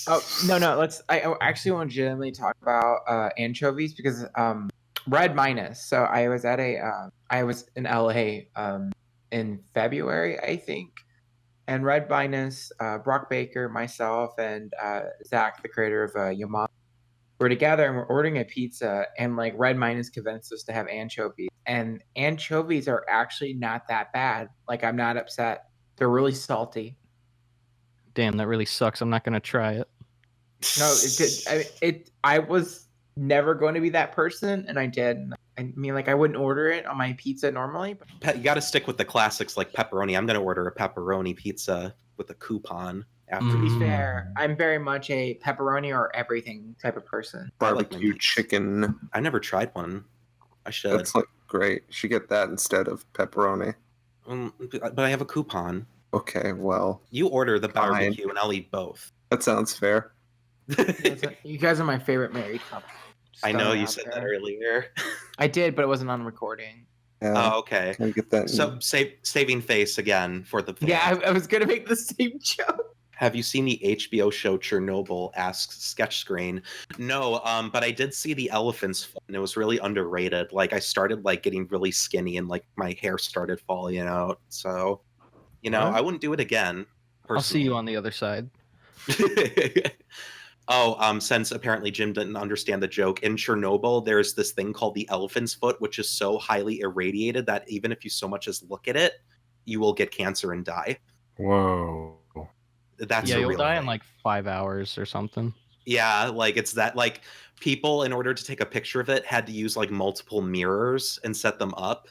Speaker 5: Oh no! I actually want to legitimately talk about anchovies because Red Minus. So I was at I was in LA in February, I think, and Red Minus, Brock Baker, myself, and Zach, the creator of Yamama, we're together and we're ordering a pizza, and like Red Minus convinced us to have anchovies, and anchovies are actually not that bad. Like I'm not upset. They're really salty.
Speaker 8: Damn, that really sucks. I'm not gonna try it.
Speaker 5: No, I was never going to be that person, and I did. I mean, like I wouldn't order it on my pizza normally. But...
Speaker 3: You got to stick with the classics like pepperoni. I'm gonna order a pepperoni pizza with a coupon.
Speaker 5: To be fair, I'm very much a pepperoni or everything type of person.
Speaker 6: Barbecue chicken.
Speaker 3: I never tried one. I should.
Speaker 6: That's like great. You should get that instead of pepperoni.
Speaker 3: But I have a coupon.
Speaker 6: Okay, well.
Speaker 3: You order the barbecue and I'll eat both.
Speaker 6: That sounds fair.
Speaker 5: You guys are my favorite married couple.
Speaker 3: I know you said that earlier.
Speaker 5: I did, but it wasn't on recording.
Speaker 6: Yeah,
Speaker 3: oh, okay.
Speaker 6: Can I get that?
Speaker 3: So saving face again for the fans.
Speaker 5: Yeah, I was gonna make the same joke.
Speaker 3: Have you seen the HBO show Chernobyl? Asks Sketch Screen. No, but I did see the elephant's foot, and it was really underrated. Like I started like getting really skinny, and like my hair started falling out. So, you know, I wouldn't do it again.
Speaker 8: I'll see you on the other side.
Speaker 3: Since apparently Jim didn't understand the joke, in Chernobyl, there's this thing called the elephant's foot, which is so highly irradiated that even if you so much as look at it, you will get cancer and die.
Speaker 4: Whoa.
Speaker 3: That's
Speaker 8: you'll die in like 5 hours or something.
Speaker 3: Yeah, like it's that like people, in order to take a picture of it, had to use like multiple mirrors and set them up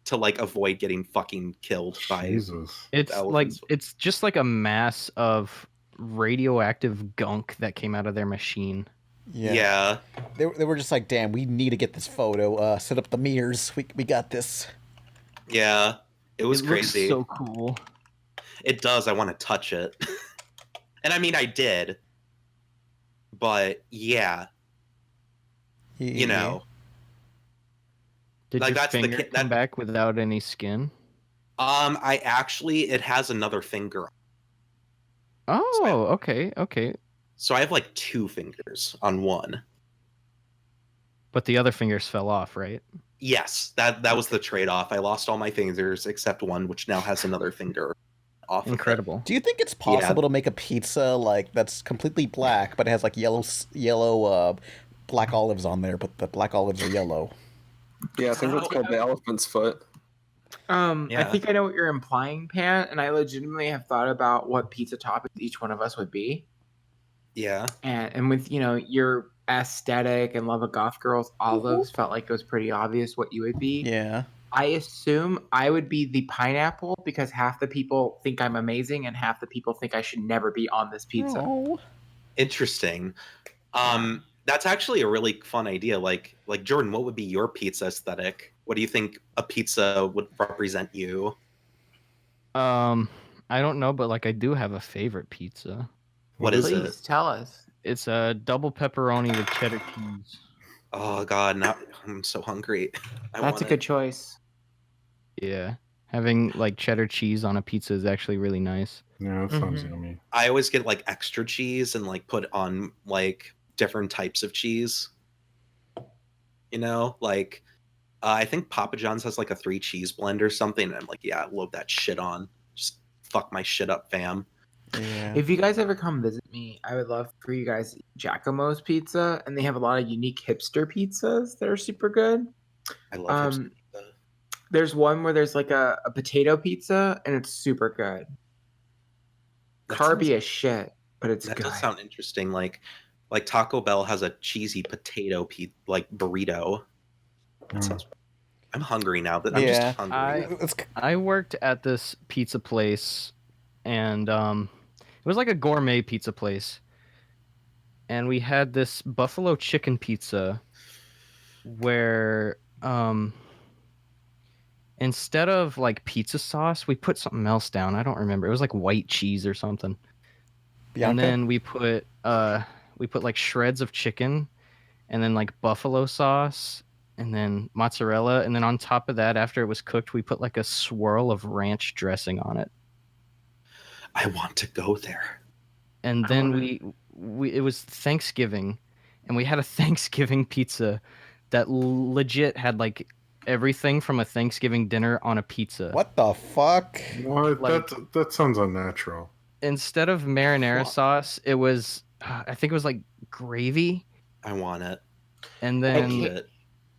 Speaker 3: to like avoid getting fucking killed by
Speaker 4: Jesus.
Speaker 8: It's like it's just like a mass of radioactive gunk that came out of their machine.
Speaker 3: Yeah.
Speaker 2: They were just like, damn, we need to get this photo. Set up the mirrors. We got this.
Speaker 3: Yeah. It was crazy.
Speaker 8: Looks so cool.
Speaker 3: It does. I want to touch it. And I mean, I did. But yeah. You know.
Speaker 8: Did
Speaker 3: like,
Speaker 8: your finger come back without any skin?
Speaker 3: It has another finger.
Speaker 8: Oh, okay.
Speaker 3: So I have like 2 fingers on one.
Speaker 8: But the other fingers fell off, right?
Speaker 3: Yes, that was the trade-off. I lost all my fingers except one, which now has another finger off.
Speaker 8: Incredible.
Speaker 2: Do you think it's possible to make a pizza like that's completely black, but it has like yellow black olives on there, but the black olives are yellow?
Speaker 6: Yeah, I think that's called the elephant's foot.
Speaker 5: I think I know what you're implying, Pan, and I legitimately have thought about what pizza toppings each one of us would be.
Speaker 3: Yeah.
Speaker 5: And with, your aesthetic and love of goth girls, all those felt like it was pretty obvious what you would be.
Speaker 2: Yeah.
Speaker 5: I assume I would be the pineapple because half the people think I'm amazing and half the people think I should never be on this pizza.
Speaker 2: Oh.
Speaker 3: Interesting. That's actually a really fun idea. Like Jordan, what would be your pizza aesthetic? What do you think a pizza would represent you?
Speaker 8: I don't know, but like I do have a favorite pizza.
Speaker 3: What is it?
Speaker 5: Please tell us.
Speaker 8: It's a double pepperoni with cheddar cheese.
Speaker 3: Oh God, now I'm so hungry.
Speaker 5: That's a good choice.
Speaker 8: Yeah, having like cheddar cheese on a pizza is actually really nice.
Speaker 4: Yeah, that sounds yummy.
Speaker 3: I always get like extra cheese and like put on like different types of cheese. Like I think Papa John's has like a 3 cheese blend or something. And I'm like, yeah, I load that shit on. Just fuck my shit up, fam.
Speaker 2: Yeah.
Speaker 5: If you guys ever come visit me, I would love for you guys to eat Giacomo's pizza, and they have a lot of unique hipster pizzas that are super good.
Speaker 3: I love hipster pizza.
Speaker 5: There's one where there's like a potato pizza, and it's super good. Carby as shit, but it's
Speaker 3: That
Speaker 5: good.
Speaker 3: does sound interesting. Like Taco Bell has a cheesy potato like burrito. That sounds. I'm hungry now. But I'm just hungry.
Speaker 8: I worked at this pizza place, and it was like a gourmet pizza place, and we had this buffalo chicken pizza where instead of like pizza sauce, we put something else down. I don't remember. It was like white cheese or something.
Speaker 2: Bianca?
Speaker 8: And then we put like shreds of chicken, and then like buffalo sauce, and then mozzarella, and then on top of that, after it was cooked, we put like a swirl of ranch dressing on it.
Speaker 3: I want to go there.
Speaker 8: And then we it was Thanksgiving, and we had a Thanksgiving pizza that legit had like everything from a Thanksgiving dinner on a pizza.
Speaker 2: What the fuck?
Speaker 4: What?
Speaker 8: Like-
Speaker 4: that sounds unnatural.
Speaker 8: Instead of marinara sauce, it was I think it was like gravy.
Speaker 3: I want it.
Speaker 8: And then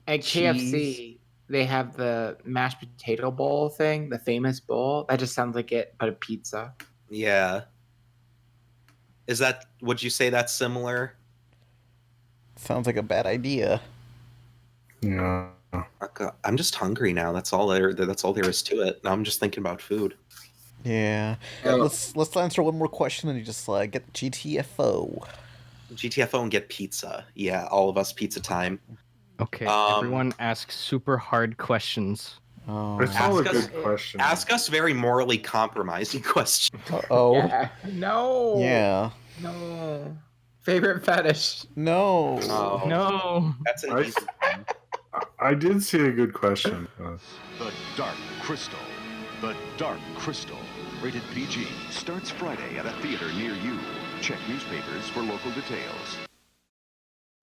Speaker 5: At
Speaker 8: cheese.
Speaker 5: KFC, they have the mashed potato bowl thing, the famous bowl. That just sounds like it, but a pizza.
Speaker 3: Yeah. Would you say that's similar?
Speaker 2: Sounds like a bad idea.
Speaker 4: Yeah.
Speaker 3: I'm just hungry now. That's all there is to it. Now I'm just thinking about food.
Speaker 2: Yeah. Let's answer one more question and you just get GTFO.
Speaker 3: GTFO and get pizza. Yeah, all of us pizza time.
Speaker 8: Okay, everyone asks super hard questions.
Speaker 2: Oh.
Speaker 4: It's all a good question.
Speaker 3: Ask us very morally compromising questions.
Speaker 2: Oh.
Speaker 5: Yeah. No.
Speaker 2: Yeah.
Speaker 5: No. Favorite fetish?
Speaker 2: No.
Speaker 3: Oh.
Speaker 8: No.
Speaker 3: That's an easy one.
Speaker 4: I did see a good question.
Speaker 16: The Dark Crystal. The Dark Crystal. Rated PG. Starts Friday at a theater near you. Check newspapers for local details.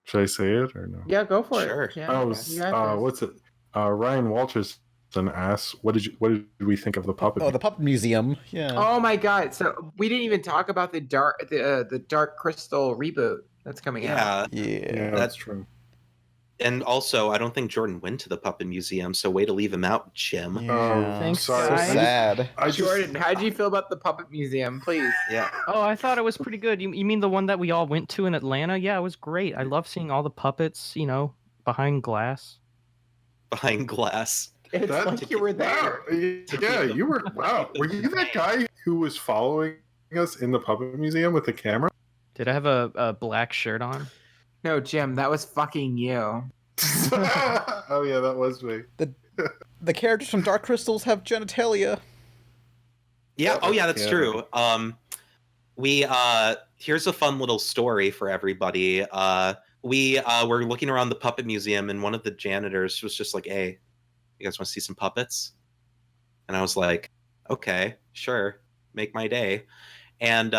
Speaker 4: Should I say it or no?
Speaker 5: Yeah, go for
Speaker 3: Sure.
Speaker 5: it. Yeah, you got this.
Speaker 4: What's it? Ryan Walters asks, what did we think of the puppet?
Speaker 2: Oh, the Puppet Museum. Yeah.
Speaker 5: Oh my god! So we didn't even talk about the Dark Crystal reboot that's coming out.
Speaker 2: Yeah.
Speaker 4: That's true.
Speaker 3: And also, I don't think Jordan went to the Puppet Museum, so way to leave him out, Jim.
Speaker 2: Yeah.
Speaker 8: Thanks,
Speaker 4: sorry.
Speaker 8: guys.
Speaker 2: So sad.
Speaker 5: Jordan, how did you feel about the Puppet Museum? Please.
Speaker 3: Yeah.
Speaker 8: Oh, I thought it was pretty good. You mean the one that we all went to in Atlanta? Yeah, it was great. I love seeing all the puppets, behind glass.
Speaker 3: Behind glass.
Speaker 5: It's like you were there.
Speaker 4: Yeah, you were. Wow, were you that guy who was following us in the Puppet Museum with the camera?
Speaker 8: Did I have a black shirt on?
Speaker 5: No, Jim, that was fucking you.
Speaker 4: Oh yeah, that was me.
Speaker 2: The characters from Dark Crystals have genitalia.
Speaker 3: Yeah. Oh, yeah. That's
Speaker 4: Yeah.
Speaker 3: true. Here's a fun little story for everybody. We were looking around the Puppet Museum, and one of the janitors was just like, "Hey, you guys want to see some puppets?" And I was like, "Okay, sure, make my day." And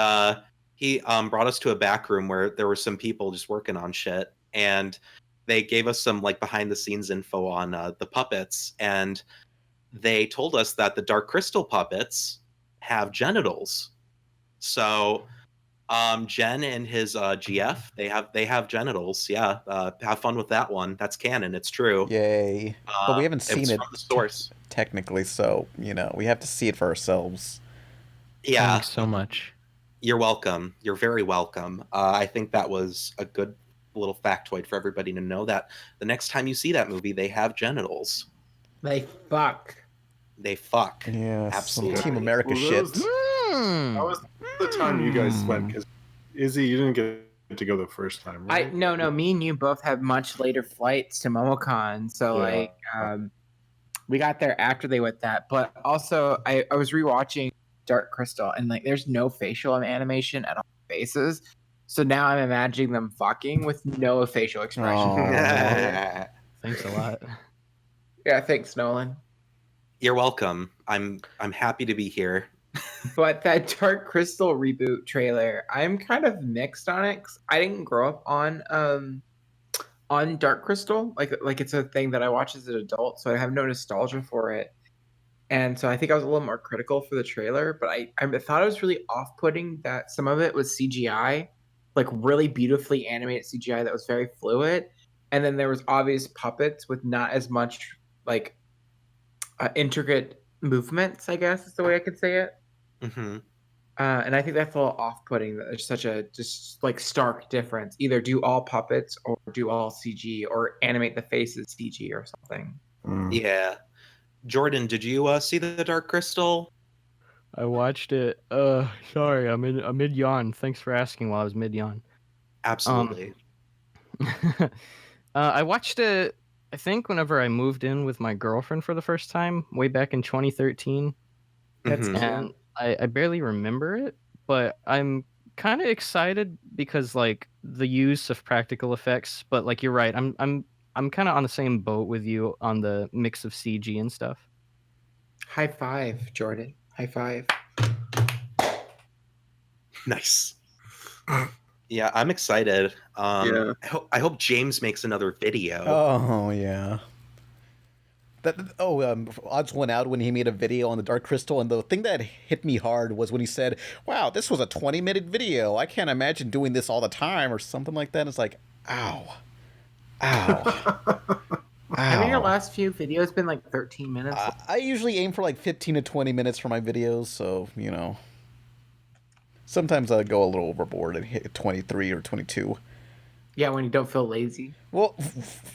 Speaker 3: he brought us to a back room where there were some people just working on shit, and they gave us some behind the scenes info on the puppets, and they told us that the Dark Crystal puppets have genitals. So Jen and his GF, they have genitals. Yeah, have fun with that one. That's canon. It's true.
Speaker 2: Yay! But we haven't seen
Speaker 3: it's
Speaker 2: it
Speaker 3: from the source.
Speaker 2: technically, so we have to see it for ourselves.
Speaker 3: Yeah.
Speaker 8: Thanks so much.
Speaker 3: You're welcome. You're very welcome. I think that was a good little factoid for everybody to know that the next time you see that movie, they have genitals.
Speaker 5: They fuck.
Speaker 3: They fuck.
Speaker 2: Yeah,
Speaker 3: absolutely.
Speaker 2: some Team America shit.
Speaker 4: That was the time you guys went, because Izzy, you didn't get to go the first time, right?
Speaker 5: No, me and you both have much later flights to MomoCon, so we got there after they went that. But also, I was rewatching Dark Crystal, and like, there's no facial animation at all faces, so now I'm imagining them fucking with no facial expression.
Speaker 8: Thanks a lot.
Speaker 5: Yeah, thanks, Nolan.
Speaker 3: You're welcome. I'm happy to be here.
Speaker 5: But that Dark Crystal reboot trailer, I'm kind of mixed on it. 'Cause I didn't grow up on Dark Crystal. Like it's a thing that I watched as an adult, so I have no nostalgia for it. And so I think I was a little more critical for the trailer, but I thought it was really off-putting that some of it was CGI, like really beautifully animated CGI that was very fluid, and then there was obvious puppets with not as much like intricate movements, I guess is the way I could say it.
Speaker 3: Mm-hmm.
Speaker 5: And I think that's a little off-putting. That there's such a just like stark difference. Either do all puppets or do all CG, or animate the faces CG or something.
Speaker 3: Yeah. Jordan, did you see the Dark Crystal?
Speaker 8: I watched it. Sorry, I'm mid yawn. Thanks for asking while I was mid yawn.
Speaker 3: Absolutely.
Speaker 8: I watched it, I think, whenever I moved in with my girlfriend for the first time, way back in 2013. And I barely remember it, but I'm kind of excited because like the use of practical effects. But like you're right, I'm kind of on the same boat with you on the mix of CG and stuff.
Speaker 5: High five, Jordan. High five.
Speaker 3: Nice. Yeah, I'm excited. I hope James makes another video.
Speaker 2: Oh yeah. Odds went out when he made a video on the Dark Crystal, and the thing that hit me hard was when he said, "Wow, this was a 20-minute video. I can't imagine doing this all the time," or something like that. It's like, ow.
Speaker 5: Haven't your last few videos been like 13 minutes?
Speaker 2: I usually aim for like 15 to 20 minutes for my videos, so sometimes I go a little overboard and hit 23 or 22.
Speaker 5: Yeah, when you don't feel lazy.
Speaker 2: Well,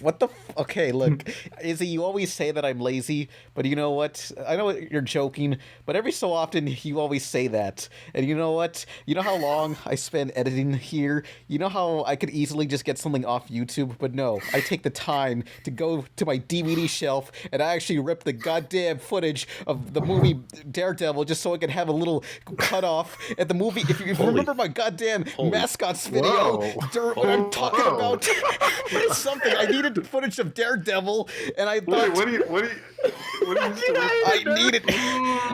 Speaker 2: what the... Okay, look, Izzy, you always say that I'm lazy, but you know what? I know you're joking, but every so often you always say that. And you know what? You know how long I spend editing here? You know how I could easily just get something off YouTube? But no, I take the time to go to my DVD shelf, and I actually rip the goddamn footage of the movie Daredevil just so I can have a little cutoff at the movie. If you remember my goddamn mascots video, when I'm talking about something, I needed footage of Daredevil, and I thought,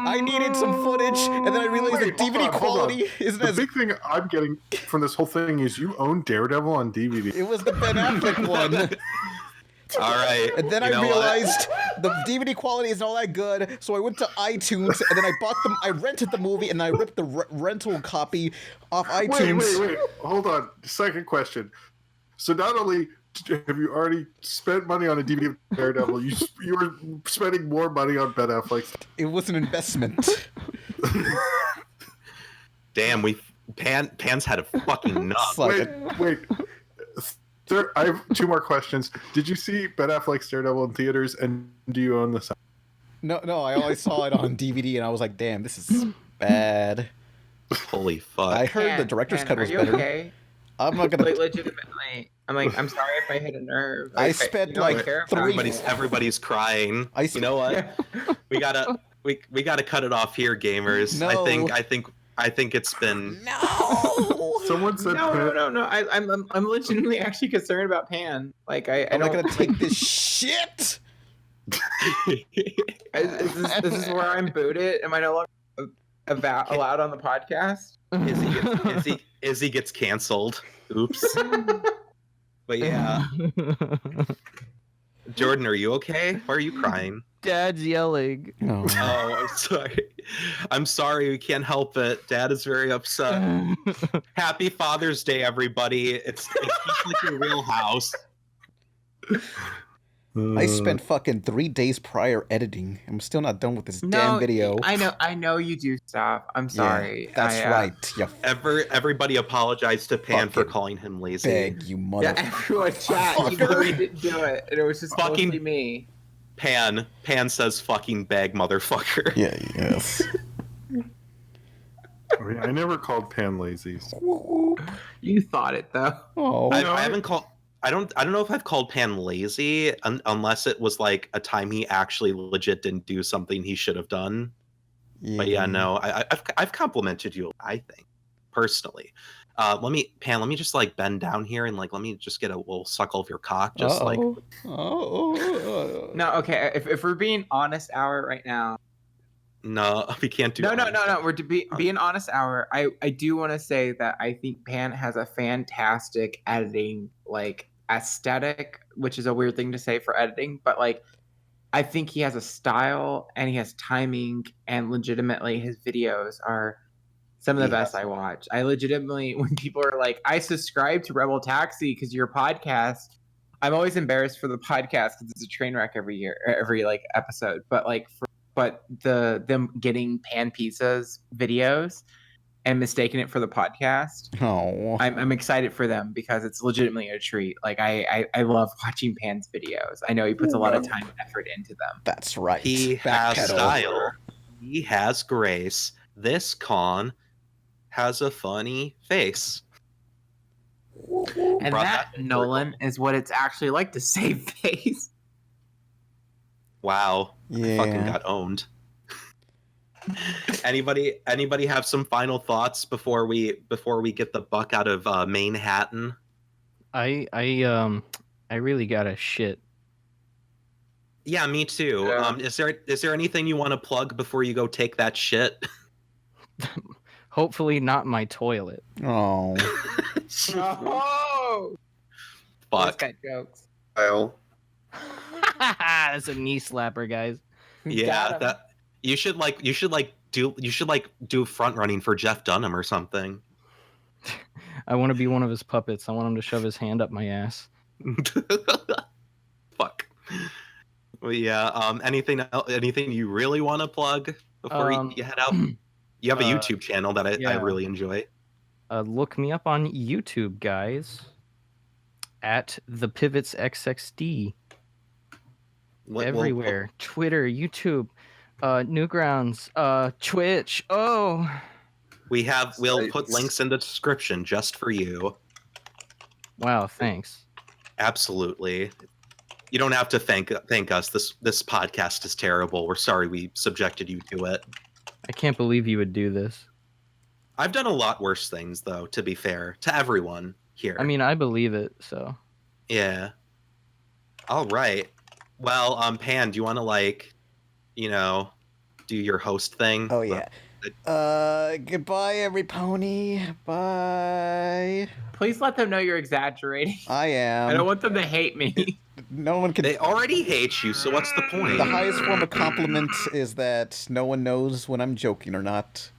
Speaker 2: I needed some footage, and then I realized the DVD quality isn't as...
Speaker 4: The big thing I'm getting from this whole thing is you own Daredevil on DVD.
Speaker 2: It was the Ben Affleck one.
Speaker 3: All right.
Speaker 2: And then I realized the DVD quality isn't all that good, so I went to iTunes, and then I rented the movie, and I ripped the rental copy off iTunes.
Speaker 4: Wait. Hold on. Second question. So not only have you already spent money on a DVD of Daredevil, you were spending more money on Ben Affleck.
Speaker 2: It was an investment.
Speaker 3: Damn, Pan's had a fucking nut.
Speaker 4: Wait. Sir, I have two more questions. Did you see Ben Affleck's Daredevil in theaters, and do you own this?
Speaker 2: No, I always saw it on DVD, and I was like, damn, this is bad.
Speaker 3: Holy fuck.
Speaker 2: I heard the director's cut was better.
Speaker 5: Okay?
Speaker 2: I'm not gonna...
Speaker 5: legitimately, I'm sorry if I hit a nerve.
Speaker 2: I spent
Speaker 3: everybody's crying. You know what? we gotta cut it off here, gamers.
Speaker 2: No.
Speaker 3: I think it's been...
Speaker 5: No!
Speaker 4: Someone said
Speaker 5: No. I'm legitimately actually concerned about Pan. Like, I'm
Speaker 2: not gonna take this shit!
Speaker 5: Is this where I'm booted? Am I no longer allowed on the podcast?
Speaker 3: Izzy gets canceled. Oops. But yeah. Jordan, are you okay? Why are you crying?
Speaker 8: Dad's yelling.
Speaker 2: Oh.
Speaker 3: Oh, I'm sorry. I'm sorry. We can't help it. Dad is very upset. Happy Father's Day, everybody. It's like your real house.
Speaker 2: I spent fucking 3 days prior editing. I'm still not done with this damn video.
Speaker 5: I know you do stuff. I'm sorry.
Speaker 2: Yeah, that's right. You
Speaker 3: Everybody apologize to Pan for calling him lazy.
Speaker 2: beg, you mother.
Speaker 5: Yeah, everyone chat. You really didn't do it. And it was just
Speaker 3: Fucking-
Speaker 5: mostly me.
Speaker 3: Pan says fucking bag, motherfucker.
Speaker 2: Yeah, yes.
Speaker 4: I never called Pan lazy.
Speaker 5: You thought it though.
Speaker 2: Oh,
Speaker 3: I haven't called. I don't know if I've called Pan lazy unless it was like a time he actually legit didn't do something he should have done. But yeah, no, I've complimented you. I think personally. Let me just like bend down here and like let me just get a little suckle of your cock, just like.
Speaker 5: No, okay. If we're being honest hour right now.
Speaker 3: No, we can't do.
Speaker 5: No. We're being honest hour. I do want to say that I think Pan has a fantastic editing like aesthetic, which is a weird thing to say for editing, but like I think he has a style and he has timing, and legitimately his videos are some of the best I watch. I legitimately, when people are like, I subscribe to Rebel Taxi because your podcast, I'm always embarrassed for the podcast because it's a train wreck every like episode. But like, them getting Pan Pizza's videos and mistaking it for the podcast.
Speaker 2: Oh,
Speaker 5: I'm excited for them because it's legitimately a treat. Like I love watching Pan's videos. I know he puts a lot of time and effort into them.
Speaker 2: That's right.
Speaker 3: He has style. He has grace. This con has a funny face.
Speaker 5: And that, Nolan, is what it's actually like to save face.
Speaker 3: Wow.
Speaker 2: Yeah.
Speaker 3: I fucking got owned. Anybody have some final thoughts before we get the buck out of Manhattan?
Speaker 8: I really gotta shit.
Speaker 3: Yeah, me too.
Speaker 6: Yeah.
Speaker 3: Is there anything you want to plug before you go take that shit?
Speaker 8: Hopefully not my toilet.
Speaker 2: Oh.
Speaker 5: Oh,
Speaker 3: Fuck.
Speaker 5: got jokes.
Speaker 6: Kyle.
Speaker 8: That's a knee slapper, guys.
Speaker 3: Yeah, that you should do front running for Jeff Dunham or something.
Speaker 8: I want to be one of his puppets. I want him to shove his hand up my ass.
Speaker 3: Fuck. Well, yeah. Anything you really want to plug before you head out? You have a YouTube channel that I really enjoy.
Speaker 8: Look me up on YouTube, guys. At the Pivots XXD. Everywhere. Twitter, YouTube, Newgrounds, Twitch. Oh.
Speaker 3: We'll put links in the description just for you.
Speaker 8: Wow, thanks.
Speaker 3: Absolutely. You don't have to thank us. This podcast is terrible. We're sorry we subjected you to it.
Speaker 8: I can't believe you would do this.
Speaker 3: I've done a lot worse things, though, to be fair, to everyone here.
Speaker 8: I mean, I believe it, so.
Speaker 3: Yeah. All right. Well, Pan, do you want to, do your host thing?
Speaker 2: Oh, yeah. Goodbye, every pony. Bye.
Speaker 5: Please let them know you're exaggerating.
Speaker 2: I am.
Speaker 5: I don't want them to hate me.
Speaker 2: No one can.
Speaker 3: They already hate you, so what's the point?
Speaker 2: The highest form of compliment is that no one knows when I'm joking or not.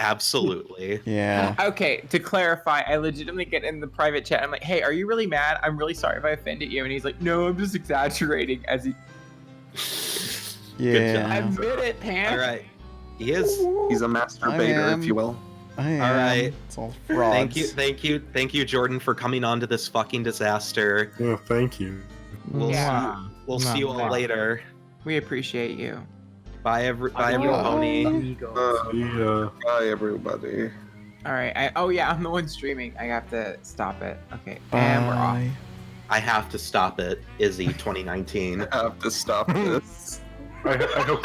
Speaker 3: Absolutely.
Speaker 2: Yeah.
Speaker 5: Okay, to clarify, I legitimately get in the private chat. I'm like, hey, are you really mad? I'm really sorry if I offended you. And he's like, no, I'm just exaggerating. As he.
Speaker 2: Yeah.
Speaker 5: Admit it, Pan.
Speaker 3: All right. He is.
Speaker 6: He's a masturbator, if you will.
Speaker 2: I am.
Speaker 3: All right.
Speaker 2: It's all frauds.
Speaker 3: Thank you, Jordan, for coming on to this fucking disaster.
Speaker 4: Yeah, thank you.
Speaker 3: We'll see you all later.
Speaker 5: We appreciate you.
Speaker 3: Bye, everybody.
Speaker 6: Bye, everybody.
Speaker 5: All right. I'm the one streaming. I have to stop it. Okay. And we're off.
Speaker 3: I have to stop it, Izzy 2019.
Speaker 6: I have to stop this.
Speaker 4: I hope